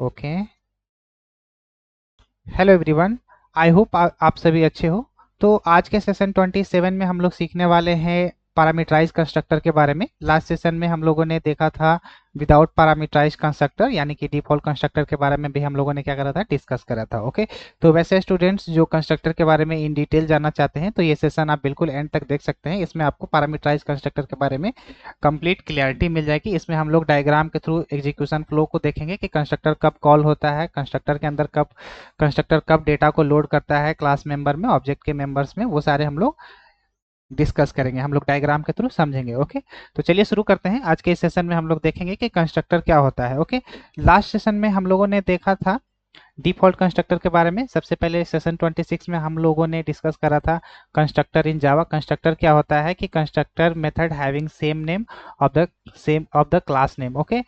Okay. Hello everyone. I hope आप सभी अच्छे हो। तो आज के सेशन 27 में हम लोग सीखने वाले हैं पैरामीटराइज कंस्ट्रक्टर के बारे में। लास्ट सेशन में हम लोगों ने देखा था विदाउट पैरामीटराइज कंस्ट्रक्टर यानी कि डिफॉल्ट कंस्ट्रक्टर के बारे में भी हम लोगों ने क्या करा था, डिस्कस करा था। ओके। तो वैसे स्टूडेंट्स जो कंस्ट्रक्टर के बारे में इन डिटेल जानना चाहते हैं तो ये सेशन आप बिल्कुल एंड तक देख सकते हैं। इसमें आपको पैरामीटराइज कंस्ट्रक्टर के बारे में कंप्लीट क्लियरिटी मिल जाएगी। इसमें हम लोग डायग्राम के थ्रू एग्जीक्यूशन फ्लो को देखेंगे कि कंस्ट्रक्टर कब कॉल होता है, कंस्ट्रक्टर के अंदर कब कंस्ट्रक्टर कब डेटा को लोड करता है क्लास मेंबर में, ऑब्जेक्ट के मेंबर्स में, वो सारे हम लोग डिस्कस करेंगे, हम लोग डायग्राम के थ्रू समझेंगे। ओके। तो चलिए शुरू करते हैं। आज के इस सेशन में हम लोग देखेंगे कि कंस्ट्रक्टर क्या होता है। ओके। लास्ट सेशन में हम लोगों ने देखा था डिफॉल्ट कंस्ट्रक्टर के बारे में। सबसे पहले सेशन 26 में हम लोगों ने डिस्कस करा था कंस्ट्रक्टर इन जावा। कंस्ट्रक्टर क्या होता है कि constructor method having same name of the class name. Okay.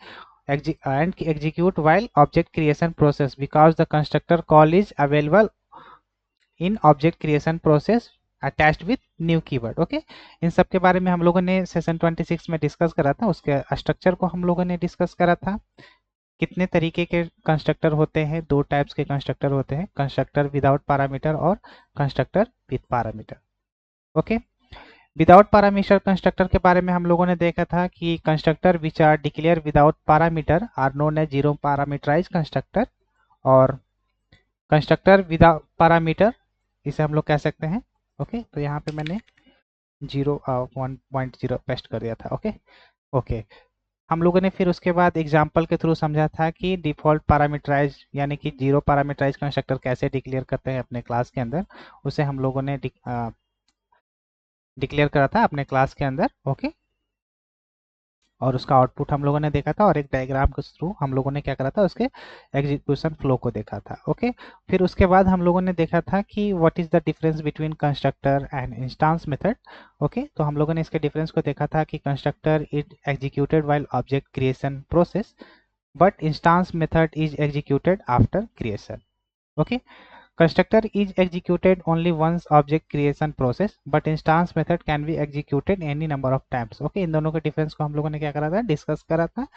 and execute while object creation process because the constructor call is available in object creation process attached with new keyword। Okay. इन सब के बारे में हम लोगों ने session 26 में discuss करा था। उसके स्ट्रक्चर को हम लोगों ने डिस्कस करा था। कितने तरीके के कंस्ट्रक्टर होते हैं, दो टाइप्स के कंस्ट्रक्टर होते हैं, कंस्ट्रक्टर विदाउट पैरामीटर और constructor with parameter. Okay. Without parameter constructor के बारे में हम लोगों ने देखा था कि constructor which are declare without parameter are known as zero parameterize constructor, और कंस्ट्रक्टर विदाउट पैरामीटर इसे हम लोग कह सकते हैं। ओके। तो यहाँ पे मैंने 1.0 पेस्ट कर दिया था। ओके। ओके। हम लोगों ने फिर उसके बाद एग्जाम्पल के थ्रू समझा था कि डिफॉल्ट पैरामीटराइज यानी कि जीरो पैरामीटराइज कंस्ट्रक्टर कैसे डिक्लेयर करते हैं अपने क्लास के अंदर। उसे हम लोगों ने डिक्लेयर करा था अपने क्लास के अंदर। ओके। और उसका आउटपुट हम लोगों ने देखा था और एक डायग्राम के थ्रू हम लोगों ने क्या करा था, उसके एग्जीक्यूशन फ्लो को देखा था। ओके। फिर उसके बाद हम लोगों ने देखा था कि what is the difference between constructor and instance method. Okay. तो हम लोगों ने इसके डिफरेंस को देखा था कि constructor is executed while object creation process but instance method is executed after creation। Okay। constructor is executed only once object creation process but instance method can be executed any number of times। okay। इन दोनों के difference को हम लोगों ने क्या करा था, discuss करा था।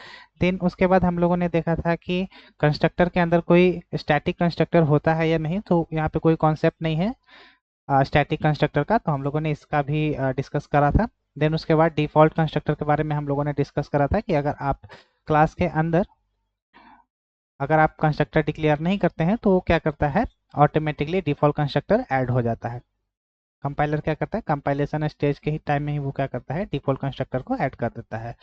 देन उसके बाद हम लोगों ने देखा था कि कंस्ट्रक्टर के अंदर कोई स्टैटिक कंस्ट्रक्टर होता है या नहीं। तो यहाँ पे कोई कॉन्सेप्ट नहीं है स्टैटिक कंस्ट्रक्टर का, तो हम लोगों ने इसका भी डिस्कस करा था। देन उसके बाद डिफॉल्ट कंस्ट्रक्टर के बारे में हम लोगों ने डिस्कस करा था कि अगर आप कंस्ट्रक्टर डिक्लेयर नहीं करते हैं तो वो क्या करता है, ऑटोमेटिकली डिफॉल्ट कंस्ट्रक्टर ऐड हो जाता है। कंपाइलर क्या करता है, कंपाइलेशन स्टेज के ही टाइम में ही वो क्या करता है, डिफॉल्ट कंस्ट्रक्टर को ऐड कर देता है।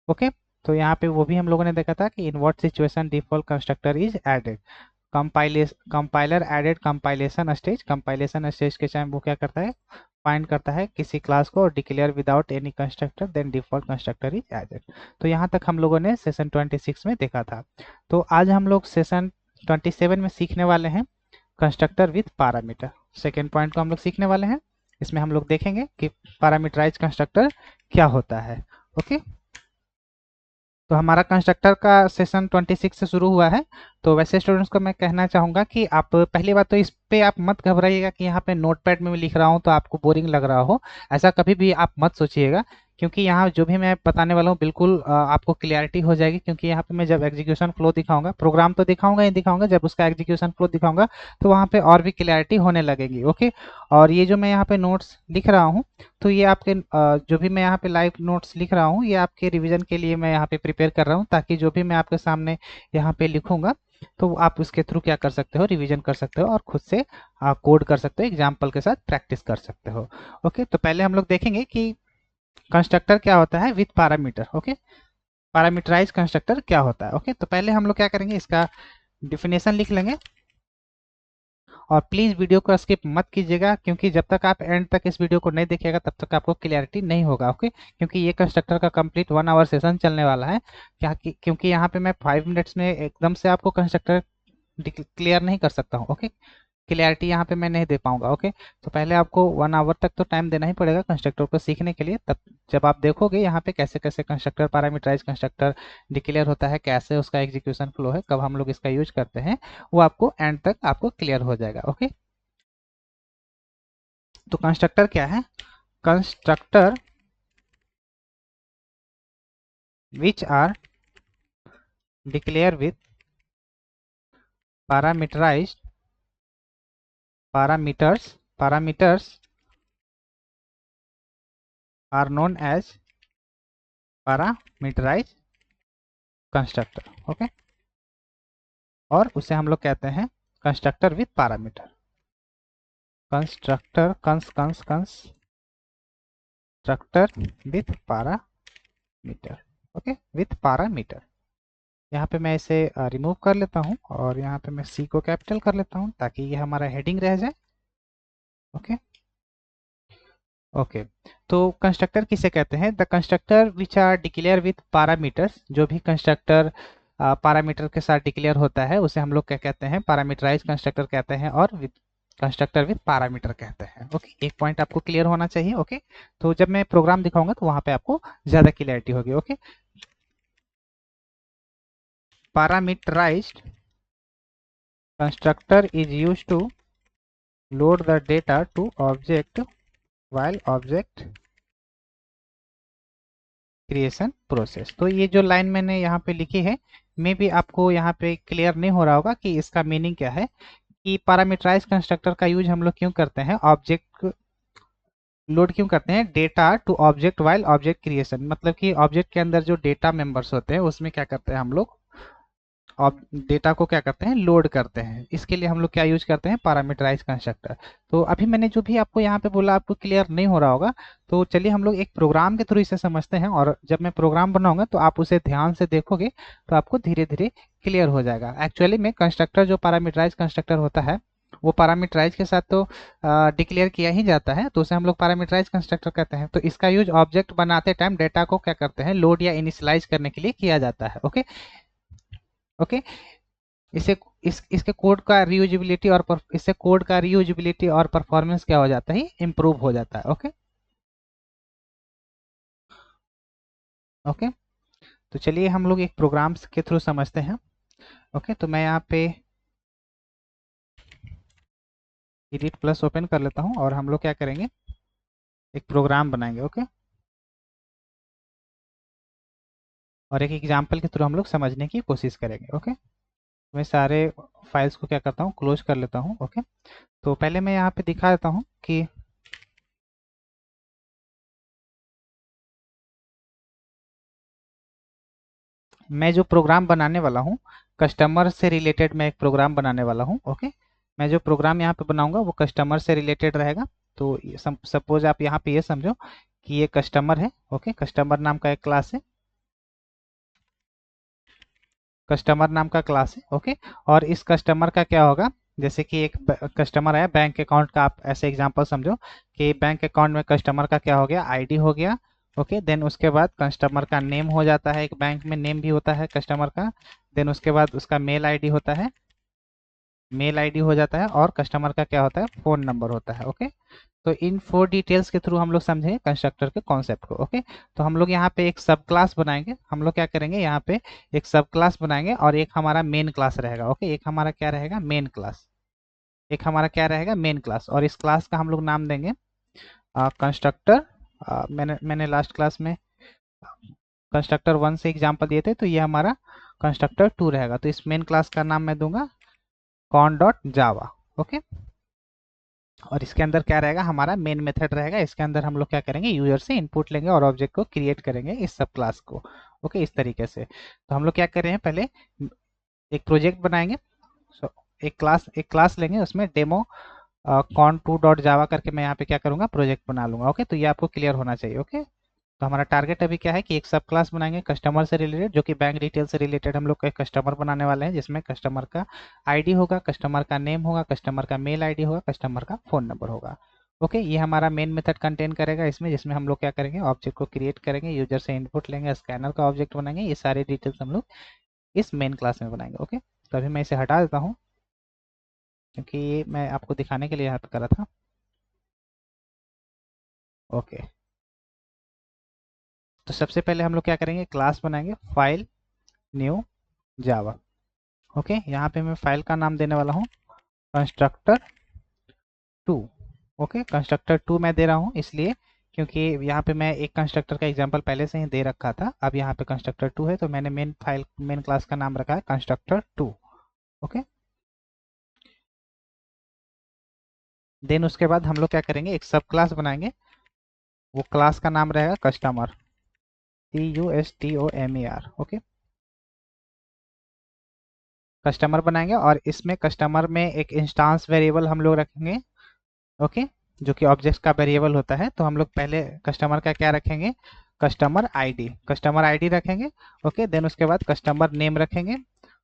ओके। तो यहाँ पे वो भी हम लोगों ने देखा था कि in what situation default constructor is added. Compiler added compilation stage के टाइम वो क्या करता है, फाइंड करता है किसी क्लास को और declare without any constructor then default constructor is added. तो यहाँ तक हम लोगों ने सेशन 26 में देखा था। तो आज हम लोग सेशन 27 में सीखने वाले हैं constructor with parameter. Second point को हम लोग सीखने वाले हैं। इसमें हम लोग देखेंगे कि पैरामीटराइज कंस्ट्रक्टर क्या होता है। ओके। तो हमारा कंस्ट्रक्टर का सेशन 26 से शुरू हुआ है। तो वैसे स्टूडेंट्स को मैं कहना चाहूँगा कि आप पहली बात तो इस पे आप मत घबराइएगा कि यहाँ पे नोटपैड में मैं लिख रहा हूँ तो आपको बोरिंग लग रहा हो। ऐसा कभी भी आप मत सोचिएगा, क्योंकि यहाँ जो भी मैं बताने वाला हूँ बिल्कुल आपको क्लियरिटी हो जाएगी। क्योंकि यहाँ पे मैं जब एग्जीक्यूशन फ्लो दिखाऊंगा, प्रोग्राम तो दिखाऊंगा ही दिखाऊंगा, जब उसका एग्जीक्यूशन फ्लो दिखाऊंगा तो वहाँ पे और भी क्लियरिटी होने लगेगी। ओके। और ये जो मैं यहाँ पे नोट्स लिख रहा हूँ, तो ये आपके जो भी मैं यहाँ पे लाइव नोट्स लिख रहा हूँ ये आपके रिवीजन के लिए मैं यहाँ पे प्रिपेयर कर रहा हूँ, ताकि जो भी मैं आपके सामने यहाँ पे लिखूंगा तो आप उसके थ्रू क्या कर सकते हो, रिवीजन कर सकते हो और खुद से कोड कर सकते हो, एग्जाम्पल के साथ प्रैक्टिस कर सकते हो। ओके। तो पहले हम लोग देखेंगे कि कंस्ट्रक्टर क्या होता है with parameter. Okay. Parameterize constructor क्या होता है। ओके। तो पहले हम लोग क्या करेंगे, इसका डिफिनेशन लिख लेंगे। और प्लीज़ वीडियो को स्किप मत कीजिएगा, क्योंकि जब तक आप एंड तक इस वीडियो को नहीं देखिएगा तब तक आपको क्लियरिटी नहीं होगा। ओके। क्योंकि ये कंस्ट्रक्टर का कंप्लीट 1 आवर सेशन चलने वाला है। क्योंकि यहाँ पे मैं 5 मिनट्स में एकदम से आपको कंस्ट्रक्टर क्लियर नहीं कर सकता हूँ। ओके। क्लियरिटी यहाँ पे मैं नहीं दे पाऊंगा। ओके। तो पहले आपको 1 आवर तक तो टाइम देना ही पड़ेगा कंस्ट्रक्टर को सीखने के लिए। तब जब आप देखोगे यहाँ पे कैसे कैसे कंस्ट्रक्टर, पैरामीटराइज कंस्ट्रक्टर डिक्लेयर होता है, कैसे उसका एग्जीक्यूशन फ्लो है, कब हम लोग इसका यूज करते हैं, वो आपको एंड तक आपको क्लियर हो जाएगा। ओके। तो कंस्ट्रक्टर क्या है, constructor which are declare with parameterized parameters are known as parameterized constructor. Okay, और उसे हम लोग कहते हैं constructor with parameter. Constructor constructor with parameter. Okay, with parameter. यहाँ पे मैं इसे रिमूव कर लेता हूँ और यहाँ पे मैं सी को कैपिटल कर लेता हूँ ताकि ये हमारा हेडिंग रह जाए। ओके ओके, तो कंस्ट्रक्टर किसे कहते हैं? The constructor which are declare with parameters. जो भी कंस्ट्रक्टर पैरामीटर के साथ डिक्लेयर होता है उसे हम लोग क्या कहते हैं? पैरामीटराइज कंस्ट्रक्टर कहते हैं, और विथ कंस्ट्रक्टर विथ पैरामीटर कहते हैं। ओके, एक पॉइंट आपको क्लियर होना चाहिए। ओके, तो जब मैं प्रोग्राम दिखाऊंगा तो वहां पे आपको ज्यादा क्लियरिटी होगी। Okay, parameterized constructor is used to load the data to object while object creation process। तो ये जो लाइन मैंने यहाँ पे लिखी है, मे भी आपको यहाँ पे क्लियर नहीं हो रहा होगा कि इसका मीनिंग क्या है, कि पैरामीटराइज कंस्ट्रक्टर का यूज हम लोग क्यों करते हैं, ऑब्जेक्ट लोड क्यों करते हैं data to object while object creation. मतलब कि ऑब्जेक्ट के अंदर जो डेटा मेंबर्स होते हैं उसमें क्या करते हैं हम लोग, डेटा को क्या करते हैं? लोड करते हैं। इसके लिए हम लोग क्या यूज करते हैं? Parameterize constructor. तो अभी मैंने जो भी आपको यहाँ पे बोला आपको क्लियर नहीं हो रहा होगा, तो चलिए हम लोग एक प्रोग्राम के थ्रू इसे समझते हैं, और जब मैं प्रोग्राम बनाऊंगा तो आप उसे ध्यान से देखोगे तो आपको धीरे धीरे क्लियर हो जाएगा। एक्चुअली में कंस्ट्रक्टर जो पैरामीटराइज कंस्ट्रक्टर होता है वो पैरामीटराइज के साथ तो डिक्लेयर किया ही जाता है, तो उसे हम लोग पैरामीटराइज कंस्ट्रक्टर कहते हैं। तो इसका यूज ऑब्जेक्ट बनाते टाइम डेटा को क्या करते हैं? लोड या इनिशियलाइज करने के लिए किया जाता है। ओके ओके, इसे इसके कोड का रीयूजेबिलिटी और इससे कोड का रीयूजेबिलिटी और परफॉर्मेंस क्या हो जाता है? इंप्रूव हो जाता है। ओके ओके, तो चलिए हम लोग एक प्रोग्राम्स के थ्रू समझते हैं। ओके, तो मैं यहाँ पे एडिट प्लस ओपन कर लेता हूँ और हम लोग क्या करेंगे? एक प्रोग्राम बनाएंगे। ओके, और एक एग्जाम्पल के थ्रू हम लोग समझने की कोशिश करेंगे। ओके, मैं सारे फाइल्स को क्या करता हूँ? क्लोज कर लेता हूँ। ओके, तो पहले मैं यहाँ पे दिखा देता हूँ कि मैं जो प्रोग्राम बनाने वाला हूँ कस्टमर से रिलेटेड मैं एक प्रोग्राम बनाने वाला हूँ। ओके, मैं जो प्रोग्राम यहाँ पे बनाऊंगा वो कस्टमर से रिलेटेड रहेगा। तो सपोज आप यहाँ पे ये समझो कि ये कस्टमर है। ओके, कस्टमर नाम का एक क्लास है, कस्टमर नाम का क्लास है। ओके, और इस कस्टमर का क्या होगा? जैसे कि एक कस्टमर है, बैंक अकाउंट का आप ऐसे एग्जांपल समझो कि बैंक अकाउंट में कस्टमर का क्या हो गया? आईडी हो गया। ओके, देन उसके बाद कस्टमर का नेम हो जाता है, एक बैंक में नेम भी होता है कस्टमर का। देन उसके बाद उसका मेल आईडी होता है, मेल आईडी हो जाता है, और कस्टमर का क्या होता है? फोन नंबर होता है। ओके, तो इन 4 डिटेल्स के थ्रू हम लोग समझेंगे कंस्ट्रक्टर के कॉन्सेप्ट को। ओके, तो हम लोग यहाँ पे एक सब क्लास बनाएंगे। हम लोग क्या करेंगे? यहाँ पे एक सब क्लास बनाएंगे और एक हमारा मेन क्लास रहेगा। ओके, एक हमारा क्या रहेगा? Main class. एक हमारा क्या रहेगा? Main class. और इस क्लास का हम लोग नाम देंगे कंस्ट्रक्टर। मैंने लास्ट क्लास में कंस्ट्रक्टर 1 से एग्जाम्पल दिए थे, तो ये हमारा कंस्ट्रक्टर 2 रहेगा। तो इस मेन क्लास का नाम मैं दूंगा कॉन डॉट जावा। ओके, और इसके अंदर क्या रहेगा? हमारा मेन मेथड रहेगा। इसके अंदर हम लोग क्या करेंगे? यूजर से इनपुट लेंगे और ऑब्जेक्ट को क्रिएट करेंगे इस सब क्लास को। ओके, इस तरीके से। तो हम लोग क्या कर रहे हैं? पहले एक प्रोजेक्ट बनाएंगे। एक क्लास लेंगे, उसमें demo con two dot Java करके मैं यहाँ पे क्या करूंगा? प्रोजेक्ट बना लूंगा। ओके, तो ये आपको क्लियर होना चाहिए। ओके, तो हमारा टारगेट अभी क्या है कि एक सब क्लास बनाएंगे कस्टमर से रिलेटेड, जो कि बैंक डिटेल से रिलेटेड हम लोग एक कस्टमर बनाने वाले हैं, जिसमें कस्टमर का आईडी होगा, कस्टमर का नेम होगा, कस्टमर का मेल आईडी होगा, कस्टमर का फोन नंबर होगा। ओके, ये हमारा मेन मेथड कंटेन करेगा इसमें, जिसमें हम लोग क्या करेंगे? ऑब्जेक्ट को क्रिएट करेंगे, यूजर से इनपुट लेंगे, स्कैनर का ऑब्जेक्ट बनाएंगे। ये सारी डिटेल्स हम लोग इस मेन क्लास में बनाएंगे। ओके, तो अभी मैं इसे हटा देता हूँ क्योंकि ये मैं आपको दिखाने के लिए यहाँ पे करा था। ओके, तो सबसे पहले हम लोग क्या करेंगे? क्लास बनाएंगे, फाइल न्यू जावा। ओके, यहाँ पे मैं फाइल का नाम देने वाला हूँ कंस्ट्रक्टर 2। ओके, कंस्ट्रक्टर 2 मैं दे रहा हूँ इसलिए क्योंकि यहाँ पे मैं एक कंस्ट्रक्टर का एग्जांपल पहले से ही दे रखा था। अब यहाँ पे कंस्ट्रक्टर 2 है तो मैंने मेन क्लास का नाम रखा है कंस्ट्रक्टर 2। ओके, देन उसके बाद हम लोग क्या करेंगे, एक सब क्लास बनाएंगे। वो क्लास का नाम रहेगा कस्टमर, CUSTOMER। ओके, कस्टमर बनाएंगे और इसमें कस्टमर में एक इंस्टांस वेरिएबल हम लोग रखेंगे। ओके, जो कि ऑब्जेक्ट का वेरिएबल होता है। तो हम लोग पहले कस्टमर का क्या रखेंगे, कस्टमर आईडी रखेंगे। ओके, देन उसके बाद कस्टमर नेम रखेंगे।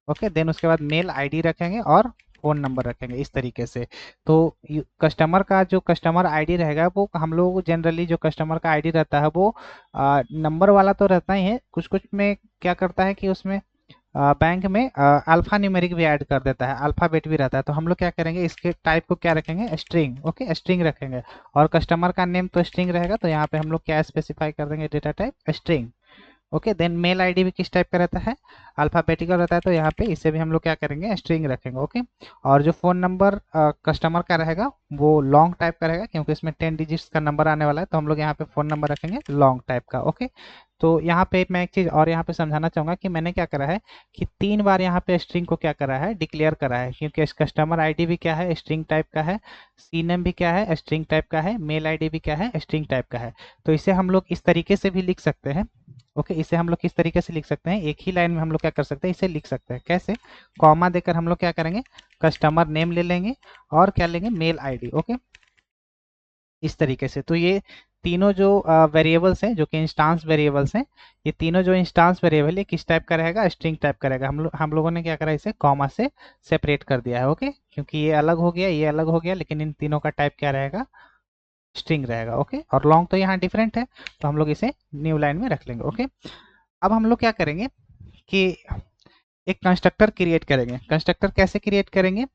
ओके, देन उसके बाद मेल आईडी रखेंगे और फ़ोन नंबर रखेंगे, इस तरीके से। तो कस्टमर का जो कस्टमर आईडी रहेगा, वो हम लोग जनरली जो कस्टमर का आईडी रहता है वो नंबर वाला तो रहता ही है, कुछ कुछ में क्या करता है कि उसमें बैंक में अल्फा न्यूमेरिक भी ऐड कर देता है, अल्फाबेट भी रहता है। तो हम लोग क्या करेंगे, इसके टाइप को क्या रखेंगे, स्ट्रिंग। ओके, स्ट्रिंग रखेंगे। और कस्टमर का नेम तो स्ट्रिंग रहेगा, तो यहाँ पे हम लोग क्या स्पेसिफाई कर देंगे, data type string. Okay, then mail ID भी किस टाइप का रहता है, अल्फाबेटिकल रहता है, तो यहाँ पे इसे भी हम लोग क्या करेंगे, स्ट्रिंग रखेंगे। ओके, और जो फ़ोन नंबर कस्टमर का रहेगा वो लॉन्ग टाइप का रहेगा, क्योंकि इसमें 10 डिजिट्स का नंबर आने वाला है, तो हम लोग यहाँ पे फ़ोन नंबर रखेंगे लॉन्ग टाइप का। ओके, तो यहाँ पे मैं एक चीज़ और यहाँ पे समझाना चाहूँगा कि मैंने क्या करा है कि 3 बार यहाँ पे स्ट्रिंग को क्या करा है, डिक्लेयर करा है, क्योंकि इस कस्टमर आईडी भी क्या है, स्ट्रिंग टाइप का है, सी नेम भी क्या है, स्ट्रिंग टाइप का है, मेल आईडी भी क्या है, स्ट्रिंग टाइप का है। तो इसे हम लोग इस तरीके से भी लिख सकते हैं। ओके, इसे हम लोग किस तरीके से लिख सकते हैं, एक ही लाइन में हम लोग क्या कर सकते हैं, इसे लिख सकते हैं कैसे, कॉमा देकर हम लोग क्या करेंगे, कस्टमर नेम ले लेंगे और क्या लेंगे, मेल आईडी। ओके, इस तरीके से। तो ये तीनों जो वेरिएबल्स हैं, जो कि इंस्टांस वेरिएबल्स हैं, ये तीनों जो इंस्टांस वेरिएबल है किस टाइप का रहेगा, स्ट्रिंग टाइप का रहेगा। हम लोगों ने क्या करा, इसे कॉमा से सेपरेट कर दिया है। ओके, क्योंकि ये अलग हो गया, ये अलग हो गया, लेकिन इन तीनों का टाइप क्या रहेगा, स्ट्रिंग रहेगा। ओके, और लॉन्ग तो यहाँ डिफरेंट है, तो हम लोग इसे न्यू लाइन में रख लेंगे। ओके, अब हम लोग क्या करेंगे कि एक कंस्ट्रक्टर क्रिएट करेंगे। कंस्ट्रक्टर कैसे क्रिएट करेंगे,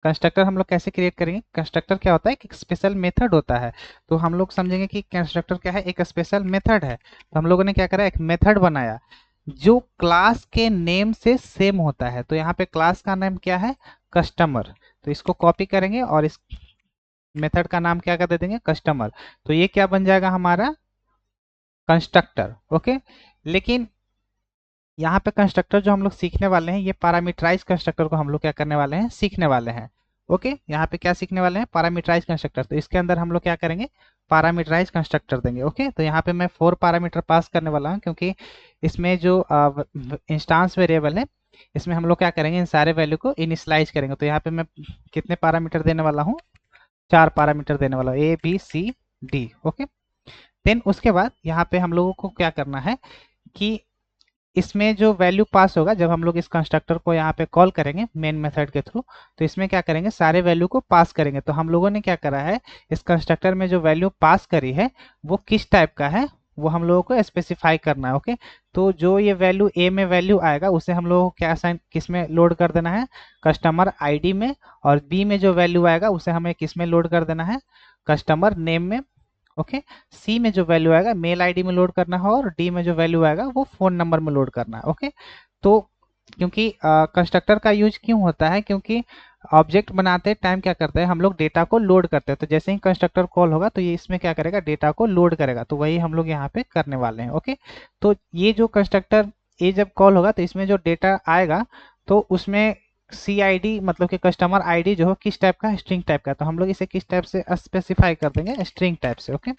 कंस्ट्रक्टर हम लोग कैसे क्रिएट करेंगे, कंस्ट्रक्टर क्या होता है कि एक स्पेशल मेथड होता है। तो हम लोग समझेंगे कि कंस्ट्रक्टर क्या है, एक स्पेशल मेथड है। तो हम लोगों ने क्या करा, एक मेथड बनाया जो क्लास के नेम से सेम होता है। तो यहाँ पे क्लास का नाम क्या है, कस्टमर। तो इसको कॉपी करेंगे और इस मेथड का नाम क्या कर दे देंगे, कस्टमर। तो ये क्या बन जाएगा हमारा, कंस्ट्रक्टर। ओके, लेकिन यहाँ पे कंस्ट्रक्टर जो हम लोग सीखने वाले हैं, ये पैरामीटराइज कंस्ट्रक्टर को हम लोग क्या करने वाले हैं, सीखने वाले हैं। ओके, यहाँ पे क्या सीखने वाले हैं, पैरामीटराइज कंस्ट्रक्टर। तो इसके अंदर हम लोग क्या करेंगे, पैरामीटराइज कंस्ट्रक्टर देंगे। ओके, तो यहाँ पे मैं 4 पैरामीटर पास करने वाला हूँ, क्योंकि इसमें जो इंस्टांस वेरिएबल है, इसमें हम लोग क्या करेंगे, इन सारे वैल्यू को इनिशलाइज करेंगे। तो यहाँ पे मैं कितने पैरामीटर देने वाला हूँ, 4 पैरामीटर देने वाला हूँ, ABCD। ओके, देन उसके बाद यहाँ पे हम लोगों को क्या करना है कि इसमें जो वैल्यू पास होगा, जब हम लोग इस कंस्ट्रक्टर को यहाँ पे कॉल करेंगे मेन मेथड के थ्रू, तो इसमें क्या करेंगे, सारे वैल्यू को पास करेंगे। तो हम लोगों ने क्या करा है, इस कंस्ट्रक्टर में जो वैल्यू पास करी है वो किस टाइप का है, वो हम लोगों को स्पेसिफाई करना है। ओके, तो जो ये वैल्यू ए में वैल्यू आएगा उसे हम लोगों को क्या साइन किस में लोड कर देना है, कस्टमर आईडी में। और बी में जो वैल्यू आएगा उसे हमें किस में लोड कर देना है, कस्टमर नेम में। ओके, सी में जो वैल्यू आएगा मेल आईडी में लोड करना है, और डी में जो वैल्यू आएगा वो फोन नंबर में लोड करना है। ओके, तो क्योंकि कंस्ट्रक्टर का यूज क्यों होता है, क्योंकि ऑब्जेक्ट बनाते टाइम क्या करते हैं, हम लोग डेटा को लोड करते हैं। तो जैसे ही कंस्ट्रक्टर कॉल होगा तो ये इसमें क्या करेगा, डेटा को लोड करेगा। तो वही हम लोग यहाँ पे करने वाले हैं। ओके, तो ये जो कंस्ट्रक्टर ये जब कॉल होगा तो इसमें जो डेटा आएगा, तो उसमें CID मतलब कि कस्टमर आईडी जो हो किस टाइप का, स्ट्रिंग टाइप का। तो हम लोग इसे किस टाइप से स्पेसिफाई कर देंगे, स्ट्रिंग टाइप से। ओके,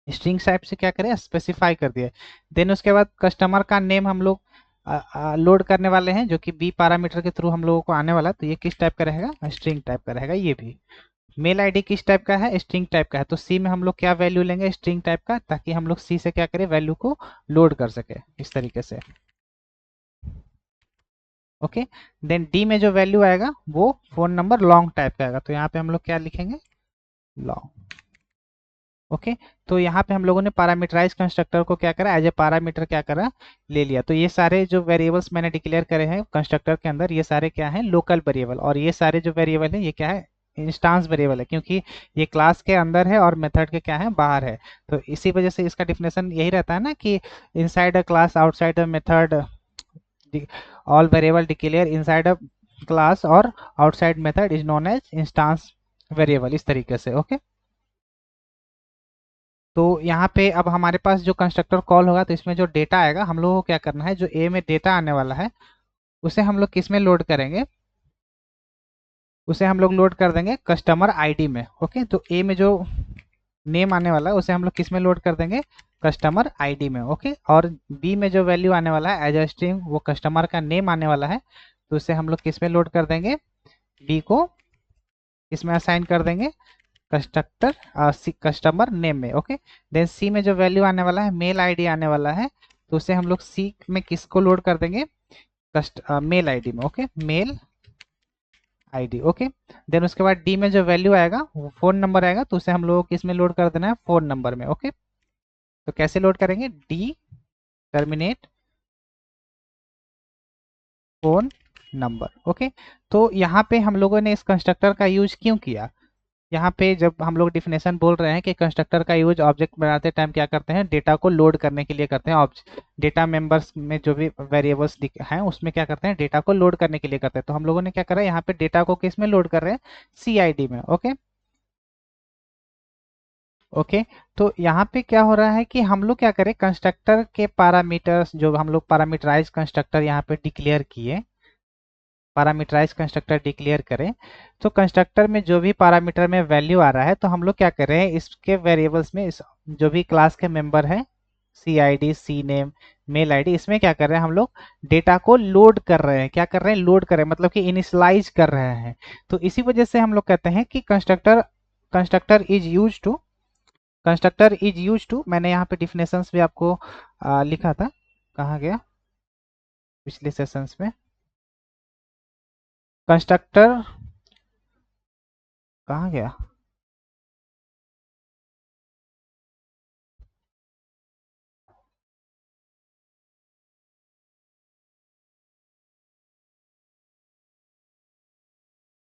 स्ट्रिंग टाइप से क्या करें, स्पेसिफाई कर दिया। देन उसके बाद कस्टमर का नेम हम लोग लोड करने वाले हैं, जो कि बी पैरामीटर के थ्रू हम लोगों को आने वाला। तो ये किस टाइप का रहेगा, स्ट्रिंग टाइप का रहेगा। ये भी मेल आईडी किस टाइप का है, स्ट्रिंग टाइप का है। तो सी में हम लोग क्या वैल्यू लेंगे, स्ट्रिंग टाइप का, ताकि हम लोग सी से क्या करें, वैल्यू को लोड कर सके इस तरीके से। ओके, देन डी में जो वैल्यू आएगा वो फोन नंबर लॉन्ग टाइप का आएगा। तो यहाँ पे हम लोग क्या लिखेंगे, लॉन्ग। ओके, तो यहाँ पे हम लोगों ने पैरामीटराइज कंस्ट्रक्टर को क्या करा, एज ए पैरामीटर क्या करा, ले लिया। तो ये सारे जो वेरिएबल्स मैंने डिक्लेयर करे हैं कंस्ट्रक्टर के अंदर, ये सारे क्या हैं, लोकल वेरिएबल। और ये सारे जो वेरिएबल है ये क्या है, इंस्टांस वेरिएबल है, क्योंकि ये क्लास के अंदर है और मेथड के क्या है, बाहर है। तो इसी वजह से इसका डिफिनेशन यही रहता है ना कि inside a class outside a method, all variable declare inside a class और outside method is known as instance variable, इस तरीके से। ओके, तो यहाँ पे अब हमारे पास जो कंस्ट्रक्टर कॉल होगा तो इसमें जो डेटा आएगा, हम लोगों को क्या करना है, जो ए में डेटा आने वाला है उसे हम लोग किस में लोड करेंगे, उसे हम लोग लोड कर देंगे कस्टमर आईडी में। ओके, तो ए में जो नेम आने वाला है उसे हम लोग किस में लोड कर देंगे, कस्टमर आईडी में। ओके, और बी में जो वैल्यू आने वाला है एज अ स्ट्रिंग, वो कस्टमर का नेम आने वाला है, तो उसे हम लोग किस में लोड कर देंगे, बी को इसमें असाइन कर देंगे कंस्ट्रक्टर कस्टमर नेम में। ओके, देन सी में जो वैल्यू आने वाला है मेल आईडी आने वाला है, तो उसे हम लोग सी में किसको लोड कर देंगे, मेल आईडी में। Okay, mail ID. Okay, then उसके बाद डी में जो वैल्यू आएगा वो फोन नंबर आएगा, तो उसे हम लोग को किस में लोड कर देना है, फोन नंबर में। ओके, तो कैसे लोड करेंगे, D terminate phone number. Okay, तो यहाँ पे हम लोगों ने इस कंस्ट्रक्टर का यूज क्यों किया, यहाँ पे जब हम लोग डिफिनेशन बोल रहे हैं कि कंस्ट्रक्टर का यूज ऑब्जेक्ट बनाते टाइम क्या करते हैं, डेटा को लोड करने के लिए करते हैं। डेटा मेंबर्स में जो भी वेरिएबल्स हैं उसमें क्या करते हैं, डेटा को लोड करने के लिए करते हैं। तो हम लोगों ने क्या करा, यहाँ पे डेटा को किस में लोड कर रहे हैं, CID में। ओके ओके, तो यहाँ पे क्या हो रहा है कि हम लोग क्या करें, कंस्ट्रक्टर के पैरामीटर्स जो हम लोग पैरामीटराइज कंस्ट्रक्टर यहाँ पे डिक्लेयर किए, पैरामीटराइज कंस्ट्रक्टर डिक्लेयर करें, तो कंस्ट्रक्टर में जो भी पैरामीटर में वैल्यू आ रहा है, तो हम लोग क्या कर रहे हैं, इसके वेरिएबल्स में जो भी क्लास के मेंबर है, CID, C name, mail ID, इसमें क्या कर रहे हैं, हम लोग डेटा को लोड कर रहे हैं। क्या कर रहे हैं, लोड कर रहे हैं, मतलब कि इनिशियलाइज कर रहे हैं। तो इसी वजह से हम लोग कहते हैं कि constructor constructor is use to मैंने यहाँ पे डिफिनेशंस भी आपको लिखा था, कहाँ गया, पिछले सेशंस में कंस्ट्रक्टर कहाँ गया,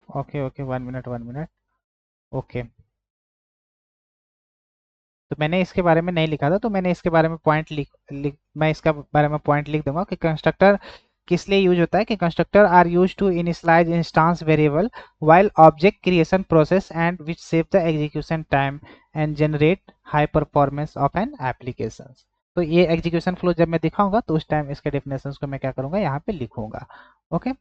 okay okay, 1 minute 1 minute. Okay, तो मैंने इसके बारे में नहीं लिखा था, तो मैंने इसके बारे में पॉइंट मैं इसका बारे में पॉइंट लिख दूंगा कि कंस्ट्रक्टर किस लिए यूज होता है, कि constructor are use to initialise instance variable while object creation process and which save the execution time and generate high performance of an application. तो ये एग्जीक्यूशन फ्लो जब मैं दिखाऊंगा तो उस टाइम इसके डेफिनेशंस को मैं क्या करूंगा, यहाँ पे लिखूंगा। ओके,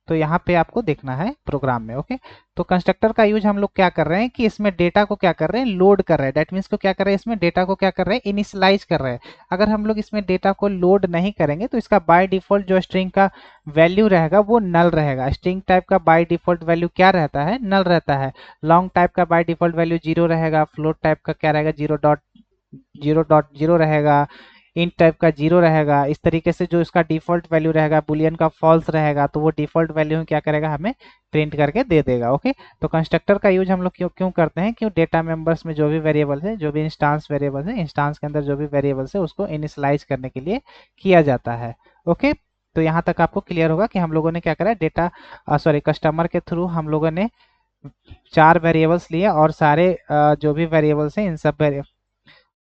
तो यहाँ पे आपको देखना है प्रोग्राम में। ओके, तो कंस्ट्रक्टर का यूज हम लोग क्या कर रहे हैं कि इसमें डेटा को क्या कर रहे हैं, लोड कर रहे हैं। दैट मीन्स को क्या कर रहे हैं, इसमें डेटा को क्या कर रहे हैं, इनिशियलाइज कर रहे हैं। अगर हम लोग इसमें डेटा को लोड नहीं करेंगे तो इसका बाय डिफॉल्ट जो स्ट्रिंग का वैल्यू रहेगा वो नल रहेगा। स्ट्रिंग टाइप का बाय डिफॉल्ट वैल्यू क्या रहता है, नल रहता है। लॉन्ग टाइप का बाय डिफॉल्ट वैल्यू 0 रहेगा। फ्लोट टाइप का क्या रहेगा, 0.0 रहेगा। इंट टाइप का 0 रहेगा। इस तरीके से जो इसका डिफॉल्ट वैल्यू रहेगा, बुलियन का फॉल्स रहेगा, तो वो डिफॉल्ट वैल्यू क्या करेगा, हमें प्रिंट करके दे देगा। ओके, तो कंस्ट्रक्टर का यूज हम लोग क्यों क्यों करते हैं, क्यों डेटा मेंबर्स में जो भी वेरिएबल है, जो भी इंस्टांस वेरिएबल है, इंस्टांस के अंदर जो भी वेरिएबल्स है उसको इनिशियलाइज करने के लिए किया जाता है। ओके, तो यहाँ तक आपको क्लियर होगा कि हम लोगों ने क्या करा, डेटा सॉरी कस्टमर के थ्रू हम लोगों ने 4 वेरिएबल्स लिए, और सारे जो भी वेरिएबल्स हैं इन सब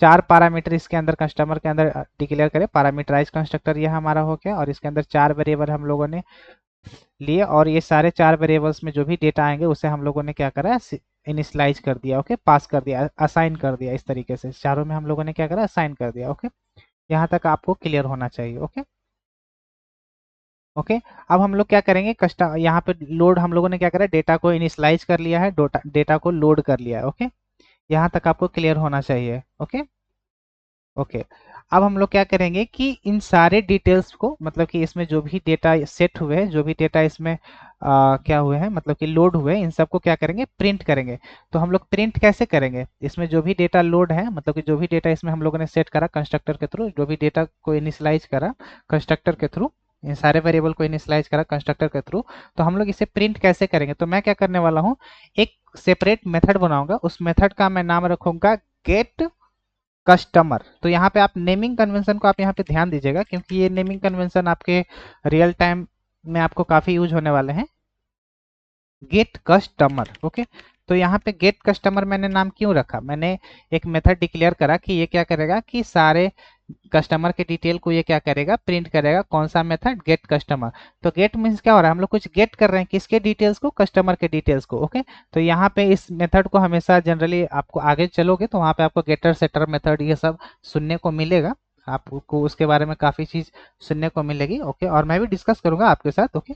4 पैरामीटर इसके अंदर कस्टमर के अंदर डिक्लेयर करें। पैरामीटराइज कंस्ट्रक्टर ये हमारा हो गया, और इसके अंदर 4 वेरिएबल हम लोगों ने लिए, और ये सारे 4 वेरिएबल्स में जो भी डेटा आएंगे उसे हम लोगों ने क्या करा, इनिशियलाइज कर दिया। ओके, पास कर दिया, असाइन कर दिया। इस तरीके से चारों में हम लोगों ने क्या करा, असाइन कर दिया। ओके, यहाँ तक आपको क्लियर होना चाहिए। ओके ओके, अब हम लोग क्या करेंगे, कस्टम यहाँ पे लोड हम लोगों ने क्या करा, डेटा को इनिशियलाइज कर लिया है, डेटा को लोड कर लिया है। ओके, यहाँ तक आपको क्लियर होना चाहिए। ओके ओके, अब हम लोग क्या करेंगे कि इन सारे डिटेल्स को, मतलब कि इसमें जो भी डेटा सेट हुए हैं, जो भी डेटा इसमें क्या हुए हैं, मतलब कि लोड हुए हैं, इन सबको क्या करेंगे, प्रिंट करेंगे। तो हम लोग प्रिंट कैसे करेंगे, इसमें जो भी डेटा लोड है, मतलब कि जो भी डेटा इसमें हम लोगों ने सेट करा कंस्ट्रक्टर के थ्रू, जो भी डेटा को इनिशियलाइज करा कंस्ट्रक्टर के थ्रू, इन सारे वेरिएबल को इनिशियलाइज करा कंस्ट्रक्टर के थ्रू, तो हम लोग इसे प्रिंट कैसे करेंगे। तो मैं क्या करने वाला हूँ, एक सेपरेट मेथड बनाऊंगा। उस मेथड का मैं नाम रखूंगा गेट कस्टमर। तो यहाँ पे आप नेमिंग कन्वेंशन को आप यहाँ पे ध्यान दीजिएगा, क्योंकि ये नेमिंग कन्वेंशन आपके रियल टाइम में आपको काफी यूज होने वाले हैं। Gate customer. ओके, तो यहाँ पे गेट कस्टमर मैंने नाम क्यों रखा, मैंने एक मेथड डिक्लेयर करा कि ये क्या करेगा कि सारे कस्टमर के डिटेल को ये क्या करेगा, प्रिंट करेगा। कौन सा मेथड, गेट कस्टमर। तो गेट मीन्स क्या हो रहा है, हम लोग कुछ गेट कर रहे हैं, किसके डिटेल्स को, कस्टमर के डिटेल्स को। ओके, तो यहाँ पे इस मेथड को हमेशा जनरली आपको आगे चलोगे तो वहाँ पे आपको गेटर सेटर मेथड ये सब सुनने को मिलेगा। आपको उसके बारे में काफ़ी चीज़ सुनने को मिलेगी। ओके, और मैं भी डिस्कस करूंगा आपके साथ। ओके,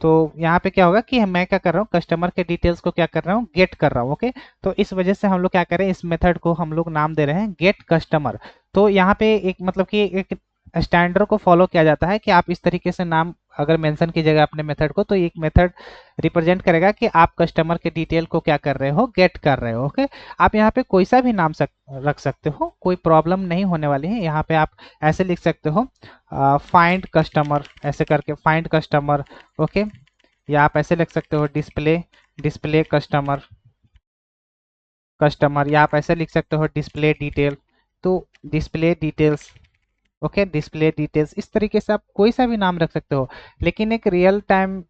तो यहाँ पे क्या होगा कि मैं क्या कर रहा हूँ, कस्टमर के डिटेल्स को क्या कर रहा हूँ, गेट कर रहा हूँ। ओके, तो इस वजह से हम लोग क्या करें, इस मेथड को हम लोग नाम दे रहे हैं गेट कस्टमर। तो यहाँ पे एक मतलब कि एक स्टैंडर्ड को फॉलो किया जाता है कि आप इस तरीके से नाम अगर मेंशन कीजिएगा अपने मेथड को, तो एक मेथड रिप्रेजेंट करेगा कि आप कस्टमर के डिटेल को क्या कर रहे हो, गेट कर रहे हो। ओके, आप यहाँ पे कोई सा भी नाम रख सकते हो, कोई प्रॉब्लम नहीं होने वाली है। यहाँ पे आप ऐसे लिख सकते हो, फाइंड कस्टमर, ऐसे करके फाइंड कस्टमर। ओके, या आप ऐसे लिख सकते हो, डिस्प्ले डिस्प्ले कस्टमर कस्टमर, या आप ऐसे लिख सकते हो, डिस्प्ले डिटेल। तो display details, okay, display details, इस तरीके से आप कोई सा भी नाम रख सकते हो। लेकिन एक रियल टाइम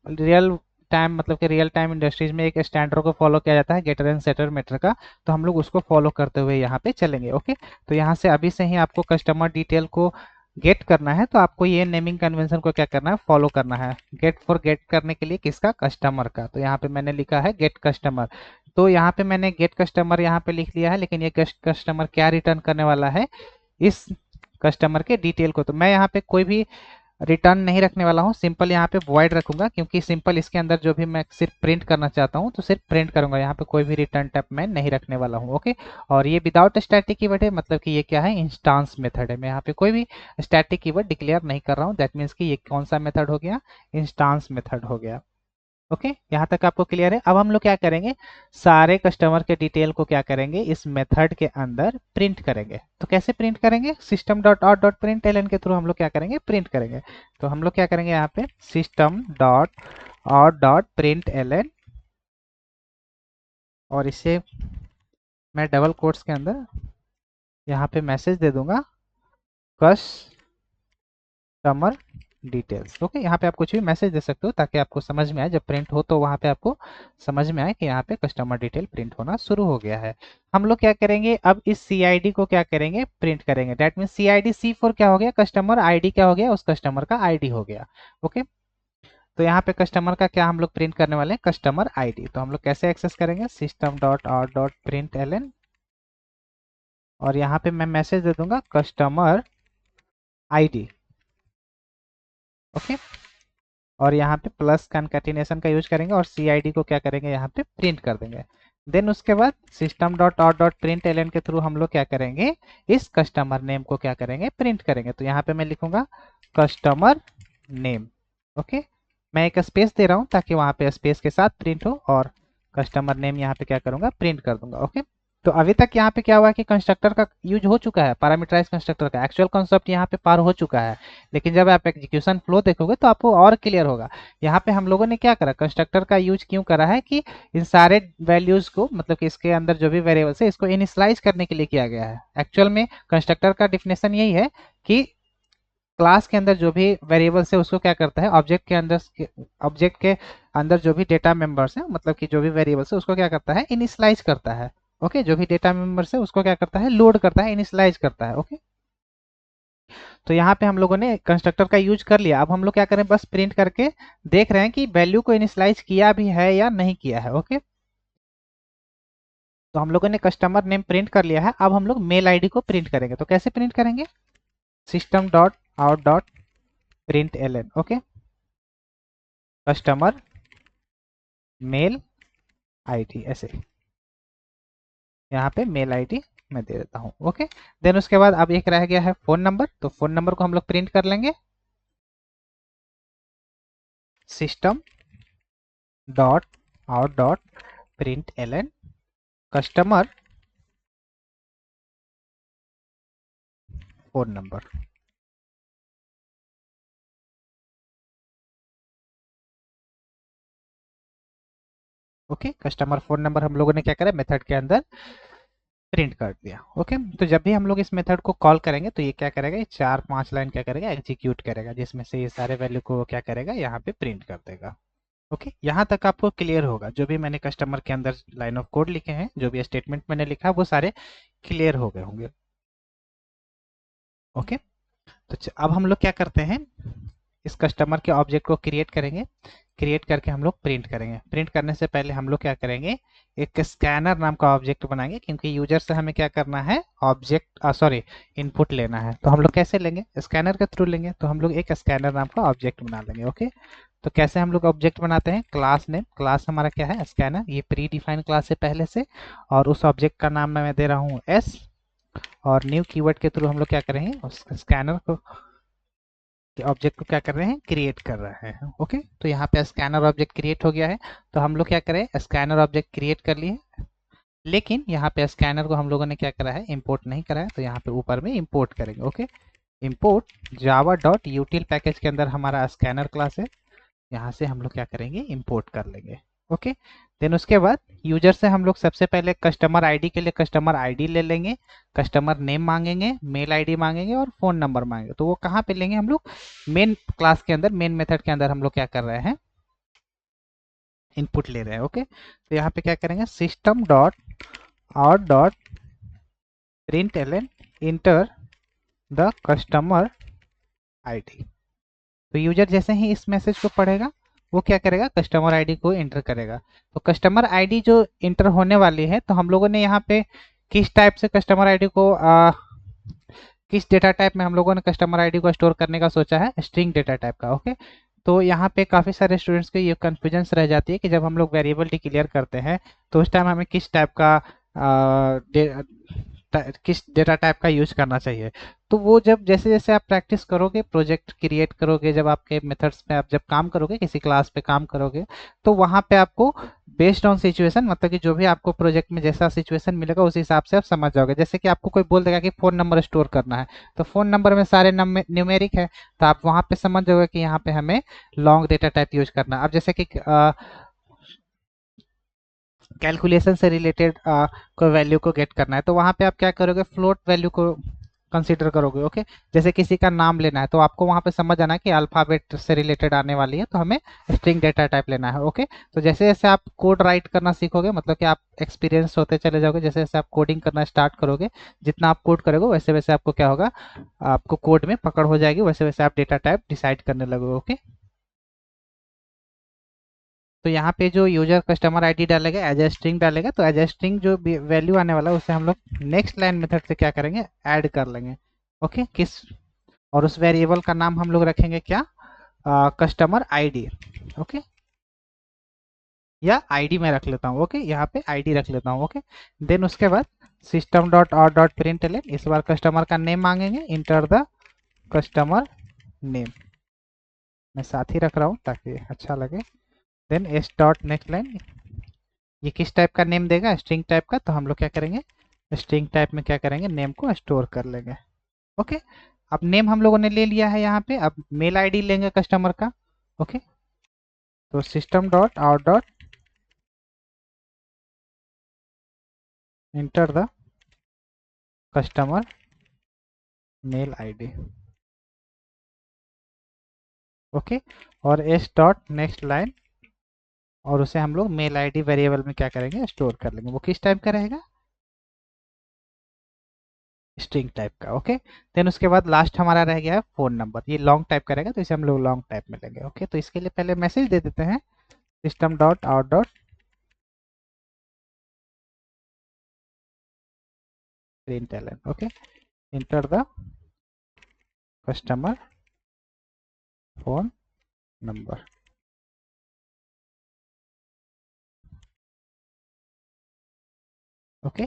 मतलब कि रियल टाइम इंडस्ट्रीज में एक स्टैंडर्ड को फॉलो किया जाता है गेटर एंड सेटर मेथड का, तो हम लोग उसको फॉलो करते हुए यहाँ पे चलेंगे। ओके, तो यहाँ से अभी से ही आपको कस्टमर डिटेल को गेट करना है, तो आपको ये नेमिंग कन्वेंशन को क्या करना है, फॉलो करना है। गेट फॉर गेट करने के लिए किसका, कस्टमर का। तो यहाँ पे मैंने लिखा है गेट कस्टमर। तो यहाँ पे मैंने गेट कस्टमर यहाँ पे लिख लिया है, लेकिन ये कस्टमर क्या रिटर्न करने वाला है, इस कस्टमर के डिटेल को। तो मैं यहाँ पे कोई भी रिटर्न नहीं रखने वाला हूँ, सिंपल यहाँ पे वॉइड रखूंगा, क्योंकि सिंपल इसके अंदर जो भी मैं सिर्फ प्रिंट करना चाहता हूँ तो सिर्फ प्रिंट करूंगा, यहाँ पे कोई भी रिटर्न टाइप मैं नहीं रखने वाला हूँ। ओके, और ये विदाउट स्टैटिक कीवर्ड है, मतलब कि ये क्या है, इंस्टांस मेथड है। मैं यहाँ पे कोई भी स्टैटिक कीवर्ड डिक्लेयर नहीं कर रहा हूँ। दैट मीन्स कि ये कौन सा मेथड हो गया, इंस्टांस मेथड हो गया। ओके, यहाँ तक आपको क्लियर है। अब हम लोग क्या करेंगे, सारे कस्टमर के डिटेल को क्या करेंगे, इस मेथड के अंदर प्रिंट करेंगे। तो कैसे प्रिंट करेंगे, system dot out dot print L N के थ्रू हम लोग क्या करेंगे, प्रिंट करेंगे। तो हम लोग क्या करेंगे, यहाँ पे system dot out dot print L N, और इसे मैं डबल कोट्स के अंदर यहाँ पे मैसेज दे दूंगा, कस्टमर डिटेल्स। ओके, यहाँ पे आप कुछ भी मैसेज दे सकते हो ताकि आपको समझ में आए, जब प्रिंट हो तो वहाँ पे आपको समझ में आए कि यहाँ पे कस्टमर डिटेल प्रिंट होना शुरू हो गया है। हम लोग क्या करेंगे, अब इस CID को क्या करेंगे, प्रिंट करेंगे। That mean CID C for क्या हो गया, कस्टमर, ID क्या हो गया, उस कस्टमर का ID हो गया। ओके, तो यहाँ पे कस्टमर का क्या हम लोग प्रिंट करने वाले हैं, कस्टमर ID। तो हम लोग कैसे एक्सेस करेंगे, system dot out dot print L N, और यहाँ पे मैं मैसेज दे दूंगा कस्टमर ID। ओके, और यहाँ पे प्लस कनकैटिनेशन का यूज करेंगे और CID को क्या करेंगे, यहाँ पे प्रिंट कर देंगे। देन उसके बाद system dot out dot print L के थ्रू हम लोग क्या करेंगे, इस कस्टमर नेम को क्या करेंगे, प्रिंट करेंगे। तो यहाँ पे मैं लिखूंगा कस्टमर नेम। ओके, मैं एक स्पेस दे रहा हूँ ताकि वहाँ पे स्पेस के साथ प्रिंट हो, और कस्टमर नेम यहाँ पे क्या करूंगा, प्रिंट कर दूंगा। ओके, तो अभी तक यहाँ पे क्या हुआ कि कंस्ट्रक्टर का यूज हो चुका है, पैरामीटराइज कंस्ट्रक्टर का एक्चुअल कॉन्सेप्ट यहाँ पे पार हो चुका है। लेकिन जब आप एग्जीक्यूशन फ्लो देखोगे तो आपको और क्लियर होगा। यहाँ पे हम लोगों ने क्या करा, कंस्ट्रक्टर का यूज क्यों करा है कि इन सारे वैल्यूज को, मतलब कि इसके अंदर जो भी वेरिएबल्स है, इसको इनिशियलाइज करने के लिए किया गया है। एक्चुअल में कंस्ट्रक्टर का डिफिनेशन यही है कि क्लास के अंदर जो भी वेरिएबल्स है उसको क्या करता है, ऑब्जेक्ट के अंदर जो भी डेटा मेंबर्स है, मतलब कि जो भी वेरिएबल्स है उसको क्या करता है, इनिशियलाइज करता है। ओके, जो भी डेटा मेंबर्स है उसको क्या करता है, लोड करता है, इनिशियलाइज करता है। ओके, तो यहाँ पे हम लोगों ने कंस्ट्रक्टर का यूज कर लिया। अब हम लोग क्या करें, बस प्रिंट करके देख रहे हैं कि वैल्यू को इनिशियलाइज किया भी है या नहीं किया है। ओके, तो हम लोगों ने कस्टमर नेम प्रिंट कर लिया है। अब हम लोग मेल आईडी को प्रिंट करेंगे। तो कैसे प्रिंट करेंगे, system dot out dot print L N. Okay, customer mail ID, ऐसे यहाँ पे मेल आईडी मैं दे देता हूँ। ओके, देन उसके बाद अब एक रह गया है फोन नंबर। तो फोन नंबर को हम लोग प्रिंट कर लेंगे, system dot out dot print L N customer phone number. Okay, customer phone number हम लोगों ने क्या करा, मेथड के अंदर प्रिंट कर दिया। ओके, तो जब भी हम लोग इस मेथड को कॉल करेंगे तो ये क्या करेगा, ये 4-5 लाइन क्या करेगा, एग्जीक्यूट करेगा, जिसमें से ये सारे वैल्यू को क्या करेगा, यहाँ पे प्रिंट कर देगा। ओके, यहाँ तक आपको क्लियर होगा। जो भी मैंने कस्टमर के अंदर लाइन ऑफ कोड लिखे हैं, जो भी स्टेटमेंट मैंने लिखा, वो सारे क्लियर हो गए होंगे। ओके, तो अब हम लोग क्या करते हैं, इस कस्टमर के ऑब्जेक्ट को क्रिएट करेंगे। क्रिएट करके हम लोग प्रिंट करेंगे। प्रिंट करने से पहले हम लोग क्या करेंगे, एक स्कैनर नाम का ऑब्जेक्ट बनाएंगे, क्योंकि यूजर से हमें क्या करना है, ऑब्जेक्ट सॉरी इनपुट लेना है। तो हम लोग कैसे लेंगे, स्कैनर के थ्रू लेंगे। तो हम लोग एक स्कैनर नाम का ऑब्जेक्ट बना लेंगे। ओके, तो कैसे हम लोग ऑब्जेक्ट बनाते हैं, क्लास नेम, क्लास हमारा क्या है, स्कैनर, ये प्री डिफाइंड क्लास है पहले से, और उस ऑब्जेक्ट का नाम मैं दे रहा हूँ एस, और न्यू कीवर्ड के थ्रू हम लोग क्या करेंगे, उस स्कैनर को ऑब्जेक्ट को क्या कर रहे हैं, क्रिएट कर रहे हैं। ओके, तो यहाँ पे स्कैनर ऑब्जेक्ट क्रिएट हो गया है। तो हम लोग क्या करें, स्कैनर ऑब्जेक्ट क्रिएट कर लिए, लेकिन यहाँ पे स्कैनर को हम लोगों ने क्या करा है, इंपोर्ट नहीं करा है। तो यहाँ पे ऊपर में इंपोर्ट करेंगे। Okay, import Java dot यूटिल package के अंदर हमारा स्कैनर क्लास है, यहाँ से हम लोग क्या करेंगे, इंपोर्ट कर लेंगे। ओके, देन उसके बाद यूजर से हम लोग सबसे पहले कस्टमर आईडी के लिए कस्टमर आईडी ले लेंगे, कस्टमर नेम मांगेंगे, मेल आईडी मांगेंगे और फोन नंबर मांगेंगे। तो वो कहाँ पे लेंगे, हम लोग मेन क्लास के अंदर, मेन मेथड के अंदर हम लोग क्या कर रहे हैं, इनपुट ले रहे हैं। ओके, तो यहाँ पे क्या करेंगे, system dot out dot print L N enter the customer ID. तो यूजर जैसे ही इस मैसेज को पढ़ेगा, वो क्या करेगा, कस्टमर आईडी को एंटर करेगा। तो कस्टमर आईडी जो एंटर होने वाली है, तो हम लोगों ने यहाँ पे किस टाइप से कस्टमर आईडी को किस डेटा टाइप में हम लोगों ने कस्टमर आईडी को स्टोर करने का सोचा है, स्ट्रिंग डेटा टाइप का। ओके, तो यहाँ पे काफ़ी सारे स्टूडेंट्स को ये कन्फ्यूजन्स रह जाती है कि जब हम लोग वेरिएबल डिक्लेयर करते हैं तो उस टाइम हमें किस टाइप का किस डेटा टाइप का यूज करना चाहिए। तो वो जब जैसे जैसे आप प्रैक्टिस करोगे, प्रोजेक्ट क्रिएट करोगे, जब आपके मेथड्स पे आप जब काम करोगे, किसी क्लास पे काम करोगे, तो वहाँ पे आपको बेस्ड ऑन सिचुएशन, मतलब कि जो भी आपको प्रोजेक्ट में जैसा सिचुएशन मिलेगा उस हिसाब से आप समझ जाओगे। जैसे कि आपको कोई बोल देगा कि फ़ोन नंबर स्टोर करना है, तो फ़ोन नंबर में सारे न्यूमेरिक है, तो आप वहाँ पे समझ जाओगे कि यहाँ पे हमें लॉन्ग डेटा टाइप यूज करना है। अब जैसे कि कैलकुलेशन से रिलेटेड कोई वैल्यू को गेट करना है, तो वहाँ पे आप क्या करोगे, फ्लोट वैल्यू को कंसीडर करोगे। ओके, जैसे किसी का नाम लेना है, तो आपको वहाँ पे समझ आना है कि अल्फ़ाबेट से रिलेटेड आने वाली है, तो हमें स्ट्रिंग डेटा टाइप लेना है। ओके, तो जैसे जैसे आप कोड राइट करना सीखोगे, मतलब कि आप एक्सपीरियंस होते चले जाओगे, जैसे जैसे आप कोडिंग करना स्टार्ट करोगे, जितना आप कोड करोगे वैसे वैसे आपको क्या होगा, आपको कोड में पकड़ हो जाएगी, वैसे वैसे आप डेटा टाइप डिसाइड करने लगोगे। ओके, तो यहाँ पे जो यूजर कस्टमर आईडी डालेगा, एज ए स्ट्रिंग डालेगा, तो एज ए स्ट्रिंग जो वैल्यू आने वाला है उसे हम लोग नेक्स्ट लाइन मेथड से क्या करेंगे, ऐड कर लेंगे। ओके, किस, और उस वेरिएबल का नाम हम लोग रखेंगे क्या, कस्टमर आईडी। ओके, या आईडी में रख लेता हूँ। ओके, यहाँ पे आईडी रख लेता हूँ। ओके, देन उसके बाद system dot out dot print L N, इस बार कस्टमर का नेम मांगेंगे, इंटर द कस्टमर नेम, मैं साथ ही रख रहा हूँ ताकि अच्छा लगे। Then S dot next line, ये किस टाइप का नेम देगा, स्ट्रिंग टाइप का, तो हम लोग क्या करेंगे, स्ट्रिंग टाइप में क्या करेंगे, नेम को स्टोर कर लेंगे। ओके, अब नेम हम लोगों ने ले लिया है यहाँ पे, अब मेल आईडी लेंगे कस्टमर का। ओके, तो system dot out dot enter the customer mail ID. Okay, और एस डॉट नेक्स्ट लाइन, और उसे हम लोग मेल आईडी वेरिएबल में क्या करेंगे, स्टोर कर लेंगे। वो किस टाइप का रहेगा, स्ट्रिंग टाइप का। ओके, देन उसके बाद लास्ट हमारा रह गया है फोन नंबर, ये लॉन्ग टाइप का रहेगा, तो इसे हम लोग लॉन्ग टाइप में लेंगे। ओके, तो इसके लिए पहले मैसेज दे देते हैं, system dot out dot print L N. Okay, enter the customer phone number. Okay,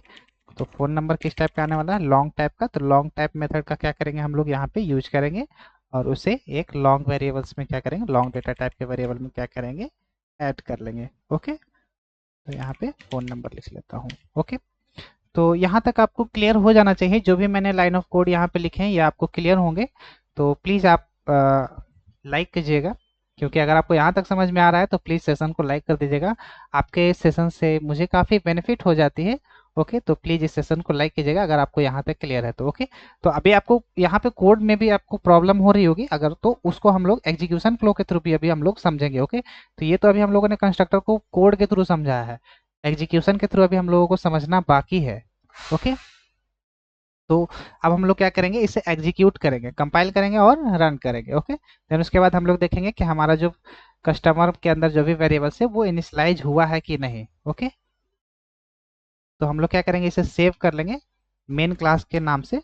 तो फोन नंबर किस टाइप का आने वाला है, लॉन्ग टाइप का, तो लॉन्ग टाइप मेथड का क्या करेंगे, हम लोग यहाँ पे यूज करेंगे, और उसे एक लॉन्ग वेरिएबल्स में क्या करेंगे, लॉन्ग डेटा टाइप के वेरिएबल में क्या करेंगे, ऐड कर लेंगे। ओके, तो यहाँ पे फोन नंबर लिख लेता हूँ। ओके, तो यहाँ तक आपको क्लियर हो जाना चाहिए, जो भी मैंने लाइन ऑफ कोड यहाँ पे लिखे हैं ये आपको क्लियर होंगे। तो प्लीज़ आप लाइक कीजिएगा, क्योंकि अगर आपको यहाँ तक समझ में आ रहा है तो प्लीज़ सेशन को लाइक कर दीजिएगा, आपके सेशन से मुझे काफ़ी बेनिफिट हो जाती है। ओके, तो प्लीज़ इस सेशन को लाइक कीजिएगा अगर आपको यहाँ तक क्लियर है तो। ओके, तो अभी आपको यहाँ पे कोड में भी आपको प्रॉब्लम हो रही होगी अगर, तो उसको हम लोग एग्जीक्यूशन फ्लो के थ्रू भी अभी हम लोग समझेंगे। ओके, तो ये तो अभी हम लोगों ने कंस्ट्रक्टर को कोड के थ्रू समझाया है, एग्जीक्यूशन के थ्रू अभी हम लोगों को समझना बाकी है। ओके, तो अब हम लोग क्या करेंगे, इसे एग्जीक्यूट करेंगे, कंपाइल करेंगे और रन करेंगे। ओके, देन उसके बाद हम लोग देखेंगे कि हमारा जो कस्टमर के अंदर जो भी वेरिएबल्स है वो इनिशियलाइज हुआ है कि नहीं। ओके, तो हम लोग क्या करेंगे, इसे सेव कर लेंगे मेन क्लास के नाम से,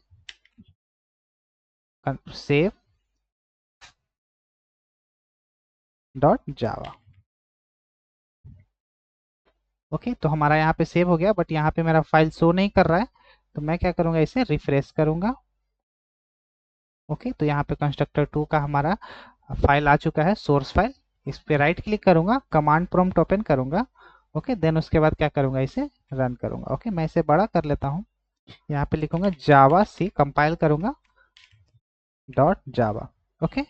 सेव डॉट जावा। ओके, तो हमारा यहाँ पे सेव हो गया, बट यहाँ पे मेरा फाइल शो नहीं कर रहा है, तो मैं क्या करूँगा, इसे रिफ्रेश करूँगा। ओके, तो यहाँ पे कंस्ट्रक्टर 2 का हमारा फाइल आ चुका है, सोर्स फाइल। इस पे राइट क्लिक करूँगा, कमांड प्रॉम्प्ट ओपन करूँगा। ओके, देन उसके बाद क्या करूँगा, इसे रन करूँगा। ओके, मैं इसे बड़ा कर लेता हूँ, यहाँ पे लिखूँगा जावा सी, कंपाइल करूँगा डॉट जावा। ओके,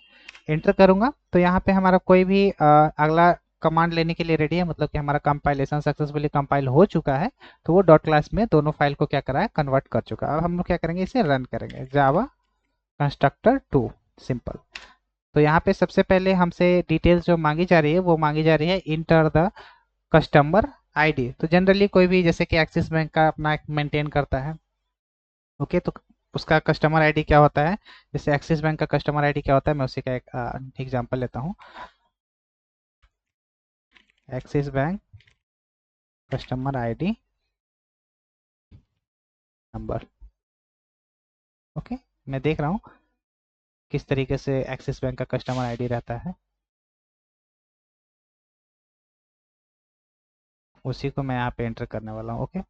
एंटर करूँगा, तो यहाँ पे हमारा कोई भी अगला कमांड लेने के लिए रेडी है, मतलब कि हमारा कंपाइलेशन सक्सेसफुली कंपाइल हो चुका है। तो वो डॉट क्लास में दोनों फाइल को क्या करा है, कन्वर्ट कर चुका है। अब हम लोग क्या करेंगे, इसे रन करेंगे, जावा कंस्ट्रक्टर 2 सिंपल। तो यहाँ पे सबसे पहले हमसे डिटेल्स जो मांगी जा रही है वो मांगी जा रही है इंटर द कस्टमर आईडी। तो जनरली कोई भी जैसे कि एक्सिस बैंक का अपना मेंटेन करता है। ओके, तो उसका कस्टमर आईडी क्या होता है, जैसे एक्सिस बैंक का कस्टमर आईडी क्या होता है, मैं उसी का एक एग्जांपल लेता हूँ। Axis bank customer ID number. Okay, मैं देख रहा हूँ किस तरीके से एक्सिस बैंक का कस्टमर आईडी रहता है, उसी को मैं यहाँ पे एंटर करने वाला हूँ। ओके,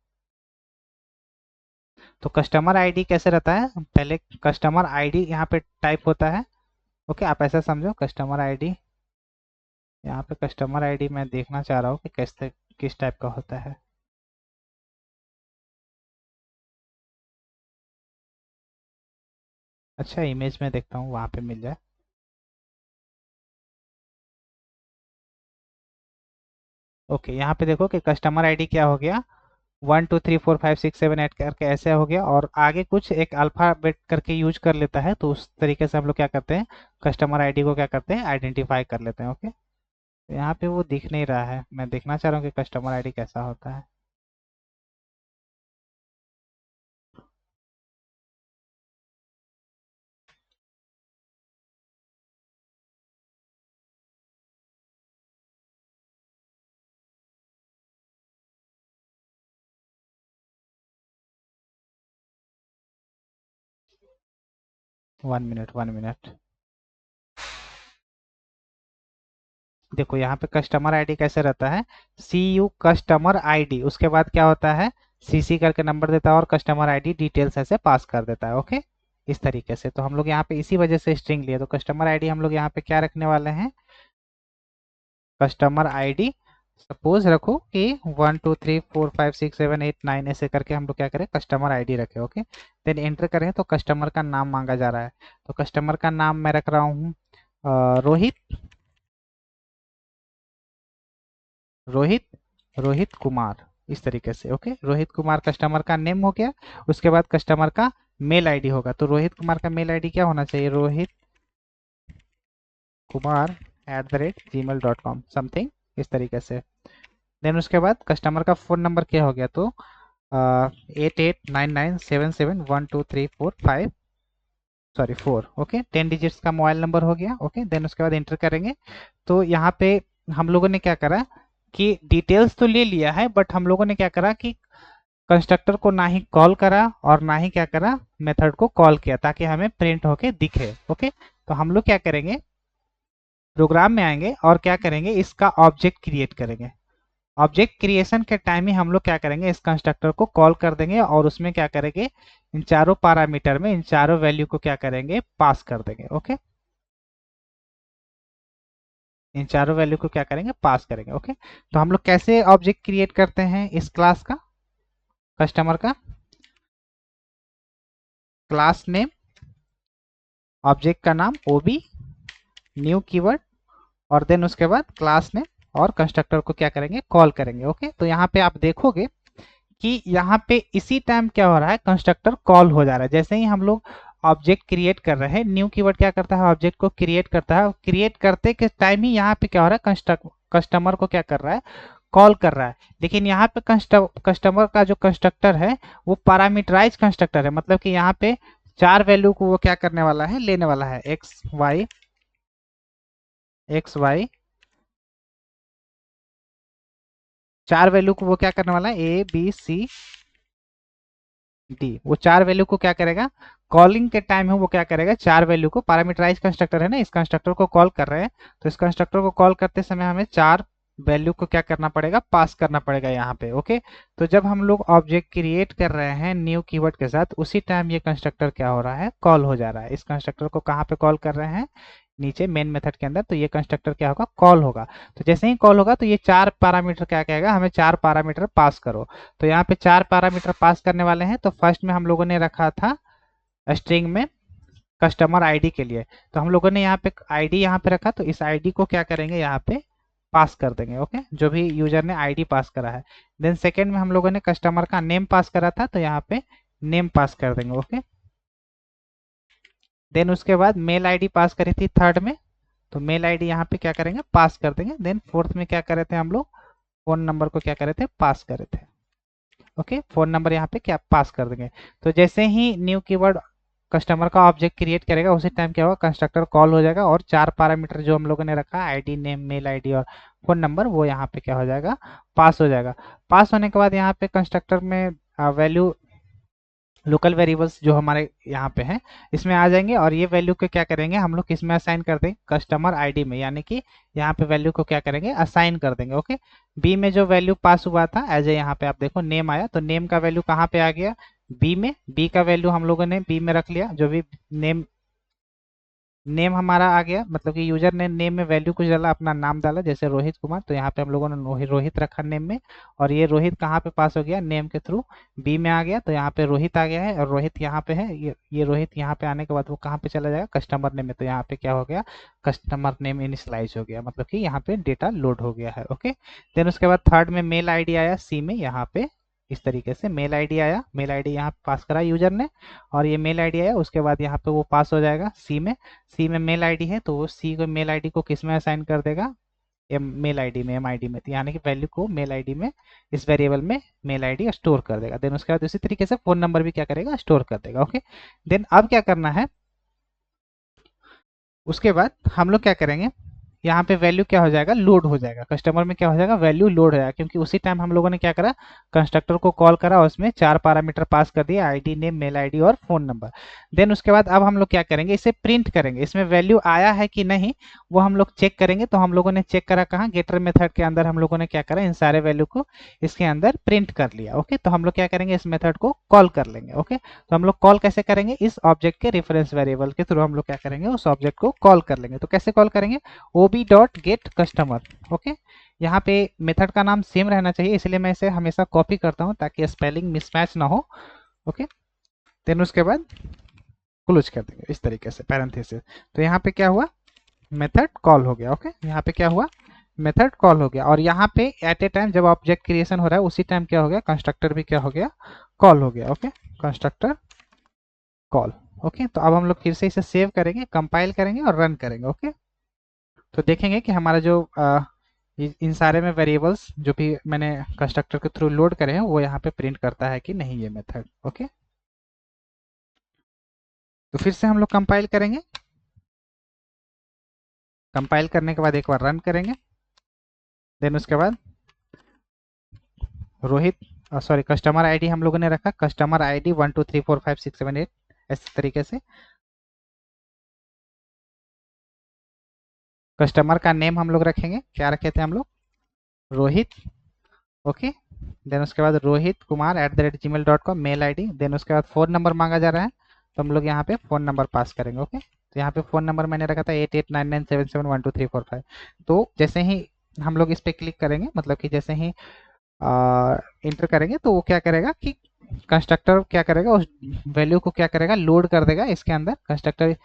तो कस्टमर आईडी कैसे रहता है, पहले कस्टमर आईडी यहाँ पे टाइप होता है। ओके, आप ऐसा समझो, कस्टमर आईडी, यहाँ पे कस्टमर आईडी मैं देखना चाह रहा हूँ कि कैसे किस टाइप का होता है। अच्छा, इमेज में देखता हूँ वहाँ पे मिल जाए। ओके, यहाँ पे देखो कि कस्टमर आईडी क्या हो गया, 1 2 3 4 5 6 7 8 करके ऐसे हो गया, और आगे कुछ एक अल्फाबेट करके यूज कर लेता है। तो उस तरीके से हम लोग क्या करते हैं, कस्टमर आईडी को क्या करते हैं, आइडेंटिफाई कर लेते हैं। ओके, तो यहाँ पे वो दिख नहीं रहा है, मैं देखना चाह रहा हूँ कि कस्टमर आईडी कैसा होता है। One minute, one minute. देखो यहाँ पे कस्टमर आईडी कैसे रहता है, सी यू कस्टमर आईडी, उसके बाद क्या होता है, सीसी करके नंबर देता है और कस्टमर आईडी डिटेल्स ऐसे पास कर देता है। ओके, इस तरीके से तो हम लोग यहाँ पे इसी वजह से स्ट्रिंग लिए, तो कस्टमर आईडी हम लोग यहाँ पे क्या रखने वाले हैं, कस्टमर आईडी सपोज रखो कि 1 2 3 4 5 6 7 8 9 ऐसे करके हम लोग क्या करें, कस्टमर आईडी रखे। ओके, देन एंटर करें तो कस्टमर का नाम मांगा जा रहा है, तो कस्टमर का नाम मैं रख रहा हूँ रोहित, रोहित रोहित कुमार, इस तरीके से। ओके, रोहित कुमार कस्टमर का नेम हो गया। उसके बाद कस्टमर का मेल आईडी होगा, तो रोहित कुमार का मेल आईडी क्या होना चाहिए, रोहित कुमार @gmail.com समथिंग, इस तरीके से। देन उसके बाद कस्टमर का फ़ोन नंबर क्या हो गया, तो 8899771234 सॉरी 4। ओके, 10 डिजिट्स का मोबाइल नंबर हो गया। ओके, देन उसके बाद एंटर करेंगे, तो यहाँ पे हम लोगों ने क्या करा कि डिटेल्स तो ले लिया है, बट हम लोगों ने क्या करा कि कंस्ट्रक्टर को ना ही कॉल करा और ना ही क्या करा, मेथड को कॉल किया, ताकि हमें प्रिंट होके दिखे। ओके, तो हम लोग क्या करेंगे, प्रोग्राम में आएंगे और क्या करेंगे, इसका ऑब्जेक्ट क्रिएट करेंगे। ऑब्जेक्ट क्रिएशन के टाइम ही हम लोग क्या करेंगे, इस कंस्ट्रक्टर को कॉल कर देंगे और उसमें क्या करेंगे, इन चारों पैरामीटर में इन चारों वैल्यू को क्या करेंगे, पास कर देंगे। ओके, इन चारों वैल्यू को क्या करेंगे, पास करेंगे। ओके, तो हम लोग कैसे ऑब्जेक्ट क्रिएट करते हैं इस क्लास का, कस्टमर का क्लास नेम, ऑब्जेक्ट का नाम ओबी, न्यू कीवर्ड, और देन उसके बाद क्लास नेम और कंस्ट्रक्टर को क्या करेंगे, कॉल करेंगे। ओके, तो यहाँ पे आप देखोगे कि यहाँ पे इसी टाइम क्या हो रहा है, कंस्ट्रक्टर कॉल हो जा रहा है। जैसे ही हम लोग ऑब्जेक्ट क्रिएट कर रहे हैं, न्यू कीवर्ड क्या करता है, ऑब्जेक्ट को क्रिएट करता है, क्रिएट करते के टाइम ही यहाँ पे क्या हो रहा है, कस्टमर को क्या कर रहा है, कॉल कर रहा है। लेकिन यहाँ पे कस्टमर का जो कंस्ट्रक्टर है वो पैरामीटराइज कंस्ट्रक्टर है, मतलब कि यहाँ पे चार वैल्यू को वो क्या करने वाला है, लेने वाला है, एक्स वाई चार वैल्यू को वो क्या करने वाला है, ए बी सी डी, वो चार वैल्यू को क्या करेगा, कॉलिंग के टाइम में वो क्या करेगा, चार वैल्यू को, पैरामीटराइज कंस्ट्रक्टर है ना, इस कंस्ट्रक्टर को कॉल कर रहे हैं, तो इस कंस्ट्रक्टर को कॉल करते समय हमें चार वैल्यू को क्या करना पड़ेगा, पास करना पड़ेगा यहाँ पे। ओके, तो जब हम लोग ऑब्जेक्ट क्रिएट कर रहे हैं न्यू कीवर्ड के साथ, उसी टाइम ये कंस्ट्रक्टर क्या हो रहा है, कॉल हो जा रहा है। इस कंस्ट्रक्टर को कहाँ पे कॉल कर रहे हैं, नीचे मेन मेथड के अंदर, तो ये कंस्ट्रक्टर क्या होगा, कॉल होगा। तो जैसे ही कॉल होगा तो ये चार पैरामीटर क्या कहेगा, हमें चार पैरामीटर पास करो। तो यहाँ पे चार पैरामीटर पास करने वाले हैं। तो फर्स्ट में हम लोगों ने रखा था स्ट्रिंग में कस्टमर आईडी के लिए, तो हम लोगों ने यहाँ पे आईडी यहाँ पे रखा, तो इस आईडी को क्या करेंगे, यहाँ पे पास कर देंगे। ओके, जो भी यूजर ने आईडी पास करा है। देन सेकेंड में हम लोगों ने कस्टमर का नेम पास करा था, तो यहाँ पे नेम पास कर देंगे। ओके, देन उसके बाद मेल आईडी पास करी थी थर्ड में, तो मेल आईडी यहाँ पे क्या करेंगे, पास कर देंगे। देन फोर्थ में क्या करे थे हम लोग, फोन नंबर को क्या करे थे, पास करे थे। ओके, फोन नंबर यहाँ पे क्या पास कर देंगे। तो जैसे ही न्यू कीवर्ड कस्टमर का ऑब्जेक्ट क्रिएट करेगा, उसी टाइम क्या होगा, कंस्ट्रक्टर कॉल हो जाएगा, और चार पैरामीटर जो हम लोगों ने रखा, आईडी, नेम, मेल आईडी और फोन नंबर, वो यहाँ पे क्या हो जाएगा, पास हो जाएगा। पास होने के बाद यहाँ पे कंस्ट्रक्टर में वैल्यू, लोकल वेरिएबल्स जो हमारे यहाँ पे हैं, इसमें आ जाएंगे, और ये वैल्यू को क्या करेंगे, हम लोग किसमें असाइन कर देंगे, कस्टमर आईडी में, यानी कि यहाँ पे वैल्यू को क्या करेंगे, असाइन कर देंगे। ओके, बी में जो वैल्यू पास हुआ था एज ए, यहाँ पे आप देखो नेम आया, तो नेम का वैल्यू कहाँ पे आ गया, बी में। बी का वैल्यू हम लोगों ने बी में रख लिया, जो भी नेम नेम हमारा आ गया, मतलब कि यूजर ने नेम में वैल्यू कुछ डाला, अपना नाम डाला, जैसे रोहित कुमार, तो यहाँ पे हम लोगों ने रोहित रखा नेम में, और ये रोहित कहाँ पे पास हो गया, नेम के थ्रू बी में आ गया, तो यहाँ पे रोहित आ गया है, और रोहित यहाँ पे है, ये रोहित यहाँ पे आने के बाद वो कहाँ पे चला जाएगा, कस्टमर नेम में, तो यहाँ पे क्या हो गया, कस्टमर नेम इनिशियलाइज हो गया, मतलब कि यहाँ पे डेटा लोड हो गया है। ओके, देन उसके बाद थर्ड में मेल आईडी आया सी में, यहाँ पे इस तरीके से मेल आईडी आया, मेल आईडी यहाँ पास करा यूजर ने, और ये मेल आईडी आया, उसके बाद यहाँ पे वो पास हो जाएगा सी में। सी में मेल आईडी है, तो वो सी को मेल आईडी को किस में असाइन कर देगा, एम मेल आईडी में, एम आईडी में, तो यानी कि वैल्यू को मेल आईडी में, इस वेरिएबल में मेल आईडी स्टोर कर देगा। देन उसके बाद उसी तरीके से फोन नंबर भी क्या करेगा, स्टोर कर देगा। ओके, देन अब क्या करना है, उसके बाद हम लोग क्या करेंगे, यहाँ पे वैल्यू क्या हो जाएगा, लोड हो जाएगा, कस्टमर में क्या हो जाएगा, वैल्यू लोड हो जाएगा, क्योंकि उसी टाइम हम लोगों ने क्या करा, कंस्ट्रक्टर को कॉल करा, उसमें चार पैरामीटर पास कर दिया, आईडी, नेम, मेल आईडी और फोन नंबर। देन उसके बाद अब हम लोग क्या करेंगे, इसे प्रिंट करेंगे, इसमें वैल्यू आया है कि नहीं वो हम लोग चेक करेंगे। तो हम लोगों ने चेक करा कहाँ, गेटर मेथड के अंदर हम लोगों ने क्या करा, इन सारे वैल्यू को इसके अंदर प्रिंट कर लिया। ओके, तो हम लोग क्या करेंगे, इस मेथड को कॉल कर लेंगे। ओके, तो हम लोग कॉल कैसे करेंगे, इस ऑब्जेक्ट के रेफरेंस वेरिएबल के थ्रू हम लोग क्या करेंगे, उस ऑब्जेक्ट को कॉल कर लेंगे। तो कैसे कॉल करेंगे, ob.getCustomer। ओके, यहाँ पे मेथड का नाम सेम रहना चाहिए, इसलिए मैं इसे हमेशा कॉपी करता हूँ ताकि स्पेलिंग मिसमैच ना हो। ओके, देन उसके बाद क्लोज कर देंगे इस तरीके से पैरेंथेसिस। तो यहाँ पे क्या हुआ, मेथड कॉल हो गया। ओके, यहाँ पे क्या हुआ, मेथड कॉल हो गया, और यहाँ पे एट ए टाइम जब ऑब्जेक्ट क्रिएशन हो रहा है, उसी टाइम क्या हो गया, कंस्ट्रक्टर भी क्या हो गया, कॉल हो गया। Okay, constructor call. ओके, तो अब हम लोग फिर से इसे सेव करेंगे, कंपाइल करेंगे और रन करेंगे। ओके, तो देखेंगे कि हमारा जो इन सारे में वेरिएबल्स जो भी मैंने कंस्ट्रक्टर के थ्रू लोड करे हैं, वो यहाँ पे प्रिंट करता है कि नहीं ये मेथड। ओके, तो फिर से हम लोग कंपाइल करेंगे, कंपाइल करने के बाद एक बार रन करेंगे। देन उसके बाद रोहित, सॉरी, कस्टमर आईडी हम लोगों ने रखा, कस्टमर आईडी 1234567 8, इस तरीके से। कस्टमर का नेम हम लोग रखेंगे, क्या रखे थे हम लोग, रोहित। ओके, देन उसके बाद Rohit Kumar @gmail.com mail ID. Then उसके बाद फ़ोन नंबर मांगा जा रहा है, तो हम लोग यहाँ पे फ़ोन नंबर पास करेंगे। ओके, तो यहाँ पे फ़ोन नंबर मैंने रखा था 8899771234 5। तो जैसे ही हम लोग इस पर क्लिक करेंगे, मतलब कि जैसे ही इंटर करेंगे, तो वो क्या करेगा कि कंस्ट्रक्टर क्या करेगा, उस वैल्यू को क्या करेगा, लोड कर देगा इसके अंदर। कंस्ट्रक्टर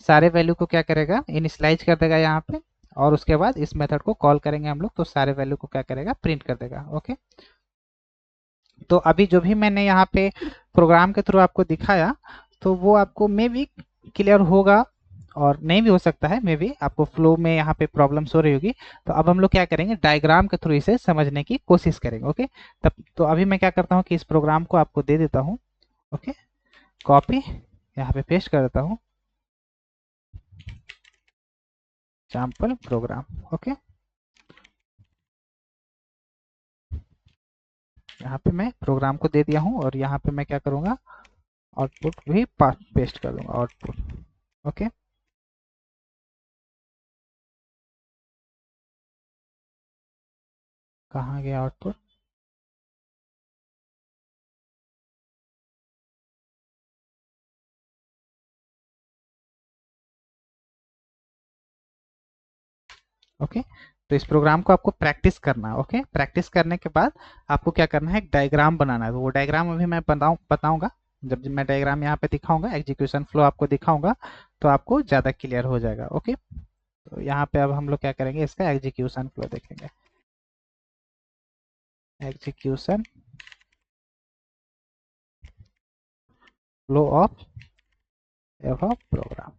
सारे वैल्यू को क्या करेगा, इनिशियलाइज कर देगा यहाँ पे, और उसके बाद इस मेथड को कॉल करेंगे हम लोग, तो सारे वैल्यू को क्या करेगा, प्रिंट कर देगा। ओके, तो अभी जो भी मैंने यहाँ पे प्रोग्राम के थ्रू आपको दिखाया, तो वो आपको मे भी क्लियर होगा और नहीं भी हो सकता है, मे भी आपको फ्लो में यहाँ पे प्रॉब्लम्स हो रही होगी। तो अब हम लोग क्या करेंगे, डायग्राम के थ्रू इसे समझने की कोशिश करेंगे। ओके, तब तो अभी मैं क्या करता हूँ कि इस प्रोग्राम को आपको दे देता हूँ। ओके, कॉपी, यहाँ पे पेस्ट कर देता हूँ, सैम्पल प्रोग्राम। ओके, यहाँ पे मैं प्रोग्राम को दे दिया हूँ और यहाँ पे मैं क्या करूँगा, आउटपुट भी पेस्ट कर दूंगा आउटपुट। ओके, कहाँ गया आउटपुट? ओके, तो इस प्रोग्राम को आपको प्रैक्टिस करना है। ओके, प्रैक्टिस करने के बाद आपको क्या करना है, एक डायग्राम बनाना है। तो वो डायग्राम अभी मैं बताऊंगा। जब मैं डायग्राम यहाँ पे दिखाऊंगा, एग्जीक्यूशन फ्लो आपको दिखाऊंगा, तो आपको ज़्यादा क्लियर हो जाएगा। ओके, तो यहाँ पे अब हम लोग क्या करेंगे, इसका एग्जीक्यूशन फ्लो देखेंगे। Execution flow of program.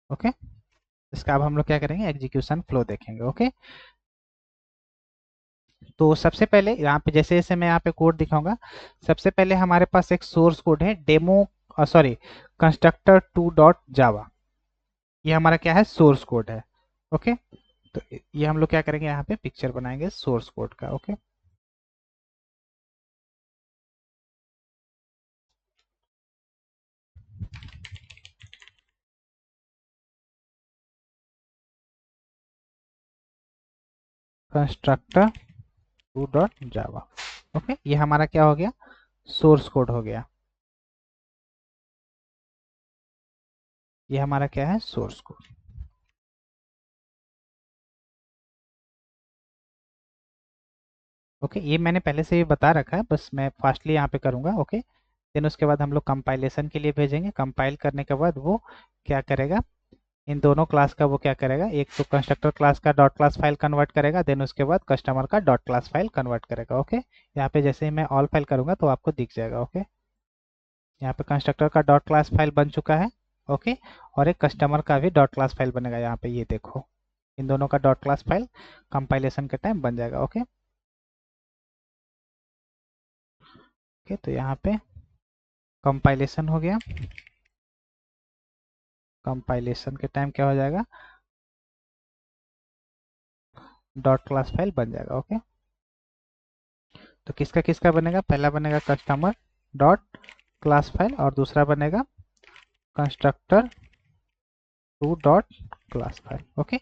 Okay, इसका अब हम लोग क्या करेंगे, एग्जीक्यूशन फ्लो देखेंगे। ओके, तो सबसे पहले यहाँ पे जैसे जैसे मैं यहाँ पे कोड दिखाऊंगा, सबसे पहले हमारे पास एक सोर्स कोड है डेमो, सॉरी, कंस्ट्रक्टर 2.जावा। ये हमारा क्या है, सोर्स कोड है। ओके, तो ये हम लोग क्या करेंगे, यहाँ पे पिक्चर बनाएंगे सोर्स कोड का। ओके, कंस्ट्रक्टर 2.जावा। ओके, ये हमारा क्या हो गया, सोर्स कोड हो गया। ये हमारा क्या है, सोर्स कोड। ओके, ये मैंने पहले से ही बता रखा है, बस मैं फास्टली यहाँ पे करूँगा। ओके, देन उसके बाद हम लोग कंपाइलेशन के लिए भेजेंगे। कंपाइल करने के बाद वो क्या करेगा, इन दोनों क्लास का वो क्या करेगा, एक तो कंस्ट्रक्टर क्लास का डॉट क्लास फाइल कन्वर्ट करेगा, देन उसके बाद कस्टमर का डॉट क्लास फाइल कन्वर्ट करेगा। ओके, यहाँ पे जैसे ही मैं ऑल फाइल करूँगा तो आपको दिख जाएगा। ओके, यहाँ पे कंस्ट्रक्टर का डॉट क्लास फाइल बन चुका है। ओके, और एक कस्टमर का भी डॉट क्लास फाइल बनेगा। यहाँ पे ये देखो, इन दोनों का डॉट क्लास फाइल कंपाइलेशन के टाइम बन जाएगा। ओके, ओके, तो यहाँ पे कंपाइलेशन हो गया। कंपाइलेशन के टाइम क्या हो जाएगा, डॉट क्लास फाइल बन जाएगा। ओके, तो किसका किसका बनेगा, पहला बनेगा कस्टमर डॉट क्लास फाइल और दूसरा बनेगा constructor 2 dot class file. Okay,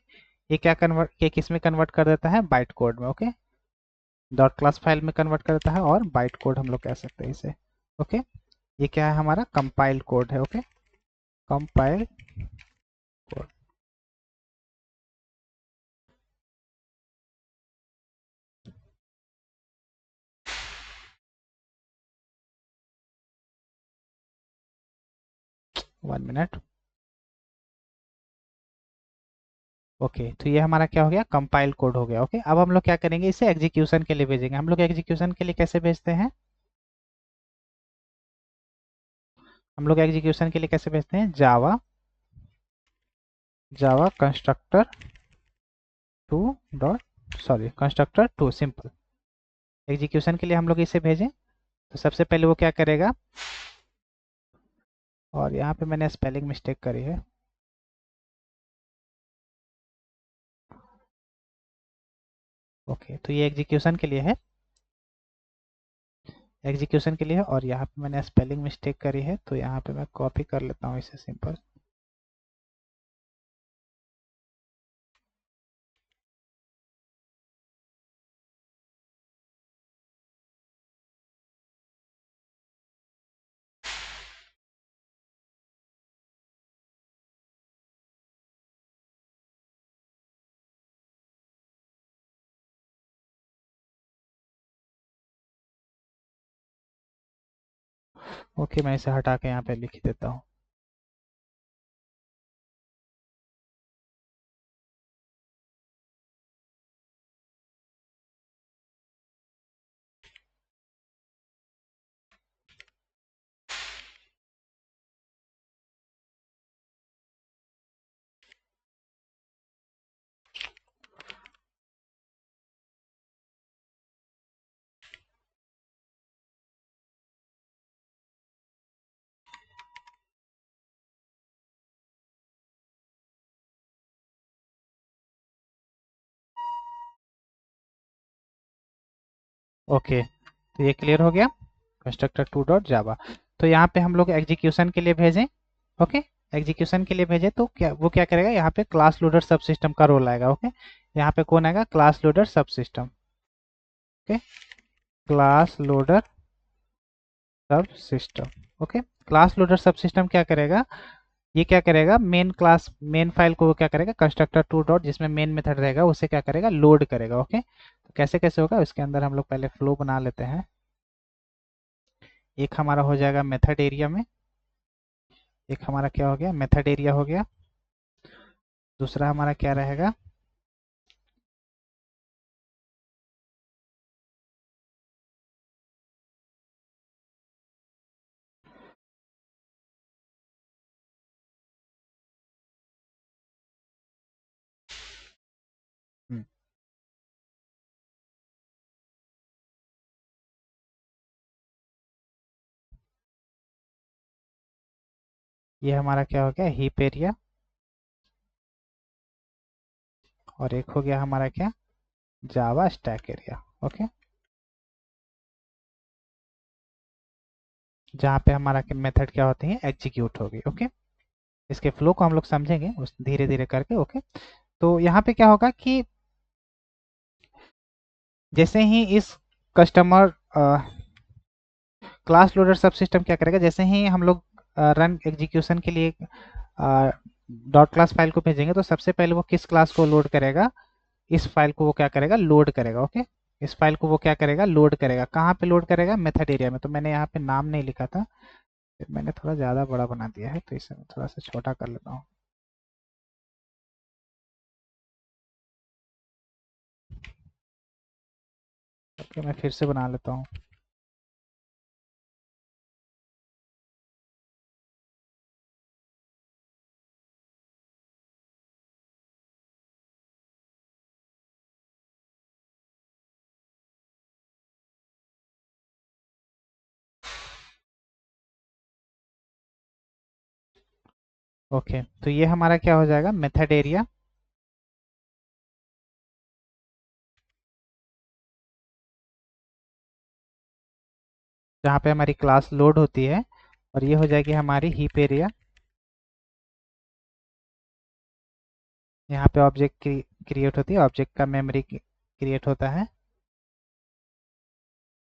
ये क्या कन्वर्ट, ये किस में कन्वर्ट कर देता है, बाइट कोड में। ओके, डॉट क्लास फाइल में कन्वर्ट कर देता है और बाइट कोड हम लोग कह सकते हैं इसे। ओके, ये क्या है, हमारा कंपाइल कोड है। Okay, compile code. 1 minute. Okay, तो ये हमारा क्या हो गया, कंपाइल कोड हो गया। ओके, अब हम लोग क्या करेंगे, इसे एग्जीक्यूशन के लिए भेजेंगे। हम लोग एग्जीक्यूशन के लिए कैसे भेजते हैं, हम लोग एग्जीक्यूशन के लिए कैसे भेजते हैं, Java, Java constructor 2 sorry constructor 2 simple. Execution के लिए हम लोग इसे भेजें, तो सबसे पहले वो क्या करेगा, और यहाँ पे मैंने स्पेलिंग मिस्टेक करी है। ओके, तो ये एग्जीक्यूशन के लिए है, एग्जीक्यूशन के लिए है, और यहाँ पे मैंने स्पेलिंग मिस्टेक करी है, तो यहाँ पे मैं कॉपी कर लेता हूँ इसे सिंपल। ओके, मैं इसे हटा के यहाँ पे लिख देता हूँ। ओके, तो ये क्लियर हो गया कंस्ट्रक्टर टू डॉट जावा। तो यहाँ पे हम लोग एग्जीक्यूशन के लिए भेजें। ओके, एग्जीक्यूशन के लिए भेजें तो क्या वो क्या करेगा, यहाँ पे क्लास लोडर सब सिस्टम का रोल आएगा। ओके, यहाँ पे कौन आएगा, क्लास लोडर सब सिस्टम। ओके, क्लास लोडर सब सिस्टम। ओके, क्लास लोडर सब सिस्टम क्या करेगा, ये क्या करेगा, मेन क्लास मेन फाइल को वो क्या करेगा, कंस्ट्रक्टर टू डॉट जिसमें मेन मेथड रहेगा उसे क्या करेगा, लोड करेगा। ओके, तो कैसे कैसे होगा, इसके अंदर हम लोग पहले फ्लो बना लेते हैं। एक हमारा हो जाएगा मेथड एरिया में, एक हमारा क्या हो गया, मेथड एरिया हो गया। दूसरा हमारा क्या रहेगा, हम्म, ये हमारा क्या हो गया, हीप एरिया। और एक हो गया हमारा क्या, जावा स्टैक एरिया। ओके, जहाँ पे हमारा मेथड क्या होती है, एग्जीक्यूट होगी। ओके, इसके फ्लो को हम लोग समझेंगे उस धीरे धीरे करके। ओके, तो यहाँ पे क्या होगा कि जैसे ही इस कस्टमर क्लास लोडर सब सिस्टम क्या करेगा, जैसे ही हम लोग रन एग्जीक्यूशन के लिए डॉट क्लास फाइल को भेजेंगे तो सबसे पहले वो किस क्लास को लोड करेगा, इस फाइल को वो क्या करेगा, लोड करेगा। ओके, इस फाइल को वो क्या करेगा, लोड करेगा। कहाँ पे लोड करेगा, मेथड एरिया में। तो मैंने यहाँ पे नाम नहीं लिखा था, फिर मैंने थोड़ा ज़्यादा बड़ा बना दिया है, तो इसे मैं थोड़ा सा छोटा कर लेता हूँ। ओके, मैं फिर से बना लेता हूँ। ओके, तो ये हमारा क्या हो जाएगा, मेथड एरिया। जहाँ पे हमारी क्लास लोड होती है। और ये हो जाएगी हमारी हीप एरिया। यहाँ पे ऑब्जेक्ट क्रिएट होती है, ऑब्जेक्ट का मेमोरी क्रिएट होता है।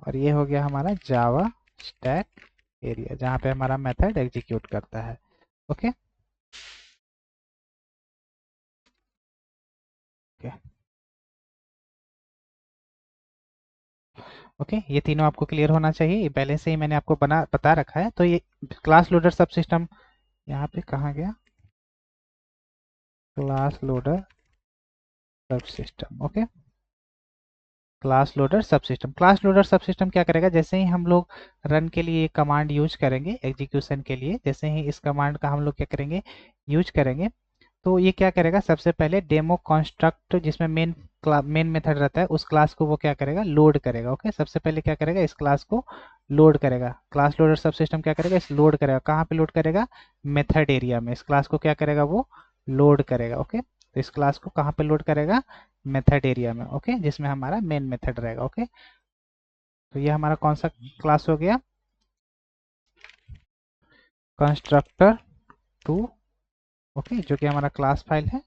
और ये हो गया हमारा जावा स्टैक एरिया, जहाँ पे हमारा मेथड एग्जीक्यूट करता है। ओके, ओके, ओके, ये तीनों आपको क्लियर होना चाहिए, ये पहले से ही मैंने आपको बता रखा है। तो ये क्लास लोडर सब सिस्टम यहाँ पे कहाँ गया, क्लास लोडर सब सिस्टम। ओके, क्लास लोडर सब सिस्टम, क्लास लोडर सब सिस्टम क्या करेगा, जैसे ही हम लोग रन के लिए कमांड यूज करेंगे एग्जीक्यूशन के लिए, जैसे ही इस कमांड का हम लोग क्या करेंगे, यूज करेंगे, तो ये क्या करेगा, सबसे पहले डेमो कॉन्स्ट्रक्ट जिसमें मेन मेथड रहता है उस क्लास को वो क्या करेगा, लोड करेगा। ओके, सबसे पहले क्या करेगा, इस क्लास को लोड करेगा। क्लास लोडर सब सिस्टम क्या करेगा, इस लोड करेगा। कहाँ पे लोड करेगा, मेथड एरिया में। इस क्लास को क्या करेगा, वो लोड करेगा। ओके, तो इस क्लास को कहाँ पे लोड करेगा, मेथड एरिया में। ओके, जिसमें हमारा मेन मेथड रहेगा। ओके, तो ये हमारा कौन सा क्लास हो गया, कंस्ट्रक्टर टू। ओके, जो कि हमारा क्लास फाइल है।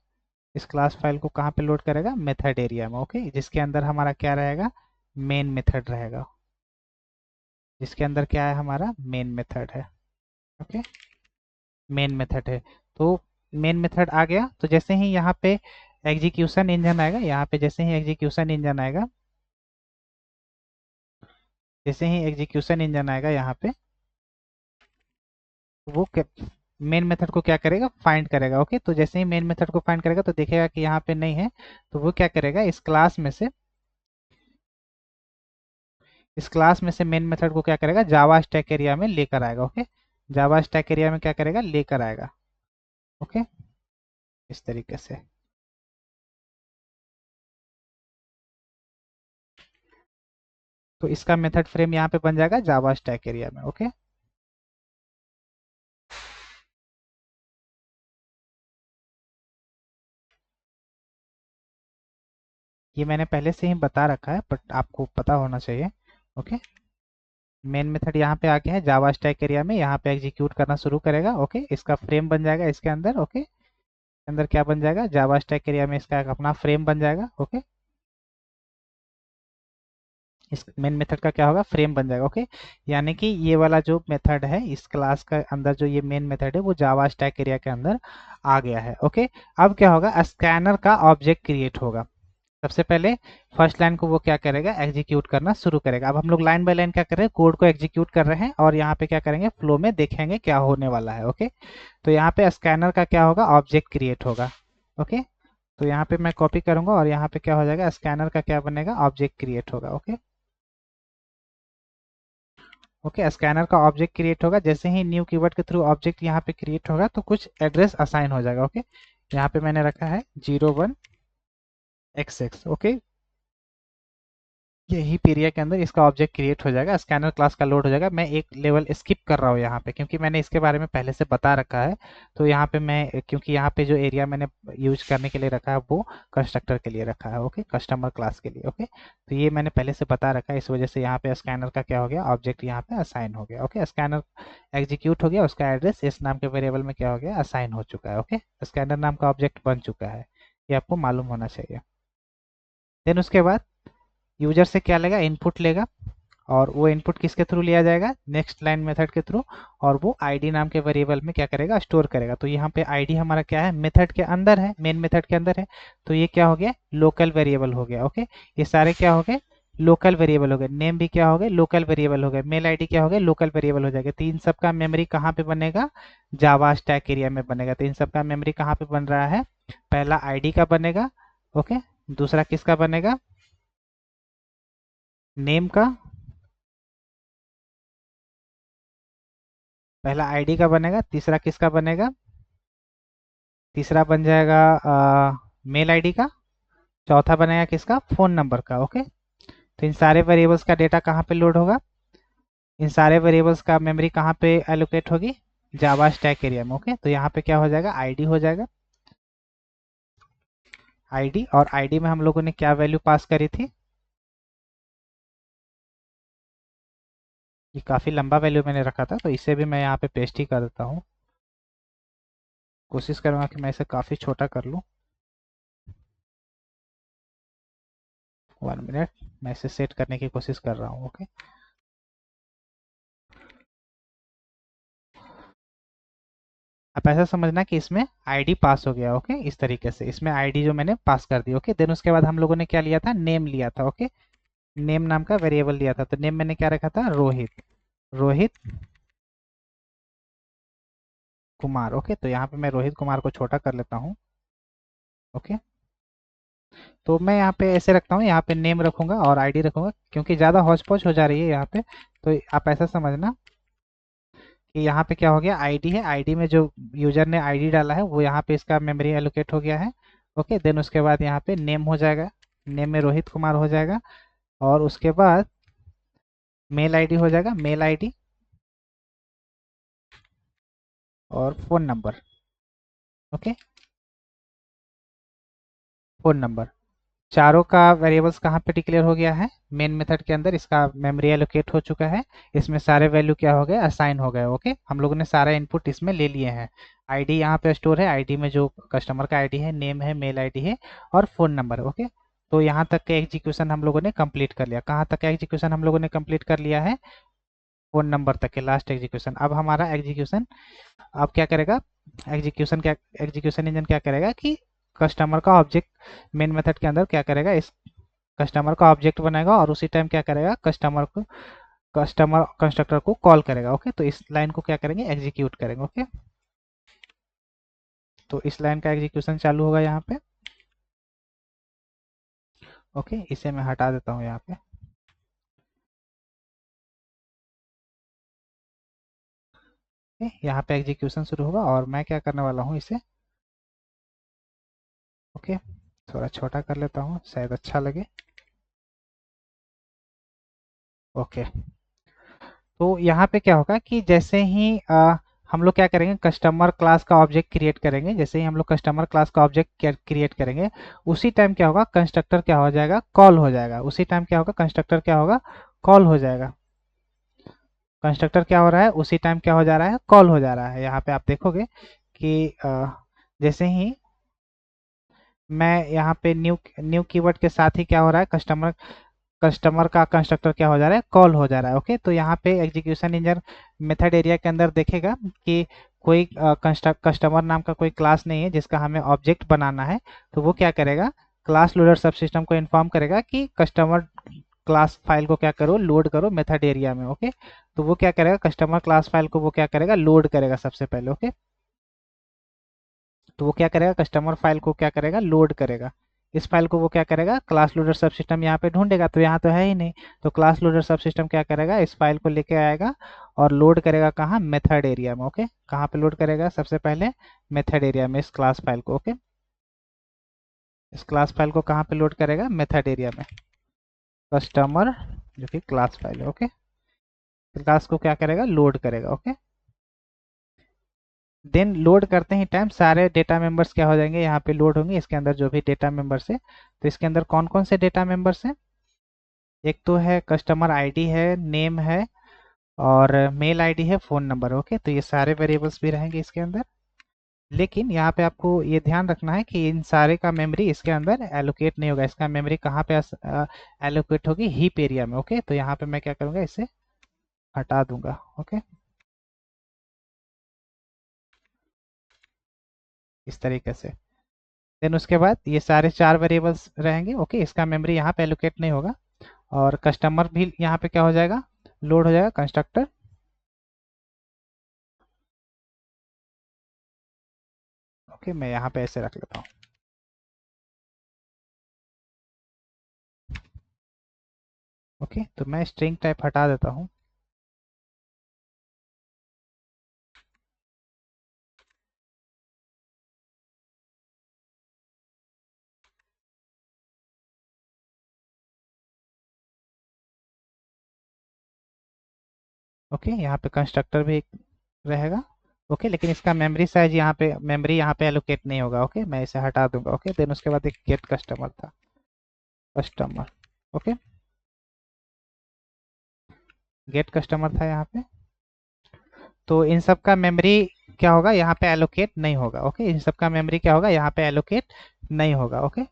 इस क्लास फाइल को कहाँ पे लोड करेगा, मेथड एरिया में। ओके, जिसके अंदर हमारा क्या रहेगा, मेन मेथड रहेगा। जिसके अंदर क्या है, हमारा मेन मेथड है। ओके, मेन मेथड है। तो मेन मेथड आ गया, तो जैसे ही यहाँ पे एग्जीक्यूशन इंजन आएगा, यहाँ पे जैसे ही एग्जीक्यूशन इंजन आएगा, जैसे ही एग्जीक्यूशन इंजन आएगा यहाँ पे, वो मेन मेथड को क्या करेगा, फाइंड करेगा। ओके, तो जैसे ही मेन मेथड को फाइंड करेगा तो देखेगा कि यहाँ पे नहीं है, तो वो क्या करेगा, इस क्लास में से मेन मेथड को क्या करेगा, जावा स्टैक एरिया में लेकर आएगा। ओके, जावा स्टैक एरिया में क्या करेगा, लेकर आएगा। ओके, इस तरीके से। तो इसका मेथड फ्रेम यहाँ पे बन जाएगा जावा स्टैक एरिया में। ओके, ये मैंने पहले से ही बता रखा है बट आपको पता होना चाहिए। ओके, मेन मेथड यहाँ पे आ गया है जावा स्टैक एरिया में, यहाँ पे एग्जीक्यूट करना शुरू करेगा। ओके, इसका फ्रेम बन जाएगा इसके अंदर। ओके, अंदर क्या बन जाएगा, जावा स्टैक एरिया में इसका एक अपना फ्रेम बन जाएगा। ओके, इस मेन मेथड का क्या होगा, फ्रेम बन जाएगा। ओके, यानी कि ये वाला जो मेथड है इस क्लास का अंदर, जो ये मेन मेथड है वो जावा स्टैक एरिया के अंदर आ गया है। ओके, अब क्या होगा, स्कैनर का ऑब्जेक्ट क्रिएट होगा। सबसे पहले फर्स्ट लाइन को वो क्या करेगा, एग्जीक्यूट करना शुरू करेगा। अब हम लोग लाइन बाय लाइन क्या कर रहे हैं, कोड को एग्जीक्यूट कर रहे हैं और यहाँ पे क्या करेंगे, फ्लो में देखेंगे क्या होने वाला है। ओके, तो यहाँ पे स्कैनर का क्या होगा, ऑब्जेक्ट क्रिएट होगा। ओके, तो यहाँ पे मैं कॉपी करूंगा और यहाँ पे क्या हो जाएगा, स्कैनर का क्या बनेगा, ऑब्जेक्ट क्रिएट होगा। ओके, ओके, स्कैनर का ऑब्जेक्ट क्रिएट होगा। जैसे ही न्यू कीवर्ड के थ्रू ऑब्जेक्ट यहाँ पे क्रिएट होगा तो कुछ एड्रेस असाइन हो जाएगा। ओके, यहाँ पे मैंने रखा है 01XX। ओके, यही पीरियड के अंदर इसका ऑब्जेक्ट क्रिएट हो जाएगा, स्कैनर क्लास का लोड हो जाएगा। मैं एक लेवल स्किप कर रहा हूँ यहाँ पे क्योंकि मैंने इसके बारे में पहले से बता रखा है। तो यहाँ पे मैं, क्योंकि यहाँ पे जो एरिया मैंने यूज करने के लिए रखा है वो कंस्ट्रक्टर के लिए रखा है। ओके, कस्टमर क्लास के लिए। ओके, तो ये मैंने पहले से बता रखा है, इस वजह से यहाँ पे स्कैनर का क्या हो गया, ऑब्जेक्ट यहाँ पे असाइन हो गया। ओके, स्कैनर एग्जीक्यूट हो गया, उसका एड्रेस इस नाम के वेरिएबल में क्या हो गया, असाइन हो चुका है। ओके, स्कैनर नाम का ऑब्जेक्ट बन चुका है, ये आपको मालूम होना चाहिए। देन उसके बाद यूजर से क्या लेगा, इनपुट लेगा और वो इनपुट किसके थ्रू लिया जाएगा, नेक्स्ट लाइन मेथड के थ्रू, और वो आईडी नाम के वेरिएबल में क्या करेगा, स्टोर करेगा। तो यहाँ पे आईडी हमारा क्या है, मेथड के अंदर है, मेन मेथड के अंदर है, तो ये क्या हो गया, लोकल वेरिएबल हो गया। ओके, ये सारे क्या हो गए, लोकल वेरिएबल हो गए। नेम भी क्या हो गए, लोकल वेरिएबल हो गए। मेल आईडी क्या हो गए, लोकल वेरिएबल हो जाएगा। तो इन सब का मेमोरी कहाँ पे बनेगा, जावा स्टैक एरिया में बनेगा। तो इन सब का मेमोरी कहाँ पे बन रहा है, पहला आईडी का बनेगा। ओके, दूसरा किसका बनेगा, नेम का, पहला आईडी का बनेगा, तीसरा किसका बनेगा, तीसरा बन जाएगा मेल आईडी का, चौथा बनेगा किसका, फोन नंबर का। ओके, तो इन सारे वेरिएबल्स का डेटा कहाँ पे लोड होगा, इन सारे वेरिएबल्स का मेमोरी कहाँ पे एलोकेट होगी, जावा स्टैक एरिया में। ओके, तो यहाँ पे क्या हो जाएगा, आईडी हो जाएगा, आईडी। और आईडी में हम लोगों ने क्या वैल्यू पास करी थी, ये काफ़ी लंबा वैल्यू मैंने रखा था तो इसे भी मैं यहाँ पे पेस्ट ही कर देता हूँ। कोशिश करूँगा कि मैं इसे काफ़ी छोटा कर लूँ। 1 मिनट, मैं इसे सेट करने की कोशिश कर रहा हूँ। ओके, आप ऐसा समझना कि इसमें आईडी पास हो गया। ओके, इस तरीके से इसमें आईडी जो मैंने पास कर दी। ओके, देन उसके बाद हम लोगों ने क्या लिया था, नेम लिया था। ओके, नेम नाम का वेरिएबल लिया था, तो नेम मैंने क्या रखा था, रोहित, रोहित कुमार। ओके, तो यहाँ पे मैं रोहित कुमार को छोटा कर लेता हूँ। ओके, तो मैं यहाँ पे ऐसे रखता हूँ, यहाँ पे नेम रखूंगा और आईडी रखूंगा क्योंकि ज़्यादा हौच पौच हो जा रही है यहाँ पे। तो आप ऐसा समझना कि यहाँ पे क्या हो गया, आईडी है, आईडी में जो यूजर ने आईडी डाला है वो यहाँ पे इसका मेमोरी एलोकेट हो गया है। ओके, देन उसके बाद यहाँ पे नेम हो जाएगा, नेम में रोहित कुमार हो जाएगा और उसके बाद मेल आईडी हो जाएगा, मेल आईडी और phone number. Okay, phone number, चारों का वेरिएबल्स कहाँ पे डिक्लेयर हो गया है, मेन मेथड के अंदर इसका मेमोरी एलोकेट हो चुका है। इसमें सारे वैल्यू क्या हो गए, असाइन हो गए। ओके, हम लोगों ने सारा इनपुट इसमें ले लिए हैं। आईडी यहाँ पे स्टोर है, आईडी में जो कस्टमर का आईडी है, नेम है, मेल आईडी है और फ़ोन नंबर। ओके, तो यहाँ तक का एग्जीक्यूशन हम लोगों ने कंप्लीट कर लिया। कहाँ तक का एग्जीक्यूशन हम लोगों ने कंप्लीट कर लिया है, फ़ोन नंबर तक के लास्ट एग्जीक्यूशन। अब हमारा एग्जीक्यूशन अब क्या करेगा, एग्जीक्यूशन इंजन क्या करेगा कि कस्टमर का ऑब्जेक्ट मेन मेथड के अंदर क्या करेगा, इस कस्टमर का ऑब्जेक्ट बनाएगा और उसी टाइम क्या करेगा, कस्टमर कंस्ट्रक्टर को कॉल करेगा। ओके, तो इस लाइन को क्या करेंगे, एग्जीक्यूट करेंगे। ओके, तो इस लाइन का एग्जीक्यूशन चालू होगा यहाँ पे। ओके, इसे मैं हटा देता हूँ यहाँ पे। यहाँ पे एग्जीक्यूशन शुरू होगा और मैं क्या करने वाला हूँ इसे, ओके, थोड़ा छोटा कर लेता हूँ शायद अच्छा लगे। ओके, तो यहाँ पे क्या होगा कि जैसे ही हम लोग क्या करेंगे, कस्टमर क्लास का ऑब्जेक्ट क्रिएट करेंगे। जैसे ही हम लोग कस्टमर क्लास का ऑब्जेक्ट क्रिएट करेंगे, उसी टाइम क्या होगा, कंस्ट्रक्टर क्या हो जाएगा, कॉल हो जाएगा। उसी टाइम क्या होगा, कंस्ट्रक्टर क्या होगा, कॉल हो जाएगा। कंस्ट्रक्टर क्या हो रहा है, उसी टाइम क्या हो जा रहा है, कॉल हो जा रहा है। यहाँ पे आप देखोगे कि जैसे ही मैं यहाँ पे न्यू न्यू कीवर्ड के साथ ही क्या हो रहा है, कस्टमर कस्टमर का कंस्ट्रक्टर क्या हो जा रहा है, कॉल हो जा रहा है। ओके, तो यहाँ पे एग्जीक्यूशन इंजन मेथड एरिया के अंदर देखेगा कि कोई कस्टमर नाम का कोई क्लास नहीं है जिसका हमें ऑब्जेक्ट बनाना है। तो वो क्या करेगा, क्लास लोडर सब सिस्टम को इन्फॉर्म करेगा कि कस्टमर क्लास फाइल को क्या करो, लोड करो मेथड एरिया में। ओके, तो वो क्या करेगा, कस्टमर क्लास फाइल को वो क्या करेगा, लोड करेगा सबसे पहले। ओके, तो वो क्या करेगा, कस्टमर फाइल को क्या करेगा, लोड करेगा। इस फाइल को वो क्या करेगा, क्लास लोडर सब सिस्टम यहाँ पे ढूंढेगा, तो यहाँ तो है ही नहीं। तो क्लास लोडर सब सिस्टम क्या करेगा, इस फाइल को लेके आएगा और लोड करेगा कहाँ, मेथड एरिया में। ओके, कहाँ पे लोड करेगा, सबसे पहले मेथड एरिया में, इस क्लास फाइल को। ओके, इस क्लास फाइल को कहाँ पे लोड करेगा, मेथड एरिया में, कस्टमर जो कि क्लास फाइल है। ओके, क्लास को क्या करेगा, लोड करेगा। ओके, देन लोड करते ही टाइम सारे डेटा मेंबर्स क्या हो जाएंगे, यहाँ पे लोड होंगे। इसके अंदर जो भी डेटा मेंबर्स है, तो इसके अंदर कौन कौन से डेटा मेंबर्स हैं, एक तो है कस्टमर आईडी है, नेम है, और मेल आईडी है, फ़ोन नंबर। ओके, तो ये सारे वेरिएबल्स भी रहेंगे इसके अंदर। लेकिन यहाँ पे आपको ये ध्यान रखना है कि इन सारे का मेमोरी इसके अंदर एलोकेट नहीं होगा। इसका मेमोरी कहाँ पे एलोकेट होगी, हीप एरिया में। ओके, तो यहाँ पे मैं क्या करूँगा, इसे हटा दूंगा। ओके, इस तरीके से। देन उसके बाद ये सारे चार वेरिएबल्स रहेंगे। ओके, इसका मेमोरी यहाँ पे एलोकेट नहीं होगा, और कस्टमर भी यहाँ पे क्या हो जाएगा, लोड हो जाएगा, कंस्ट्रक्टर। ओके, मैं यहाँ पे ऐसे रख लेता हूँ। ओके, तो मैं स्ट्रिंग टाइप हटा देता हूँ। ओके, यहाँ पे कंस्ट्रक्टर भी रहेगा। ओके, लेकिन इसका मेमोरी साइज यहाँ पे एलोकेट नहीं होगा। ओके, मैं इसे हटा दूंगा। ओके, देन उसके बाद एक गेट कस्टमर था, कस्टमर। ओके, गेट कस्टमर था यहाँ पे। तो इन सब का मेमोरी क्या होगा, यहाँ पे एलोकेट नहीं होगा। ओके, इन सब का मेमोरी क्या होगा, यहाँ पे एलोकेट नहीं होगा। ओके,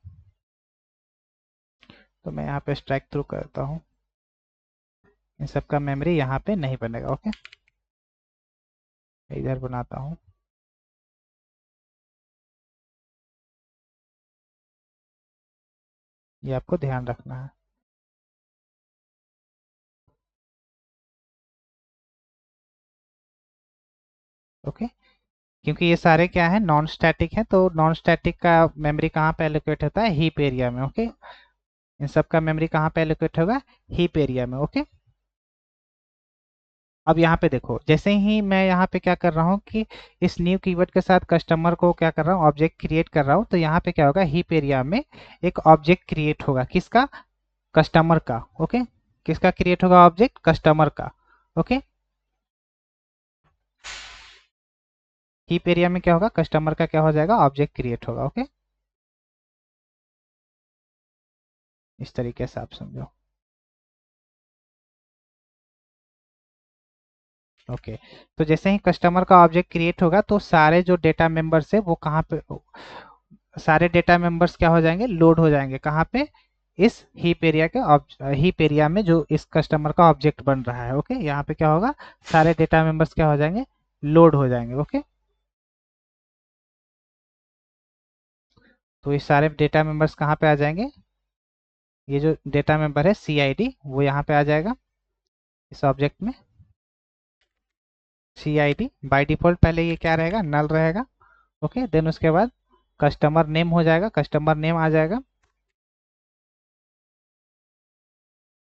तो मैं यहाँ पे स्ट्राइक थ्रू करता हूँ, इन सब का मेमोरी यहाँ पे नहीं बनेगा। ओके, इधर बनाता हूँ। ये आपको ध्यान रखना है। ओके, क्योंकि ये सारे क्या है, नॉन स्टैटिक है, तो नॉन स्टैटिक का मेमोरी कहाँ पे एलोकेट होता है, हीप एरिया में। ओके, इन सब का मेमोरी कहाँ पे एलोकेट होगा, हीप एरिया में। ओके, अब यहाँ पे देखो, जैसे ही मैं यहाँ पे क्या कर रहा हूँ कि इस न्यू कीवर्ड के साथ कस्टमर को क्या कर रहा हूँ, ऑब्जेक्ट क्रिएट कर रहा हूँ, तो यहाँ पे क्या होगा, हीप एरिया में एक ऑब्जेक्ट क्रिएट होगा, किसका, कस्टमर का। ओके, किसका क्रिएट होगा ऑब्जेक्ट, कस्टमर का। ओके, हीप एरिया में क्या होगा, कस्टमर का क्या हो जाएगा, ऑब्जेक्ट क्रिएट होगा। ओके, इस तरीके से आप समझो। ओके, तो जैसे ही कस्टमर का ऑब्जेक्ट क्रिएट होगा, तो सारे जो डेटा मेंबर्स है वो कहाँ पे, सारे डेटा मेंबर्स क्या हो जाएंगे, लोड हो जाएंगे कहाँ पे, इस हीप एरिया के हीप एरिया में जो इस कस्टमर का ऑब्जेक्ट बन रहा है। ओके, यहाँ पे क्या होगा, सारे डेटा मेंबर्स क्या हो जाएंगे, लोड हो जाएंगे। ओके, तो ये सारे डेटा मेंबर्स कहाँ पे आ जाएंगे, ये जो डेटा मेंबर है सी आई डी, वो यहाँ पे आ जाएगा इस ऑब्जेक्ट में। सी आई डी बाई डिफॉल्ट पहले ये क्या रहेगा, नल रहेगा। ओके, देन उसके बाद कस्टमर नेम हो जाएगा, कस्टमर नेम आ जाएगा,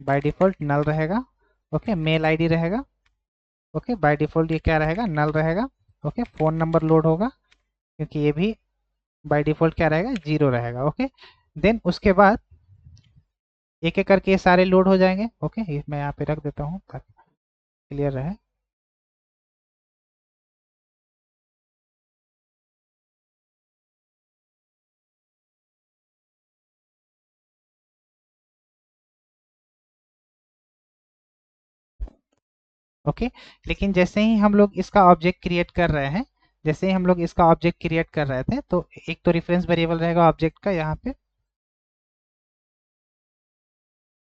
बाय डिफॉल्ट नल रहेगा। ओके, मेल आईडी रहेगा। ओके, बाय डिफॉल्ट ये क्या रहेगा, नल रहेगा। ओके, फोन नंबर लोड होगा, क्योंकि ये भी बाय डिफॉल्ट क्या रहेगा, जीरो रहेगा। ओके, देन उसके बाद एक एक करके ये सारे लोड हो जाएंगे। ओके, ये मैं यहाँ पे रख देता हूँ ताकि क्लियर रहे। ओके। लेकिन जैसे ही हम लोग इसका ऑब्जेक्ट क्रिएट कर रहे हैं, जैसे ही हम लोग इसका ऑब्जेक्ट क्रिएट कर रहे थे, तो एक तो रेफरेंस वेरिएबल रहेगा ऑब्जेक्ट का यहाँ पे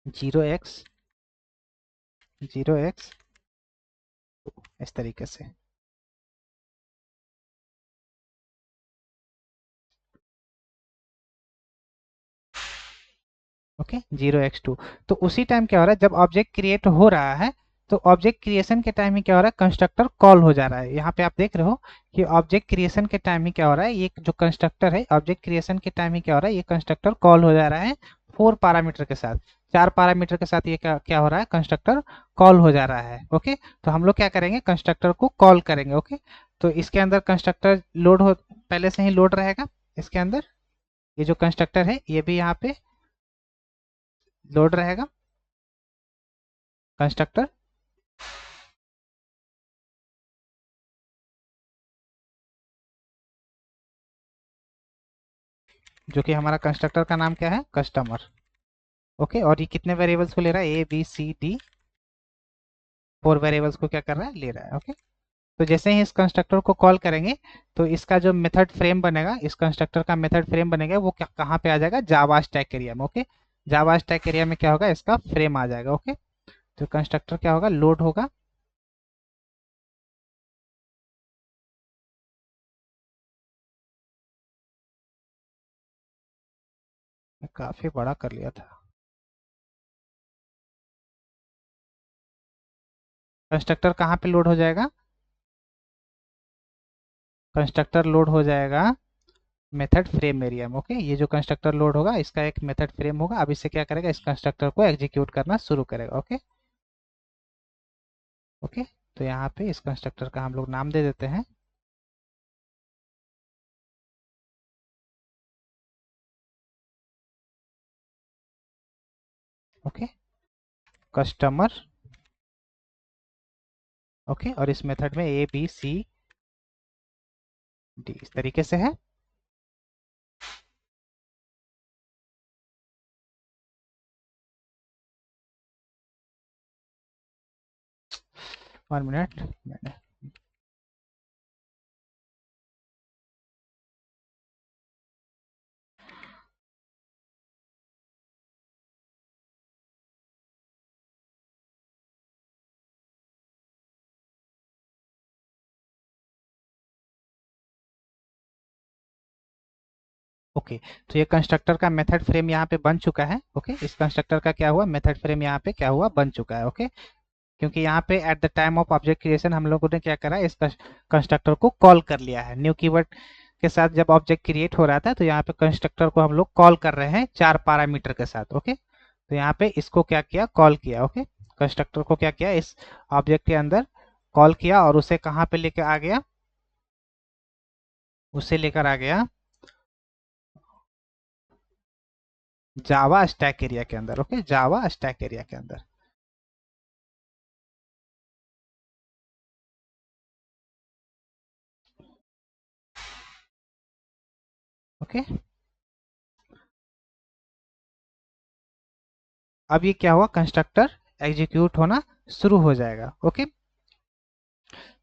0x इस तरीके से। Okay, 0x2। तो उसी टाइम क्या हो रहा है, जब ऑब्जेक्ट क्रिएट हो रहा है, तो ऑब्जेक्ट क्रिएशन के टाइम ही क्या हो रहा है, कंस्ट्रक्टर कॉल हो जा रहा है। यहाँ पे आप देख रहे हो कि ऑब्जेक्ट क्रिएशन के टाइम ही क्या हो रहा है, ये जो कंस्ट्रक्टर है ऑब्जेक्ट क्रिएशन के टाइम ही क्या हो रहा है, ये कंस्ट्रक्टर कॉल हो जा रहा है 4 पैरामीटर के साथ। 4 पैरामीटर के साथ ये क्या क्या हो रहा है, कंस्ट्रक्टर कॉल हो जा रहा है। ओके, तो हम लोग क्या करेंगे, कंस्ट्रक्टर को कॉल करेंगे। ओके, तो इसके अंदर कंस्ट्रक्टर लोड हो, पहले से ही लोड रहेगा इसके अंदर। ये जो कंस्ट्रक्टर है ये भी यहाँ पे लोड रहेगा कंस्ट्रक्टर। जो कि हमारा कंस्ट्रक्टर का नाम क्या है, कस्टमर। ओके, और ये कितने वेरिएबल्स को ले रहा है, A B C D, 4 variables को क्या कर रहा है, ले रहा है। ओके, तो जैसे ही इस कंस्ट्रक्टर को कॉल करेंगे, तो इसका जो मेथड फ्रेम बनेगा, इस कंस्ट्रक्टर का मेथड फ्रेम बनेगा, वो क्या कहाँ पे आ जाएगा, जावा स्टैक एरिया में। ओके, जावा स्टैक एरिया में क्या होगा, इसका फ्रेम आ जाएगा। ओके, तो कंस्ट्रक्टर क्या होगा, लोड होगा। काफी बड़ा कर लिया था। कंस्ट्रक्टर कहाँ पे लोड हो जाएगा, कंस्ट्रक्टर लोड हो जाएगा मेथड फ्रेम एरिया में। ओके, ये जो कंस्ट्रक्टर लोड होगा, इसका एक मेथड फ्रेम होगा। अब इससे क्या करेगा, इस कंस्ट्रक्टर को एग्जीक्यूट करना शुरू करेगा। ओके। ओके, तो यहाँ पे इस कंस्ट्रक्टर का हम लोग नाम दे देते हैं। Okay, customer. ओके, और इस मेथड में A B C D इस तरीके से है। 1 मिनट, मैंने ओके, तो ये कंस्ट्रक्टर का मेथड फ्रेम यहाँ पे बन चुका है। ओके, इस कंस्ट्रक्टर का क्या हुआ, मेथड फ्रेम यहाँ पे क्या हुआ, बन चुका है। ओके, क्योंकि यहाँ पे at the time of object creation हम लोगों ने क्या करा, इस कंस्ट्रक्टर को कॉल कर लिया है। न्यू कीवर्ड के साथ जब ऑब्जेक्ट क्रिएट हो रहा था, तो यहाँ पे कंस्ट्रक्टर को हम लोग कॉल कर रहे हैं 4 पैरामीटर के साथ। ओके, तो यहाँ पे इसको क्या किया, कॉल किया। ओके, कंस्ट्रक्टर को क्या किया, इस ऑब्जेक्ट के अंदर कॉल किया, और उसे कहाँ पे लेकर आ गया, उसे लेकर आ गया जावा स्टैक एरिया के अंदर। ओके, जावा स्टैक एरिया के अंदर। ओके, अब ये क्या हुआ, कंस्ट्रक्टर एग्जीक्यूट होना शुरू हो जाएगा। ओके,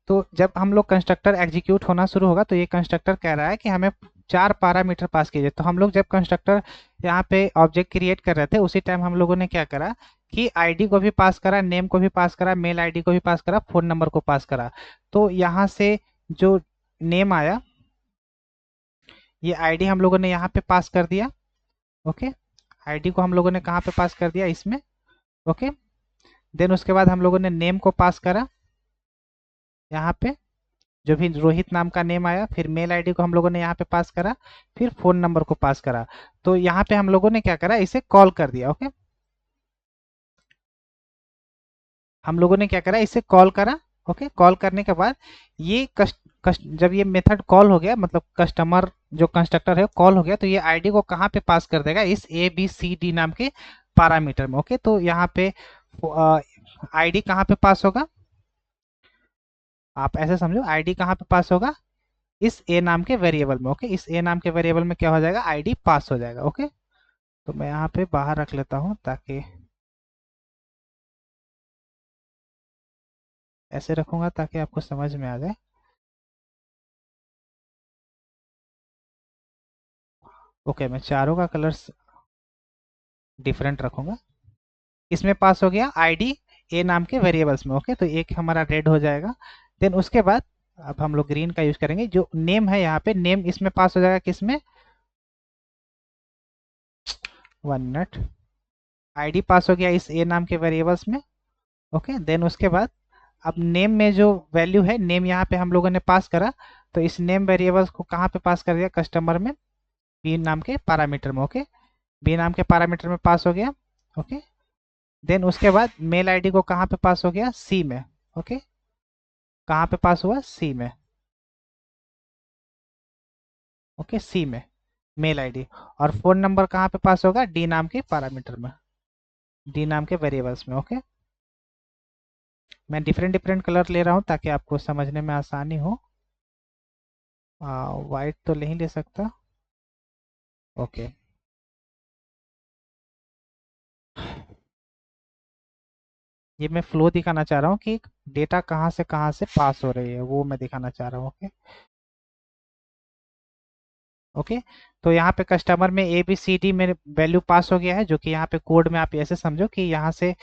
तो जब हम लोग कंस्ट्रक्टर एग्जीक्यूट होना शुरू होगा, तो ये कंस्ट्रक्टर कह रहा है कि हमें 4 पैरामीटर पास कीजिए। तो हम लोग जब कंस्ट्रक्टर यहाँ पे ऑब्जेक्ट क्रिएट कर रहे थे, उसी टाइम हम लोगों ने क्या करा कि आईडी को भी पास करा, नेम को भी पास करा, मेल आईडी को भी पास करा, फोन नंबर को पास करा। तो यहाँ से जो नेम आया, ये आईडी हम लोगों ने यहाँ पे पास कर दिया। ओके, आईडी को हम लोगों ने कहाँ पे पास कर दिया, इसमें। ओके, देन उसके बाद हम लोगों ने नेम को पास करा यहाँ पे, जो भी रोहित नाम का नेम आया। फिर मेल आईडी को हम लोगों ने यहाँ पे पास करा, फिर फोन नंबर को पास करा। तो यहाँ पे हम लोगों ने क्या करा, इसे कॉल कर दिया। ओके, हम लोगों ने क्या करा, इसे कॉल करा। ओके, कॉल करने के बाद ये जब ये मेथड कॉल हो गया, मतलब कस्टमर जो कंस्ट्रक्टर है कॉल हो गया, तो ये आईडी को कहाँ पे पास कर देगा, इस ABCD नाम के पैरामीटर में। ओके, तो यहाँ पे आईडी कहाँ पे पास होगा, आप ऐसे समझो, आईडी कहाँ पे पास होगा, इस ए नाम के वेरिएबल में। ओके, इस ए नाम के वेरिएबल में क्या हो जाएगा, आईडी पास हो जाएगा। ओके, तो मैं यहाँ पे बाहर रख लेता हूँ ताकि ऐसे रखूंगा ताकि आपको समझ में आ जाए। ओके, मैं चारों का कलर डिफरेंट रखूंगा। इसमें पास हो गया आईडी ए नाम के वेरिएबल्स में। ओके, तो एक हमारा रेड हो जाएगा। देन उसके बाद अब हम लोग ग्रीन का यूज करेंगे। जो नेम है यहाँ पे, नेम इसमें पास हो जाएगा किसमें, 1 मिनट। आईडी पास हो गया इस ए नाम के वेरिएबल्स में। ओके, देन उसके बाद अब नेम में जो वैल्यू है, नेम यहाँ पे हम लोगों ने पास करा, तो इस नेम वेरिएबल्स को कहाँ पे पास कर दिया, कस्टमर में, बी नाम के पैरामीटर में। ओके, बी नाम के पैरामीटर में पास हो गया। ओके, देन उसके बाद मेल आईडी को कहाँ पे पास हो गया, सी में। ओके, कहाँ पे पास हुआ, सी में। ओके, सी में मेल आईडी। और फोन नंबर कहाँ पे पास होगा, डी नाम के पैरामीटर में, डी नाम के वेरिएबल्स में। ओके, मैं डिफरेंट डिफरेंट कलर ले रहा हूँ ताकि आपको समझने में आसानी हो। वाइट तो नहीं ले सकता। ओके, ये मैं फ्लो दिखाना चाह रहा हूँ कि डेटा कहाँ से पास हो रही है, वो मैं दिखाना चाह रहा हूँ। ओके। ओके, तो यहाँ पे कस्टमर में ए बी सी डी में वैल्यू पास हो गया है, जो कि यहाँ पे कोड में आप ऐसे समझो कि यहाँ से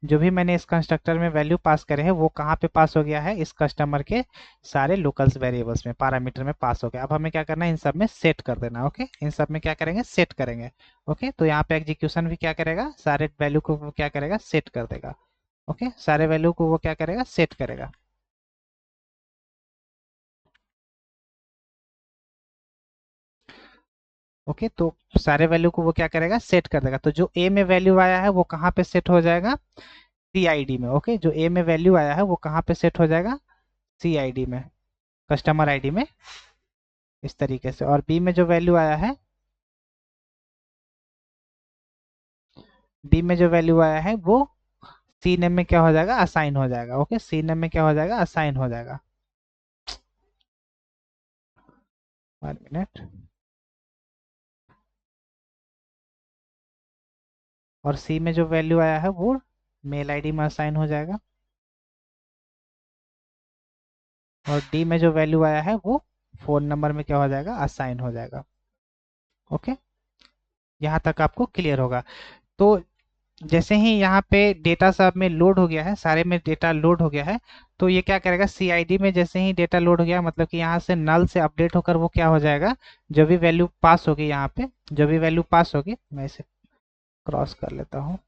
जो भी मैंने इस कंस्ट्रक्टर में वैल्यू पास करे हैं वो कहाँ पे पास हो गया है, इस कस्टमर के सारे लोकल्स वेरिएबल्स में, पैरामीटर में पास हो गया। अब हमें क्या करना है, इन सब में सेट कर देना। ओके, इन सब में क्या करेंगे, सेट करेंगे। ओके, तो यहाँ पे एग्जीक्यूशन भी क्या करेगा, सारे वैल्यू को वो क्या करेगा, सेट कर देगा। ओके, सारे वैल्यू को वो क्या करेगा, सेट करेगा। ओके, तो सारे वैल्यू को वो क्या करेगा, सेट कर देगा। तो जो ए में वैल्यू आया है वो कहाँ पे सेट हो जाएगा, सी आई डी में। ओके, जो ए में वैल्यू आया है वो कहाँ पे सेट हो जाएगा, सी आई डी में, कस्टमर आईडी में, इस तरीके से। और बी में जो वैल्यू आया है, बी में जो वैल्यू आया है वो सी नेम में क्या हो जाएगा, असाइन हो जाएगा। ओके, सी नेम में क्या हो जाएगा, असाइन हो जाएगा। 1 मिनट। और सी में जो वैल्यू आया है वो मेल आईडी में असाइन हो जाएगा। और डी में जो वैल्यू आया है वो फोन नंबर में क्या हो जाएगा, असाइन हो जाएगा। ओके, यहाँ तक आपको क्लियर होगा। तो जैसे ही यहाँ पे डेटा सब में लोड हो गया है, सारे में डेटा लोड हो गया है, तो ये क्या करेगा, सीआईडी में जैसे ही डेटा लोड हो गया, मतलब कि यहाँ से नल से अपडेट होकर वो क्या हो जाएगा, जो भी वैल्यू पास होगी यहाँ पे, जो भी वैल्यू पास होगी, मैं इसे क्रॉस कर लेता हूँ।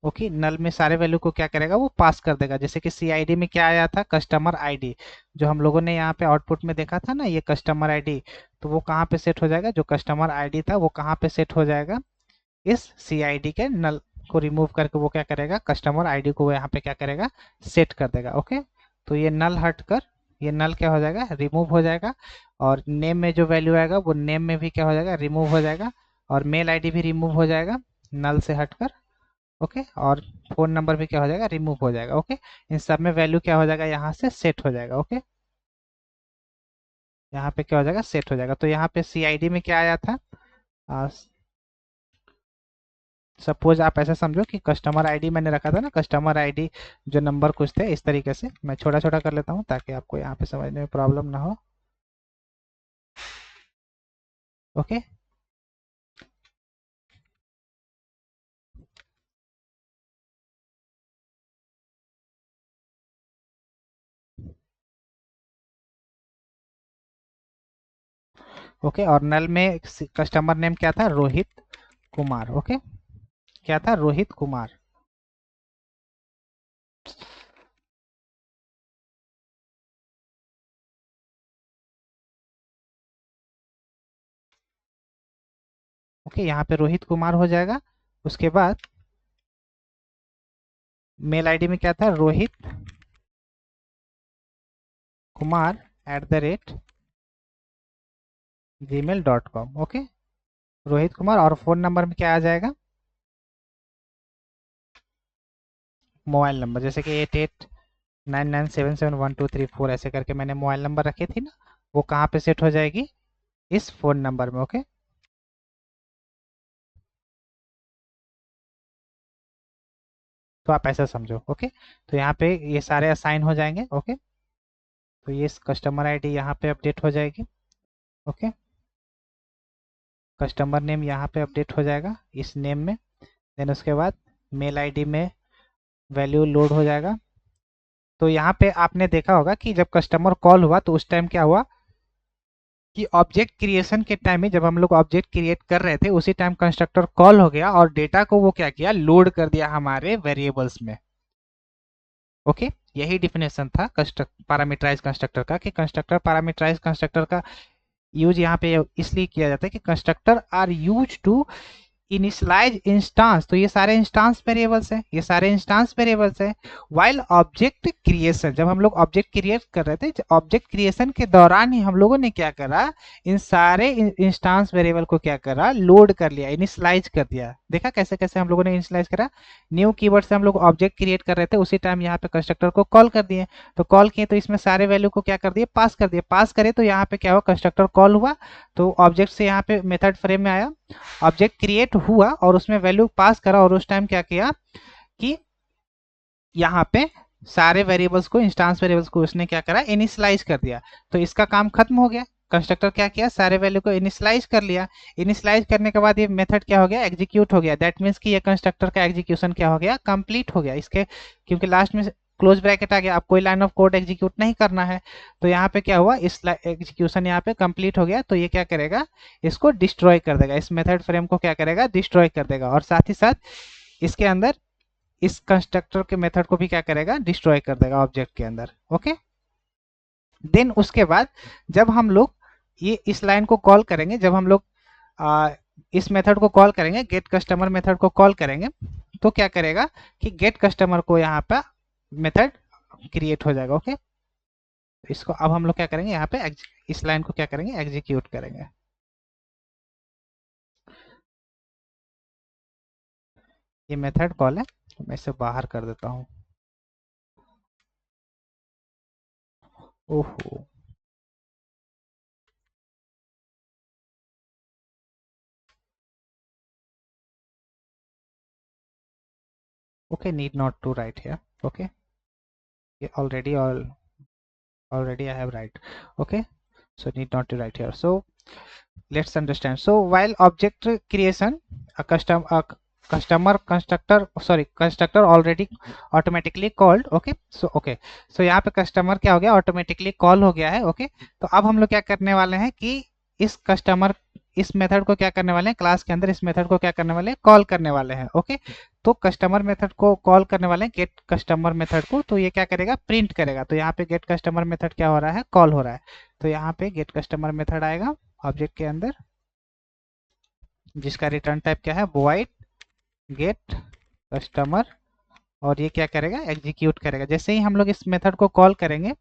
ओके, नल में सारे वैल्यू को क्या करेगा, वो पास कर देगा। जैसे कि सीआईडी में क्या आया था, कस्टमर आईडी, जो हम लोगों ने यहाँ पे आउटपुट में देखा था ना, ये कस्टमर आईडी, तो वो कहाँ पे सेट हो जाएगा, जो कस्टमर आईडी था वो कहाँ पे सेट हो जाएगा, इस सी आई डी के नल को रिमूव करके वो क्या करेगा, कस्टमर आईडी को वो यहाँ पे क्या करेगा, सेट कर देगा। ओके, तो ये नल हट कर, ये नल क्या हो जाएगा, रिमूव हो जाएगा। और नेम में जो वैल्यू आएगा वो नेम में भी क्या हो जाएगा, रिमूव हो जाएगा। और मेल आईडी भी रिमूव हो जाएगा नल से हटकर। ओके, और फोन नंबर भी क्या हो जाएगा, रिमूव हो जाएगा। ओके, इन सब में वैल्यू क्या हो जाएगा, यहाँ से सेट हो जाएगा। ओके, यहाँ पे क्या हो जाएगा, सेट हो जाएगा। तो यहाँ पे सी आई डी में क्या आया था, सपोज आप ऐसा समझो कि कस्टमर आईडी मैंने रखा था ना, कस्टमर आईडी जो नंबर कुछ थे इस तरीके से, मैं छोटा छोटा कर लेता हूँ ताकि आपको यहाँ पे समझने में प्रॉब्लम ना हो। ओके, ओके, और नल में कस्टमर नेम क्या था, रोहित कुमार। ओके, क्या था, रोहित कुमार। ओके, यहाँ पे रोहित कुमार हो जाएगा। उसके बाद मेल आईडी में क्या था, रोहित कुमार @gmail.com। ओके, रोहित कुमार। और फोन नंबर में क्या आ जाएगा, मोबाइल नंबर, जैसे कि 8899771234 ऐसे करके मैंने मोबाइल नंबर रखे थी ना, वो कहाँ पे सेट हो जाएगी, इस फोन नंबर में। ओके, तो आप ऐसा समझो। ओके, तो यहाँ पे ये सारे असाइन हो जाएंगे। ओके, तो ये कस्टमर आईडी यहाँ पे अपडेट हो जाएगी। ओके, कस्टमर नेम यहाँ पे अपडेट हो जाएगा इस नेम में। देन उसके बाद मेल आईडी में वैल्यू लोड हो जाएगा। तो यहाँ पे आपने देखा होगा कि जब कस्टमर कॉल हुआ तो उस टाइम क्या हुआ कि ऑब्जेक्ट क्रिएशन के टाइम में जब हम लोग ऑब्जेक्ट क्रिएट कर रहे थे उसी टाइम कंस्ट्रक्टर कॉल हो गया और डेटा को वो क्या किया, लोड कर दिया हमारे वेरिएबल्स में। ओके, यही डिफिनेशन था पैरामीटराइज कंस्ट्रक्टर का, कि कंस्ट्रक्टर पैरामीटराइज कंस्ट्रक्टर का यूज यहाँ पे इसलिए किया जाता है कि constructor are use to initialise instance. तो ये सारे इंस्टांस वेरिएबल्स हैं, ये सारे इंस्टांस वेरिएबल्स हैं। वाइल ऑब्जेक्ट क्रिएशन, जब हम लोग ऑब्जेक्ट क्रिएट कर रहे थे, ऑब्जेक्ट क्रिएशन के दौरान ही हम लोगों ने क्या करा, इन सारे इंस्टांस वेरिएबल को क्या करा, लोड कर लिया, इनिशियलाइज कर दिया। देखा कैसे कैसे हम लोगों ने इनिशियलाइज करा, न्यू कीवर्ड से हम लोग ऑब्जेक्ट क्रिएट कर रहे थे उसी टाइम यहाँ पे कंस्ट्रक्टर को कॉल कर दिए। तो कॉल किए तो इसमें सारे वैल्यू को क्या कर दिए, पास कर दिए। पास करे तो यहाँ पे क्या हुआ, कंस्ट्रक्टर कॉल हुआ तो ऑब्जेक्ट से यहाँ पे मेथड फ्रेम में आया, ऑब्जेक्ट क्रिएट हुआ और उसमें वैल्यू पास करा और उस टाइम क्या किया कि यहाँ पे सारे वेरिएबल्स को, इंस्टांस वेरिएबल्स को उसने क्या करा, इनिशियलाइज कर दिया। तो इसका काम खत्म हो गया। कंस्ट्रक्टर क्या किया, सारे वैल्यू को इनिशियलाइज कर लिया। इनिशियलाइज करने के बाद ये मेथड क्या हो गया, एग्जीक्यूट हो गया। दैट मीन्स कि ये कंस्ट्रक्टर का एग्जीक्यूशन क्या हो गया, कंप्लीट हो गया। इसके क्योंकि लास्ट में क्लोज ब्रैकेट आ गया, आप कोई लाइन ऑफ कोड एग्जीक्यूट नहीं करना है। तो यहाँ पे क्या हुआ, इस एग्जीक्यूशन यहाँ पे कंप्लीट हो गया। तो ये क्या करेगा, इसको डिस्ट्रॉय कर देगा, इस मेथड फ्रेम को क्या करेगा, डिस्ट्रॉय कर देगा। और साथ ही साथ इसके अंदर इस कंस्ट्रक्टर के मेथड को भी क्या करेगा, डिस्ट्रॉय कर देगा ऑब्जेक्ट के अंदर। ओके, देन उसके बाद जब हम लोग ये इस लाइन को कॉल करेंगे, जब हम लोग इस मेथड को कॉल करेंगे, गेट कस्टमर मेथड को कॉल करेंगे, तो क्या करेगा कि गेट कस्टमर को यहाँ पे मेथड क्रिएट हो जाएगा। ओके, इसको अब हम लोग क्या करेंगे, यहाँ पे इस लाइन को क्या करेंगे, एग्जीक्यूट करेंगे। ये मेथड कॉल है, तो मैं इसे बाहर कर देता हूँ। ओहो, okay, need not to write here. Okay, already I have write. Okay, so need not to write here. So let's understand. So while object creation, a customer constructor already automatically called. Okay, so यहाँ पे customer क्या हो गया, automatically call हो गया है। okay, तो अब हम लोग क्या करने वाले हैं कि इस मेथड को क्या करने वाले हैं, क्लास के अंदर इस मेथड को क्या करने वाले हैं, कॉल करने वाले हैं। ओके, तो कस्टमर मेथड को कॉल करने वाले हैं, गेट कस्टमर मेथड को। तो ये क्या करेगा, प्रिंट करेगा। तो यहाँ पे गेट कस्टमर मेथड क्या हो रहा है, कॉल हो रहा है। तो यहाँ पे गेट कस्टमर मेथड आएगा ऑब्जेक्ट के अंदर, जिसका रिटर्न टाइप क्या है, वॉइड गेट कस्टमर, और ये क्या करेगा, एग्जीक्यूट करेगा। जैसे ही हम लोग इस मेथड को कॉल करेंगे,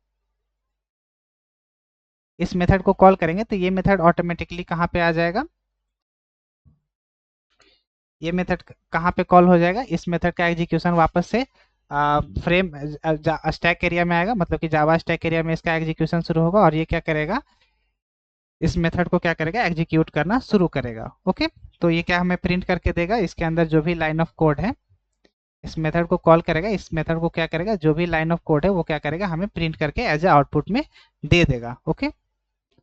इस मेथड को कॉल करेंगे तो ये मेथड ऑटोमेटिकली कहाँ पे आ जाएगा, ये मेथड कहाँ पे कॉल हो जाएगा, इस मेथड का एग्जीक्यूशन वापस से फ्रेम स्टैक एरिया में आएगा, मतलब कि जावा स्टैक एरिया में इसका एग्जीक्यूशन शुरू होगा और ये क्या करेगा, इस मेथड को क्या करेगा, एग्जीक्यूट करना शुरू करेगा। ओके, तो ये क्या हमें प्रिंट करके देगा, इसके अंदर जो भी लाइन ऑफ कोड है, इस मेथड को कॉल करेगा, इस मेथड को क्या करेगा, जो भी लाइन ऑफ कोड है वो क्या करेगा, हमें प्रिंट करके एज ए आउटपुट में दे देगा। ओके,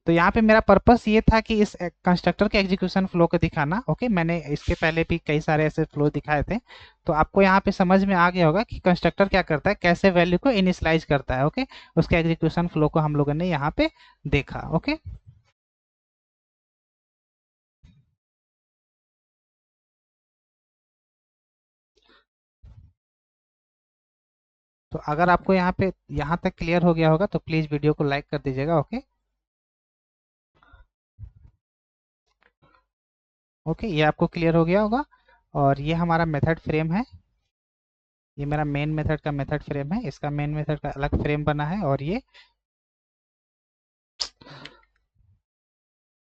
तो यहाँ पे मेरा पर्पस ये था कि इस कंस्ट्रक्टर के एग्जीक्यूशन फ्लो को दिखाना। ओके, मैंने इसके पहले भी कई सारे ऐसे फ्लो दिखाए थे, तो आपको यहाँ पे समझ में आ गया होगा कि कंस्ट्रक्टर क्या करता है, कैसे वैल्यू को इनिशियलाइज करता है। ओके, उसके एग्जीक्यूशन फ्लो को हम लोगों ने यहाँ पे देखा। ओके, तो अगर आपको यहाँ तक क्लियर हो गया होगा तो प्लीज वीडियो को लाइक कर दीजिएगा। ओके, ओके, ये आपको क्लियर हो गया होगा। और ये हमारा मेथड फ्रेम है, ये मेरा मेन मेथड का मेथड फ्रेम है, इसका मेन मेथड का अलग फ्रेम बना है और ये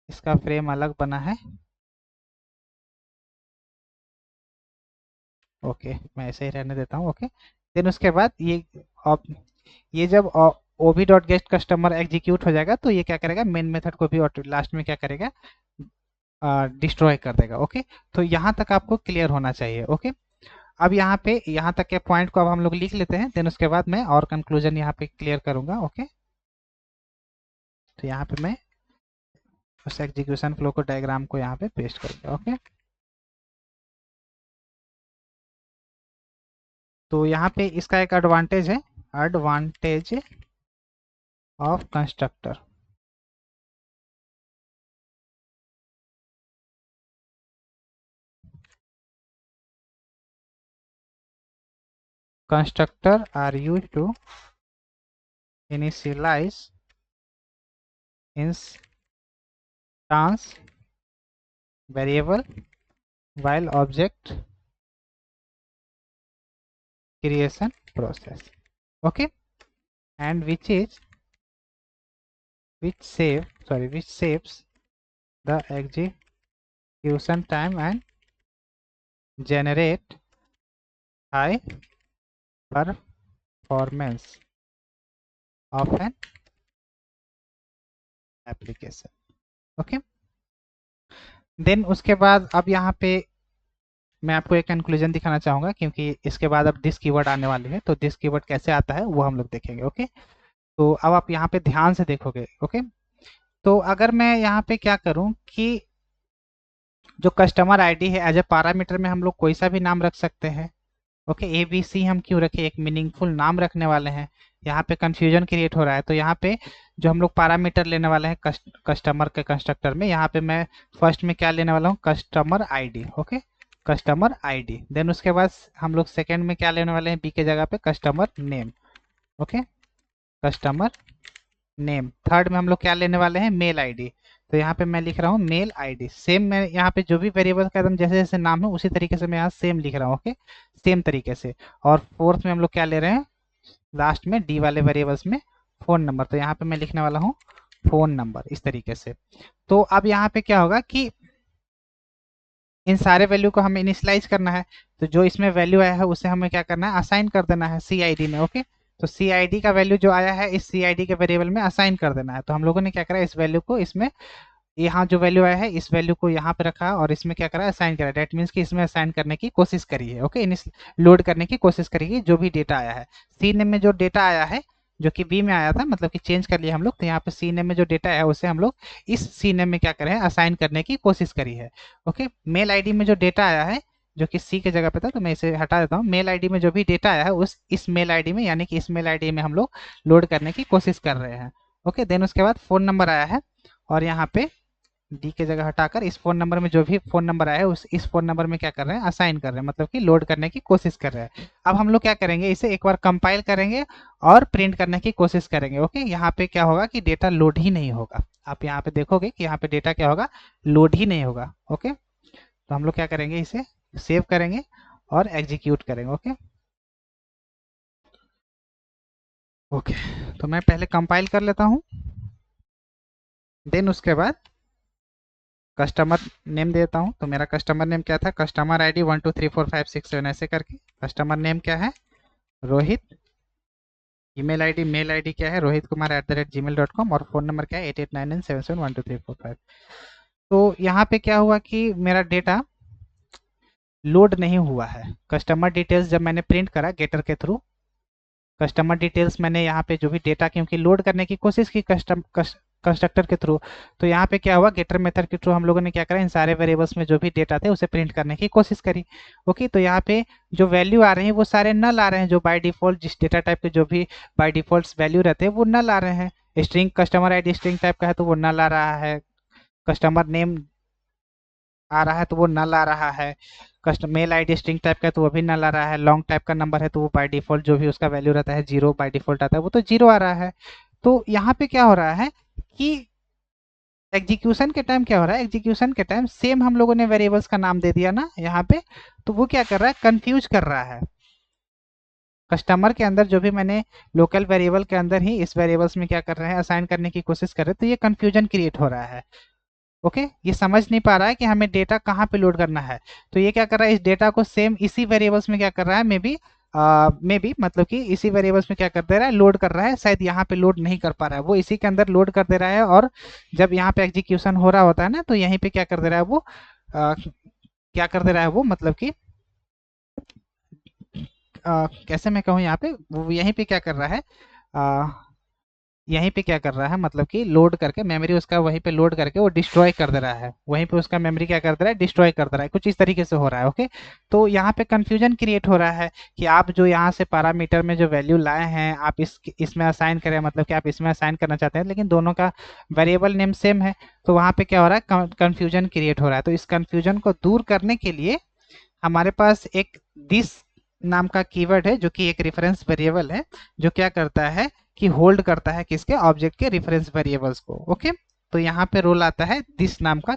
इसका फ्रेम अलग बना है। ओके, मैं ऐसे ही रहने देता हूँ। ओके, देन उसके बाद ये जब ओबी डॉट गेट कस्टमर एग्जीक्यूट हो जाएगा तो ये क्या करेगा, मेन मेथड को भी लास्ट में क्या करेगा, डिस्ट्रॉय कर देगा। ओके, तो यहाँ तक आपको क्लियर होना चाहिए। ओके, अब यहाँ तक के पॉइंट को अब हम लोग लिख लेते हैं, देन उसके बाद मैं और कंक्लूजन यहाँ पे क्लियर करूंगा। ओके, तो यहाँ पे मैं उस एग्जीक्यूशन फ्लो को डायग्राम को यहाँ पे पेस्ट करूंगा। ओके, तो यहाँ पे इसका एक एडवांटेज है, advantage of constructor. Constructor are used to initialize instance variable while object creation process. Okay, and which saves the execution time and generate high performance of an application. Okay, then उसके बाद अब यहाँ पे मैं आपको एक conclusion दिखाना चाहूंगा, क्योंकि इसके बाद अब दिस कीवर्ड आने वाली है, तो दिस कीवर्ड कैसे आता है वो हम लोग देखेंगे। ओके, तो अब आप यहाँ पे ध्यान से देखोगे। ओके, तो अगर मैं यहाँ पे क्या करूँ कि जो कस्टमर आईडी है एज ए पैरामीटर में हम लोग कोई सा भी नाम रख सकते हैं। ओके, ए बी सी हम क्यों रखें, एक मीनिंगफुल नाम रखने वाले हैं। यहाँ पे कंफ्यूजन क्रिएट हो रहा है, तो यहाँ पे जो हम लोग पैरामीटर लेने वाले हैं कस्टमर के कंस्ट्रक्टर में, यहाँ पे मैं फर्स्ट में क्या लेने वाला हूँ, customer ID. Okay, customer ID, then उसके बाद हम लोग सेकेंड में क्या लेने वाले हैं, बी के जगह पे customer name. Okay, customer name, third में हम लोग क्या लेने वाले हैं, मेल आईडी। तो यहाँ पे मैं लिख रहा हूँ मेल आईडी। सेम मैं यहाँ पे जो भी वेरिएबल का एकदम जैसे जैसे नाम है उसी तरीके से मैं यहाँ सेम लिख रहा हूँ। ओके, सेम तरीके से। और फोर्थ में हम लोग क्या ले रहे हैं, लास्ट में डी वाले वेरिएबल्स में फोन नंबर, तो यहाँ पे मैं लिखने वाला हूँ फोन नंबर, इस तरीके से। तो अब यहाँ पे क्या होगा कि इन सारे वैल्यू को हमें इनिशियलाइज करना है, तो जो इसमें वैल्यू आया है उसे हमें क्या करना है, असाइन कर देना है सी आई डी में। ओके, तो सी आई डी का वैल्यू जो आया है इस सी आई डी के वेरिएबल में असाइन कर देना है। तो हम लोगों ने क्या करा, इस वैल्यू को इसमें, यहाँ जो वैल्यू आया है इस वैल्यू को यहाँ पे रखा और इसमें क्या करा, असाइन करा। डेट मीन्स कि इसमें असाइन करने की कोशिश करी है। ओके, लोड करने की कोशिश करी है जो भी डेटा आया है। सी नेम में जो डेटा आया है जो कि बी में आया था, मतलब कि चेंज कर लिया हम लोग, तो यहाँ पे सी नेम में जो डेटा है उसे हम लोग इस सी नेम में क्या करें, असाइन करने की कोशिश करी है। ओके, मेल आईडी में जो डेटा आया है जो कि सी के जगह पे था, तो मैं इसे हटा देता हूँ। मेल आईडी में जो भी डेटा आया है उस इस मेल आईडी में, यानी कि इस मेल आईडी में हम लोग लोड करने की कोशिश कर रहे हैं। ओके, देन उसके बाद फोन नंबर आया है और यहाँ पे डी के जगह हटाकर इस फोन नंबर में जो भी फोन नंबर आया है उस इस फोन नंबर में क्या कर रहे हैं, असाइन कर रहे हैं, मतलब कि लोड करने की कोशिश कर रहे हैं। अब हम लोग क्या करेंगे, इसे एक बार कंपाइल करेंगे और प्रिंट करने की कोशिश करेंगे। ओके, यहाँ पे क्या होगा कि डेटा लोड ही नहीं होगा। आप यहाँ पे देखोगे कि यहाँ पे डेटा क्या होगा, लोड ही नहीं होगा। ओके, तो हम लोग क्या करेंगे, इसे सेव करेंगे और एग्जीक्यूट करेंगे। ओके, ओके, तो मैं पहले कंपाइल कर लेता हूँ, देन उसके बाद कस्टमर नेम देता हूँ। तो मेरा कस्टमर नेम क्या था, कस्टमर आईडी 1234567 ऐसे करके। कस्टमर नेम क्या है, Rohit. Email ID mail ID क्या है, rohitkumar@gmail.com। और फोन नंबर क्या है, 8899771234 तो यहाँ पे क्या हुआ कि मेरा डेटा लोड नहीं हुआ है। कस्टमर डिटेल्स जब मैंने प्रिंट करा गेटर के थ्रू, कस्टमर डिटेल्स मैंने यहाँ पे जो भी डेटा क्योंकि लोड करने की कोशिश की कंस्ट्रक्टर के थ्रू, तो यहाँ पे क्या हुआ, गेटर मेथड के थ्रू हम लोगों ने क्या करा, इन सारे वेरिएबल्स में जो भी डेटा थे उसे प्रिंट करने की कोशिश करी। ओके, तो यहाँ पे जो वैल्यू आ रहे हैं वो सारे नल आ रहे हैं, जो बाय डिफॉल्ट जिस डेटा टाइप के जो भी बाय डिफॉल्ट वैल्यू रहते हैं वो नल आ रहे हैं। String customer ID string type का है तो वो नल आ रहा है, कस्टमर नेम आ रहा है तो वो नल आ रहा है, custom mail ID string type का है तो वो भी नल आ रहा है, लॉन्ग टाइप का नंबर है तो वो बाय डिफॉल्ट जो भी उसका वैल्यू रहता है जीरो बाय डिफॉल्ट आता है वो तो जीरो आ रहा है। तो यहाँ पे क्या हो रहा है कि एग्जीक्यूशन के टाइम क्या हो रहा है, एग्जीक्यूशन के टाइम सेम हम लोगों ने वेरिएबल्स का नाम दे दिया ना यहाँ पे, तो वो क्या कर रहा है, कंफ्यूज कर रहा है। कस्टमर के अंदर जो भी मैंने लोकल वेरिएबल के अंदर ही इस वेरिएबल्स में क्या कर रहे हैं, असाइन करने की कोशिश कर रहे हैं, तो ये कंफ्यूजन क्रिएट हो रहा है। ओके, ये समझ नहीं पा रहा है कि हमें डेटा कहाँ पे लोड करना है, तो ये क्या कर रहा है, इस डेटा को सेम इसी वेरिएबल्स में क्या कर रहा है, मे बी मतलब कि इसी वेरिएबल्स में क्या कर दे रहा है, लोड कर रहा है। शायद यहाँ पे लोड नहीं कर पा रहा है, वो इसी के अंदर लोड कर दे रहा है, और जब यहाँ पे एग्जीक्यूशन हो रहा होता है ना तो यहीं पे क्या कर दे रहा है वो, क्या कर दे रहा है वो, मतलब कि कैसे मैं कहूँ, यहाँ पे वो यहीं पे क्या कर रहा है, यहीं पे क्या कर रहा है, मतलब कि लोड करके मेमोरी उसका वहीं पे लोड करके वो डिस्ट्रॉय कर दे रहा है, वहीं पे उसका मेमोरी क्या कर दे रहा है, डिस्ट्रॉय कर दे रहा है, कुछ इस तरीके से हो रहा है। ओके, तो यहाँ पे कंफ्यूजन क्रिएट हो रहा है कि आप जो यहाँ से पैरामीटर में जो वैल्यू लाए हैं आप इसमें असाइन करें, मतलब कि आप इसमें असाइन करना चाहते हैं, लेकिन दोनों का वेरिएबल नेम सेम है, तो वहाँ पे क्या हो रहा है, कंफ्यूजन क्रिएट हो रहा है। तो इस कंफ्यूजन को दूर करने के लिए हमारे पास एक दिस नाम का कीवर्ड है, जो कि एक रेफरेंस वेरिएबल है, जो क्या करता है कि होल्ड करता है किसके, ऑब्जेक्ट के रेफरेंस वेरिएबल्स को। ओके, तो यहाँ पे रोल आता है दिस नाम का,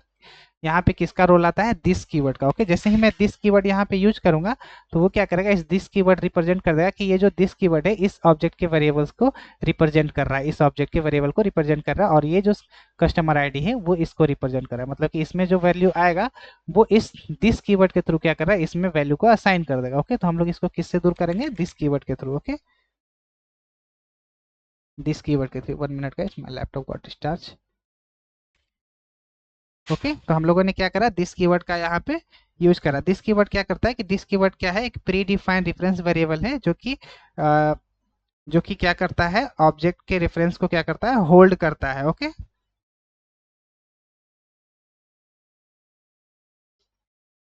यहाँ पे किसका रोल आता है, दिस कीवर्ड का। ओके, जैसे ही मैं दिस कीवर्ड यहाँ पे यूज करूंगा तो वो क्या करेगा, इस दिस कीवर्ड रिप्रेजेंट कर देगा कि ये जो दिस कीवर्ड है इस ऑब्जेक्ट के वेरिएबल्स को रिप्रेजेंट कर रहा है, इस ऑब्जेक्ट के वेरिएबल को रिप्रेजेंट कर रहा है, और ये जो कस्टमर आईडी है वो इसको रिप्रेजेंट कर रहा है, मतलब कि इसमें जो वैल्यू आएगा वो इस दिस कीवर्ड के थ्रू क्या कर रहा है, इसमें वैल्यू को असाइन कर देगा। ओके, तो हम लोग इसको किससे दूर करेंगे, दिस कीवर्ड के थ्रू। ओके, दिस कीवर्ड के थ्रू। 1 मिनट का, my laptop got start. Okay, तो हम लोगों ने क्या करा, दिस कीवर्ड का यहाँ पे यूज करा। दिस कीवर्ड क्या करता है कि दिस कीवर्ड क्या है, एक प्री डिफाइंड रेफरेंस वेरिएबल है, जो कि क्या करता है, ऑब्जेक्ट के रेफरेंस को क्या करता है, होल्ड करता है। ओके,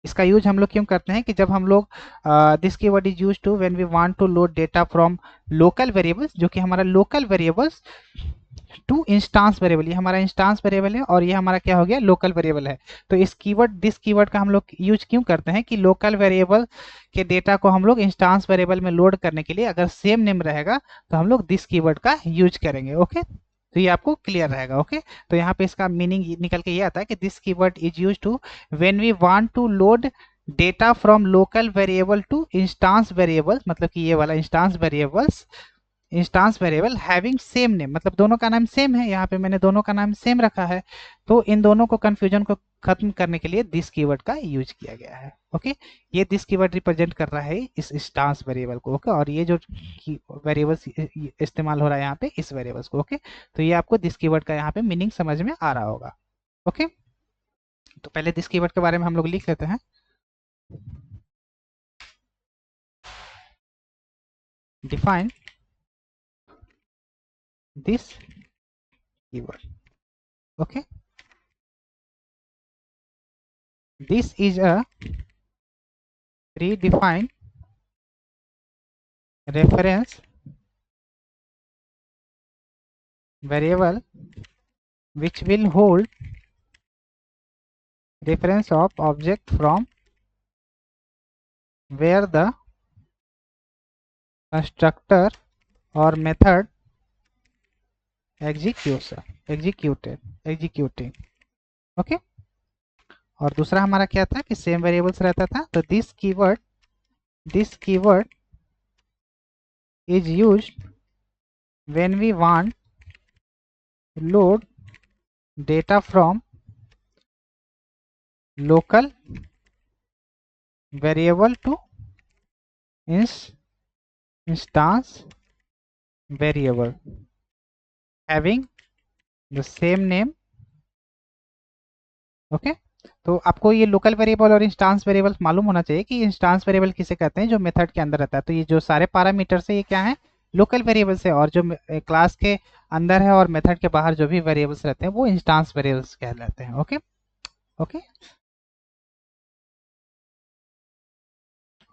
इसका यूज हम लोग क्यों करते हैं कि जब हम लोग this keyword is use to when we want to load data from local variables, जो कि हमारा local variables, to instance variable, ये हमारा इंस्टांस वेरिएबल है और ये हमारा क्या हो गया, लोकल वेरिएबल है। तो इस कीवर्ड दिस कीवर्ड का हम लोग यूज क्यों करते हैं कि लोकल वेरिएबल के डेटा को हम लोग इंस्टांस वेरिएबल में लोड करने के लिए अगर सेम नेम रहेगा तो हम लोग दिस कीवर्ड का यूज करेंगे। ओके, तो ये आपको क्लियर रहेगा। ओके, तो यहाँ पे इसका मीनिंग निकल के ये आता है कि this keyword is use to when we want to load data from local variable to instance variables, मतलब कि ये वाला instance variables, instance variable having same name, मतलब दोनों का नाम सेम है, यहाँ पे मैंने दोनों का नाम सेम रखा है, तो इन दोनों को कंफ्यूजन को खत्म करने के लिए दिस कीवर्ड का यूज किया गया है। ओके, ये दिस कीवर्ड रिप्रेजेंट कर रहा है इस इंस्टांस वेरिएबल को। ओके, और ये जो वेरिएबल्स इस्तेमाल हो रहा है यहाँ पे इस वेरिएबल्स को। ओके, तो ये आपको दिस कीवर्ड का यहाँ पे मीनिंग समझ में आ रहा होगा। ओके, तो पहले दिस कीवर्ड के बारे में हम लोग लिख लेते हैं। Define this keyword. Okay, this is a predefined reference variable which will hold reference of object from where the constructor or method executing। Okay, और दूसरा हमारा क्या था कि सेम वेरिएबल्स रहता था, तो this keyword is used when we want load data from local variable to instance variable having the same name. Okay, तो आपको ये लोकल वेरिएबल और इंस्टांस वेरिएबल मालूम होना चाहिए कि इंस्टांस वेरिएबल किसे कहते हैं, जो मेथड के अंदर रहता है। तो ये जो सारे पैरामीटर्स है ये क्या है, लोकल वेरिएबल्स है, और जो क्लास के अंदर है और मेथड के बाहर जो भी वेरिएबल्स रहते हैं वो इंस्टांस वेरिएबल्स कहलाते हैं। ओके, ओके,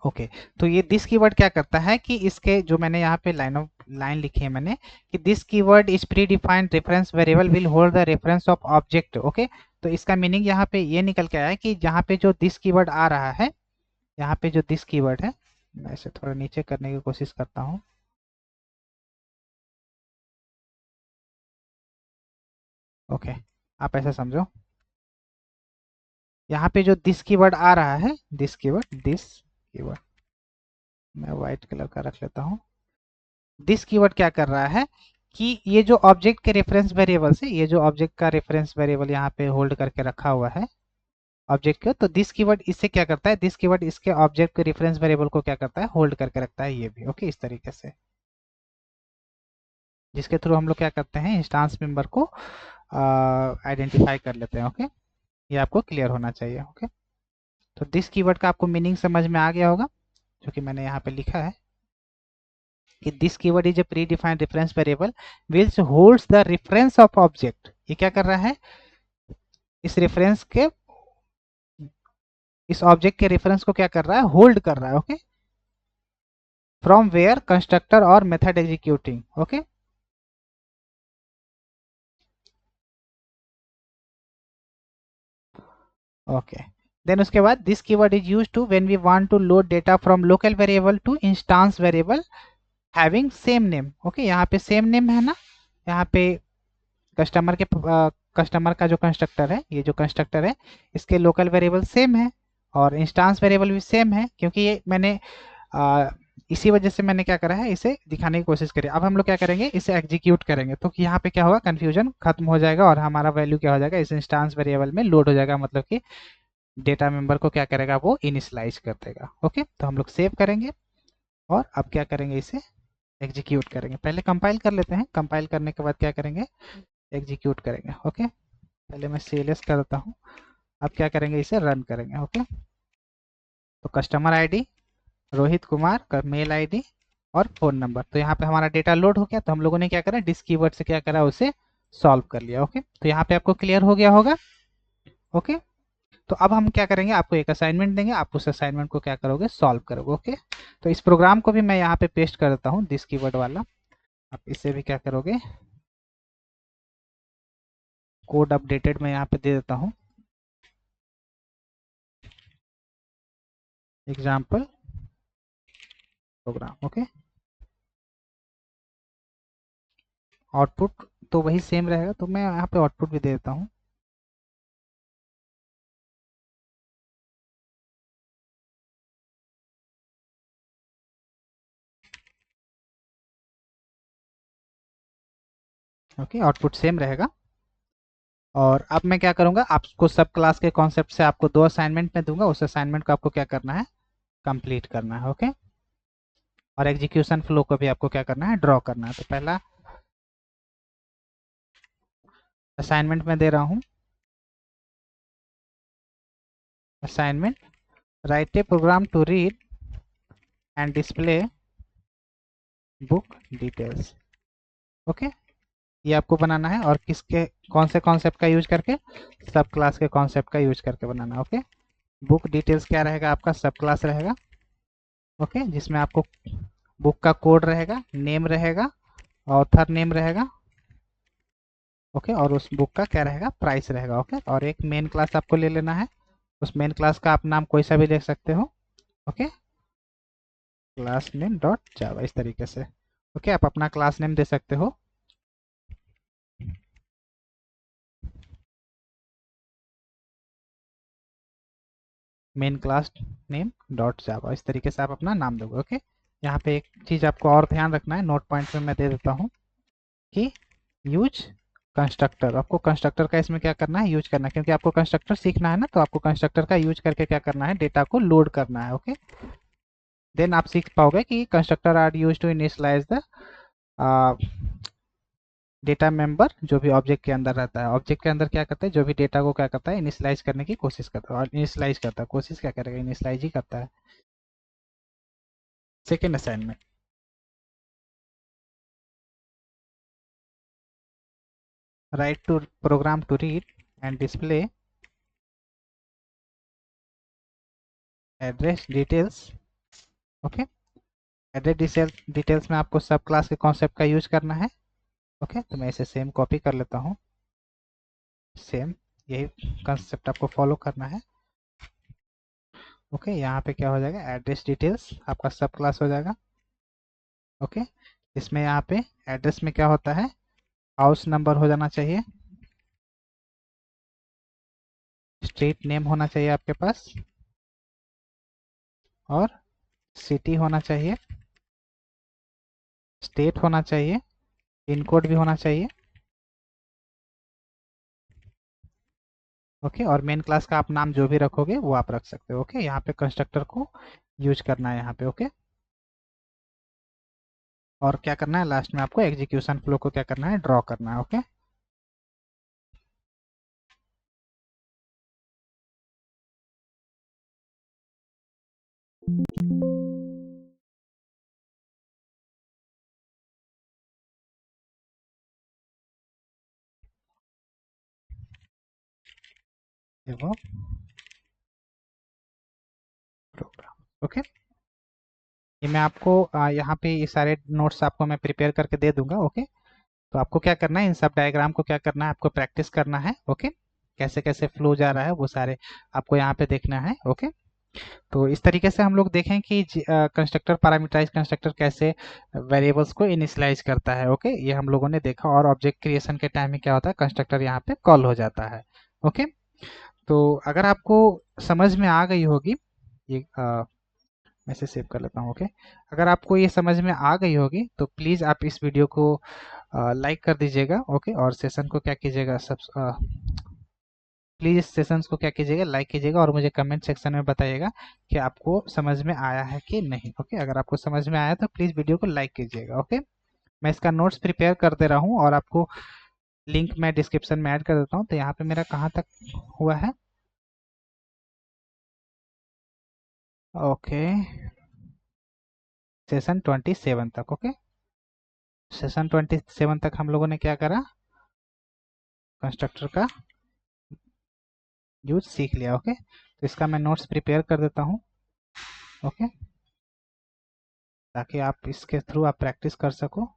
ओके, तो ये दिस कीवर्ड क्या करता है कि इसके जो मैंने यहाँ पे लाइन लिखी है मैंने, कि this keyword is pre defined reference variable will hold the reference of object. Okay, तो इसका मीनिंग यहाँ पे ये निकल के आया है कि जहाँ पे जो दिस कीवर्ड आ रहा है, यहाँ पे जो दिस कीवर्ड है, मैं इसे थोड़ा नीचे करने की कोशिश करता हूँ। ओके, आप ऐसा समझो, यहाँ पे जो दिस कीवर्ड आ रहा है, दिस कीवर्ड मैं व्हाइट कलर का रख लेता हूँ। दिस कीवर्ड क्या कर रहा है कि ये जो ऑब्जेक्ट के रेफरेंस वेरिएबल से, ये जो ऑब्जेक्ट का रेफरेंस वेरिएबल यहाँ पे होल्ड करके रखा हुआ है ऑब्जेक्ट को, तो दिस कीवर्ड इससे क्या करता है, दिस कीवर्ड इसके ऑब्जेक्ट के रेफरेंस वेरिएबल को क्या करता है, होल्ड करके रखता है ये भी। ओके, इस तरीके से, जिसके थ्रू हम लोग क्या करते हैं, इंस्टांस मेंबर को आइडेंटिफाई कर लेते हैं। ओके, ये आपको क्लियर होना चाहिए। ओके, तो दिस कीवर्ड का आपको मीनिंग समझ में आ गया होगा, जो कि मैंने यहाँ पे लिखा है। कि this keyword is a pre defined reference variable which holds the reference of object. ये क्या कर रहा है, इस रेफरेंस के, इस ऑब्जेक्ट के रेफरेंस को क्या कर रहा है, होल्ड कर रहा है। ओके, फ्रॉम वेयर कंस्ट्रक्टर और method executing. Okay, okay, then उसके बाद this keyword is used to when we want to load data from local variable to instance variable having same name. Okay, यहाँ पे same name है ना, यहाँ पे customer के कस्टमर का जो कंस्ट्रक्टर है, ये जो कंस्ट्रक्टर है इसके लोकल वेरिएबल सेम है और इंस्टांस वेरिएबल भी सेम है, क्योंकि ये मैंने इसी वजह से मैंने क्या करा है, इसे दिखाने की कोशिश करी। अब हम लोग क्या करेंगे, इसे एग्जीक्यूट करेंगे तो यहाँ पे क्या होगा, कंफ्यूजन खत्म हो जाएगा और हमारा वैल्यू क्या हो जाएगा, इस इंस्टांस वेरिएबल में लोड हो जाएगा, मतलब कि डेटा मेंबर को क्या करेगा, वो इनिशियलाइज कर देगा। ओके, तो हम लोग सेव करेंगे और अब क्या करेंगे, इसे एग्जीक्यूट करेंगे। पहले कंपाइल कर लेते हैं, कंपाइल करने के बाद क्या करेंगे, एग्जीक्यूट करेंगे। ओके, पहले मैं CLS कर देता हूँ। अब क्या करेंगे, इसे रन करेंगे। ओके, तो कस्टमर आईडी रोहित कुमार का मेल आईडी और फ़ोन नंबर, तो यहाँ पे हमारा डेटा लोड हो गया। तो हम लोगों ने क्या करा, डिस कीवर्ड से क्या करा, उसे सॉल्व कर लिया। ओके, तो यहाँ पे आपको क्लियर हो गया होगा। ओके, तो अब हम क्या करेंगे, आपको एक असाइनमेंट देंगे, आप उस असाइनमेंट को क्या करोगे, सॉल्व करोगे। ओके, तो इस प्रोग्राम को भी मैं यहाँ पे पेस्ट कर देता हूँ, दिस कीवर्ड वाला। आप इसे भी क्या करोगे, कोड अपडेटेड मैं यहाँ पे दे देता हूँ, एग्जाम्पल प्रोग्राम। ओके, आउटपुट तो वही सेम रहेगा, तो मैं यहाँ पे आउटपुट भी दे देता हूँ। ओके, आउटपुट सेम रहेगा। और अब मैं क्या करूंगा, आपको सब क्लास के कॉन्सेप्ट से आपको 2 असाइनमेंट में दूंगा, उस असाइनमेंट को आपको क्या करना है, कंप्लीट करना है। ओके, और एग्जीक्यूशन फ्लो को भी आपको क्या करना है, ड्रॉ करना है। तो पहला असाइनमेंट मैं दे रहा हूँ, assignment, write a program to read and display book details. Okay, ये आपको बनाना है और किसके, कौन से कॉन्सेप्ट का यूज करके, सब क्लास के कॉन्सेप्ट का यूज करके बनाना है। ओके, बुक डिटेल्स क्या रहेगा, आपका सब क्लास रहेगा। ओके, जिसमें आपको बुक का कोड रहेगा, नेम रहेगा, ऑथर नेम रहेगा। ओके, और उस बुक का क्या रहेगा, प्राइस रहेगा। ओके, और एक मेन क्लास आपको ले लेना है, उस मेन क्लास का आप नाम कोई सा भी देख सकते हो। ओके, क्लास नेम डॉट जावा, इस तरीके से। ओके, आप अपना क्लास नेम दे सकते हो, मेन क्लास नेम डॉट जावा, इस तरीके से आप अपना नाम दोगे। ओके, यहाँ पे एक चीज़ आपको और ध्यान रखना है, नोट पॉइंट में मैं दे देता हूँ कि यूज कंस्ट्रक्टर, आपको कंस्ट्रक्टर का इसमें क्या करना है, यूज करना है, क्योंकि आपको कंस्ट्रक्टर सीखना है ना, तो आपको कंस्ट्रक्टर का यूज करके क्या करना है, डेटा को लोड करना है। ओके, देन आप सीख पाओगे कि constructor are use to initialize the data member, जो भी ऑब्जेक्ट के अंदर रहता है। ऑब्जेक्ट के अंदर क्या करता है, जो भी डेटा को क्या करता है, इनिशियलाइज करने की कोशिश करता है, और इनिशियलाइज करता है, कोशिश क्या करेगा, इनिशियलाइज ही करता है। Second assignment, write to program to read and display address details. Okay, address details में आपको सब क्लास के कॉन्सेप्ट का यूज करना है। ओके, तो मैं इसे सेम कॉपी कर लेता हूँ, सेम यही कंसेप्ट आपको फॉलो करना है। ओके, यहाँ पे क्या हो जाएगा, एड्रेस डिटेल्स आपका सब क्लास हो जाएगा। ओके, इसमें यहाँ पे एड्रेस में क्या होता है, हाउस नंबर हो जाना चाहिए, स्ट्रीट नेम होना चाहिए आपके पास, और सिटी होना चाहिए, स्टेट होना चाहिए, पिन कोड भी होना चाहिए। ओके, और मेन क्लास का आप नाम जो भी रखोगे वो आप रख सकते हो। ओके, यहाँ पे कंस्ट्रक्टर को यूज करना है यहाँ पे। ओके, और क्या करना है, लास्ट में आपको एग्जीक्यूशन फ्लो को क्या करना है, ड्रॉ करना है। Okay, DevOps programme. ओके, ये मैं आपको यहाँ पे ये सारे नोट्स आपको मैं प्रिपेयर करके दे दूंगा। ओके, तो आपको क्या करना है, इन सब डायग्राम को क्या करना है, आपको प्रैक्टिस करना है। ओके, कैसे कैसे फ्लो जा रहा है वो सारे आपको यहाँ पे देखना है। ओके, तो इस तरीके से हम लोग देखें कि कंस्ट्रक्टर पैरामीटराइज कंस्ट्रक्टर कैसे वेरिएबल्स को इनिशियलाइज करता है। ओके, ये हम लोगों ने देखा। और ऑब्जेक्ट क्रिएशन के टाइम में क्या होता है, कंस्ट्रक्टर यहाँ पे कॉल हो जाता है। ओके, तो अगर आपको समझ में आ गई होगी ये मैं इसे सेव कर लेता हूँ। ओके, अगर आपको ये समझ में आ गई होगी तो प्लीज़ आप इस वीडियो को लाइक कर दीजिएगा। ओके, और सेशन को क्या कीजिएगा, सब प्लीज़ इस सेशंस को क्या कीजिएगा, लाइक कीजिएगा और मुझे कमेंट सेक्शन में बताइएगा कि आपको समझ में आया है कि नहीं। ओके, अगर आपको समझ में आया तो प्लीज़ वीडियो को लाइक कीजिएगा। ओके, मैं इसका नोट्स प्रिपेयर कर दे रहा हूँ और आपको लिंक मैं डिस्क्रिप्शन में ऐड कर देता हूँ। तो यहाँ पे मेरा कहाँ तक हुआ है, ओके, सेशन 27 तक। ओके, सेशन 27 तक हम लोगों ने क्या करा, कंस्ट्रक्टर का यूज सीख लिया। ओके, तो इसका मैं नोट्स प्रिपेयर कर देता हूँ। ओके, ताकि आप इसके थ्रू आप प्रैक्टिस कर सको।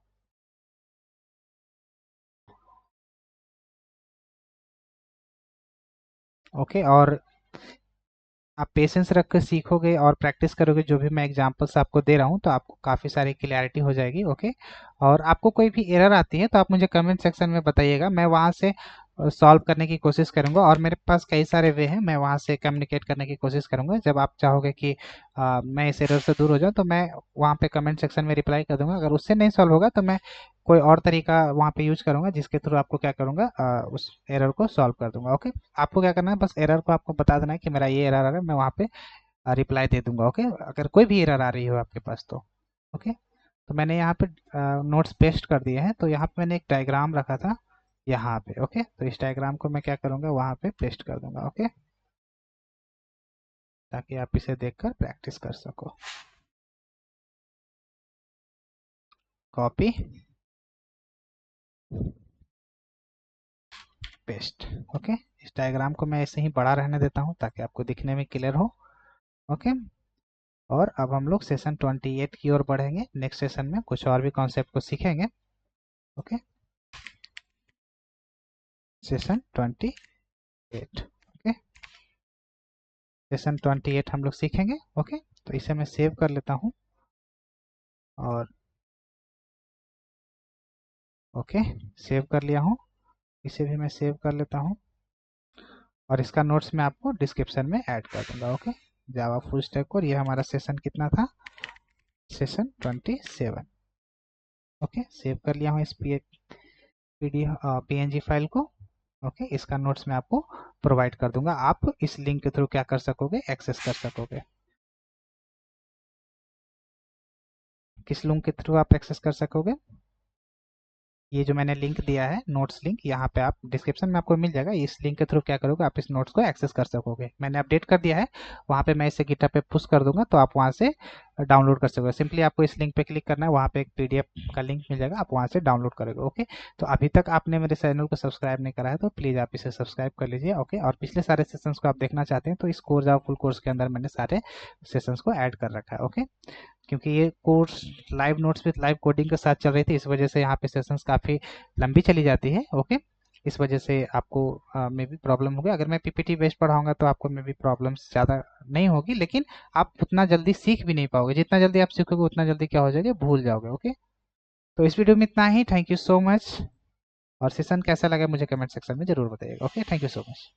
ओके, और आप पेशेंस रख कर सीखोगे और प्रैक्टिस करोगे जो भी मैं एग्जांपल्स आपको दे रहा हूँ, तो आपको काफ़ी सारी क्लियरिटी हो जाएगी। ओके, और आपको कोई भी एरर आती है तो आप मुझे कमेंट सेक्शन में बताइएगा, मैं वहाँ से सॉल्व करने की कोशिश करूँगा। और मेरे पास कई सारे वे हैं, मैं वहाँ से कम्युनिकेट करने की कोशिश करूँगा। जब आप चाहोगे कि मैं इस एरर से दूर हो जाऊँ तो मैं वहाँ पे कमेंट सेक्शन में रिप्लाई कर दूंगा। अगर उससे नहीं सॉल्व होगा तो मैं कोई और तरीका वहाँ पे यूज करूँगा जिसके थ्रू आपको क्या करूँगा, उस एरर को सॉल्व कर दूंगा। ओके, आपको क्या करना है, बस एरर को आपको बता देना है कि मेरा ये एरर आ रहा है, मैं वहाँ पे रिप्लाई दे दूंगा। ओके, अगर कोई भी एरर आ रही हो आपके पास तो। ओके, तो मैंने यहाँ पे नोट्स पेस्ट कर दिए हैं। तो यहाँ पे मैंने एक डायग्राम रखा था यहाँ पे। ओके, तो इस डायग्राम को मैं क्या करूँगा, वहाँ पे पेस्ट कर दूंगा। ओके, ताकि आप इसे देखकर प्रैक्टिस कर सको। Copy paste. ओके, इस डायग्राम को मैं ऐसे ही बड़ा रहने देता हूँ ताकि आपको दिखने में क्लियर हो। ओके, और अब हम लोग सेशन 28 की ओर बढ़ेंगे। नेक्स्ट सेशन में कुछ और भी कॉन्सेप्ट को सीखेंगे। Okay, session 28। ओके, सेशन 28 हम लोग सीखेंगे। ओके, तो इसे मैं सेव कर लेता हूँ और ओके, सेव कर लिया हूँ। इसे भी मैं सेव कर लेता हूँ और इसका नोट्स मैं आपको डिस्क्रिप्शन में ऐड कर दूंगा। ओके, जावा फुल स्टैक और ये हमारा सेशन कितना था, सेशन 27। ओके, सेव कर लिया हूँ इस पीएनजी फाइल को। ओके, इसका नोट्स मैं आपको प्रोवाइड कर दूंगा, आप इस लिंक के थ्रू क्या कर सकोगे, एक्सेस कर सकोगे। किस लिंक के थ्रू आप एक्सेस कर सकोगे, ये जो मैंने लिंक दिया है नोट्स लिंक, यहाँ पे आप डिस्क्रिप्शन में आपको मिल जाएगा। इस लिंक के थ्रू क्या करोगे, आप इस नोट्स को एक्सेस कर सकोगे। मैंने अपडेट कर दिया है, वहाँ पे मैं इसे गिटहब पे पुश कर दूंगा तो आप वहाँ से डाउनलोड कर सकोगे। सिंपली आपको इस लिंक पे क्लिक करना है, वहाँ पे एक पीडीएफ का लिंक मिल जाएगा, आप वहाँ से डाउनलोड करोगे। ओके, तो अभी तक आपने मेरे चैनल को सब्सक्राइब नहीं करा है तो प्लीज़ आप इसे सब्सक्राइब कर लीजिए। ओके, और पिछले सारे सेशंस को आप देखना चाहते हैं तो इस कोर्स ऑफ फुल कोर्स के अंदर मैंने सारे सेशंस को ऐड कर रखा है। ओके, क्योंकि ये course live notes with live coding के साथ चल रही थी, इस वजह से यहाँ पे सेशंस काफ़ी लंबी चली जाती है। ओके, इस वजह से आपको मे भी प्रॉब्लम होगी। अगर मैं पीपीटी बेस्ड पढ़ाऊंगा तो आपको मे भी प्रॉब्लम्स ज़्यादा नहीं होगी, लेकिन आप उतना जल्दी सीख भी नहीं पाओगे। जितना जल्दी आप सीखोगे उतना जल्दी क्या हो जाएगा, भूल जाओगे। ओके, तो इस वीडियो में इतना ही। थैंक यू सो मच, और सेशन कैसा लगा मुझे कमेंट सेक्शन में ज़रूर बताइएगा। Okay, thank you so much.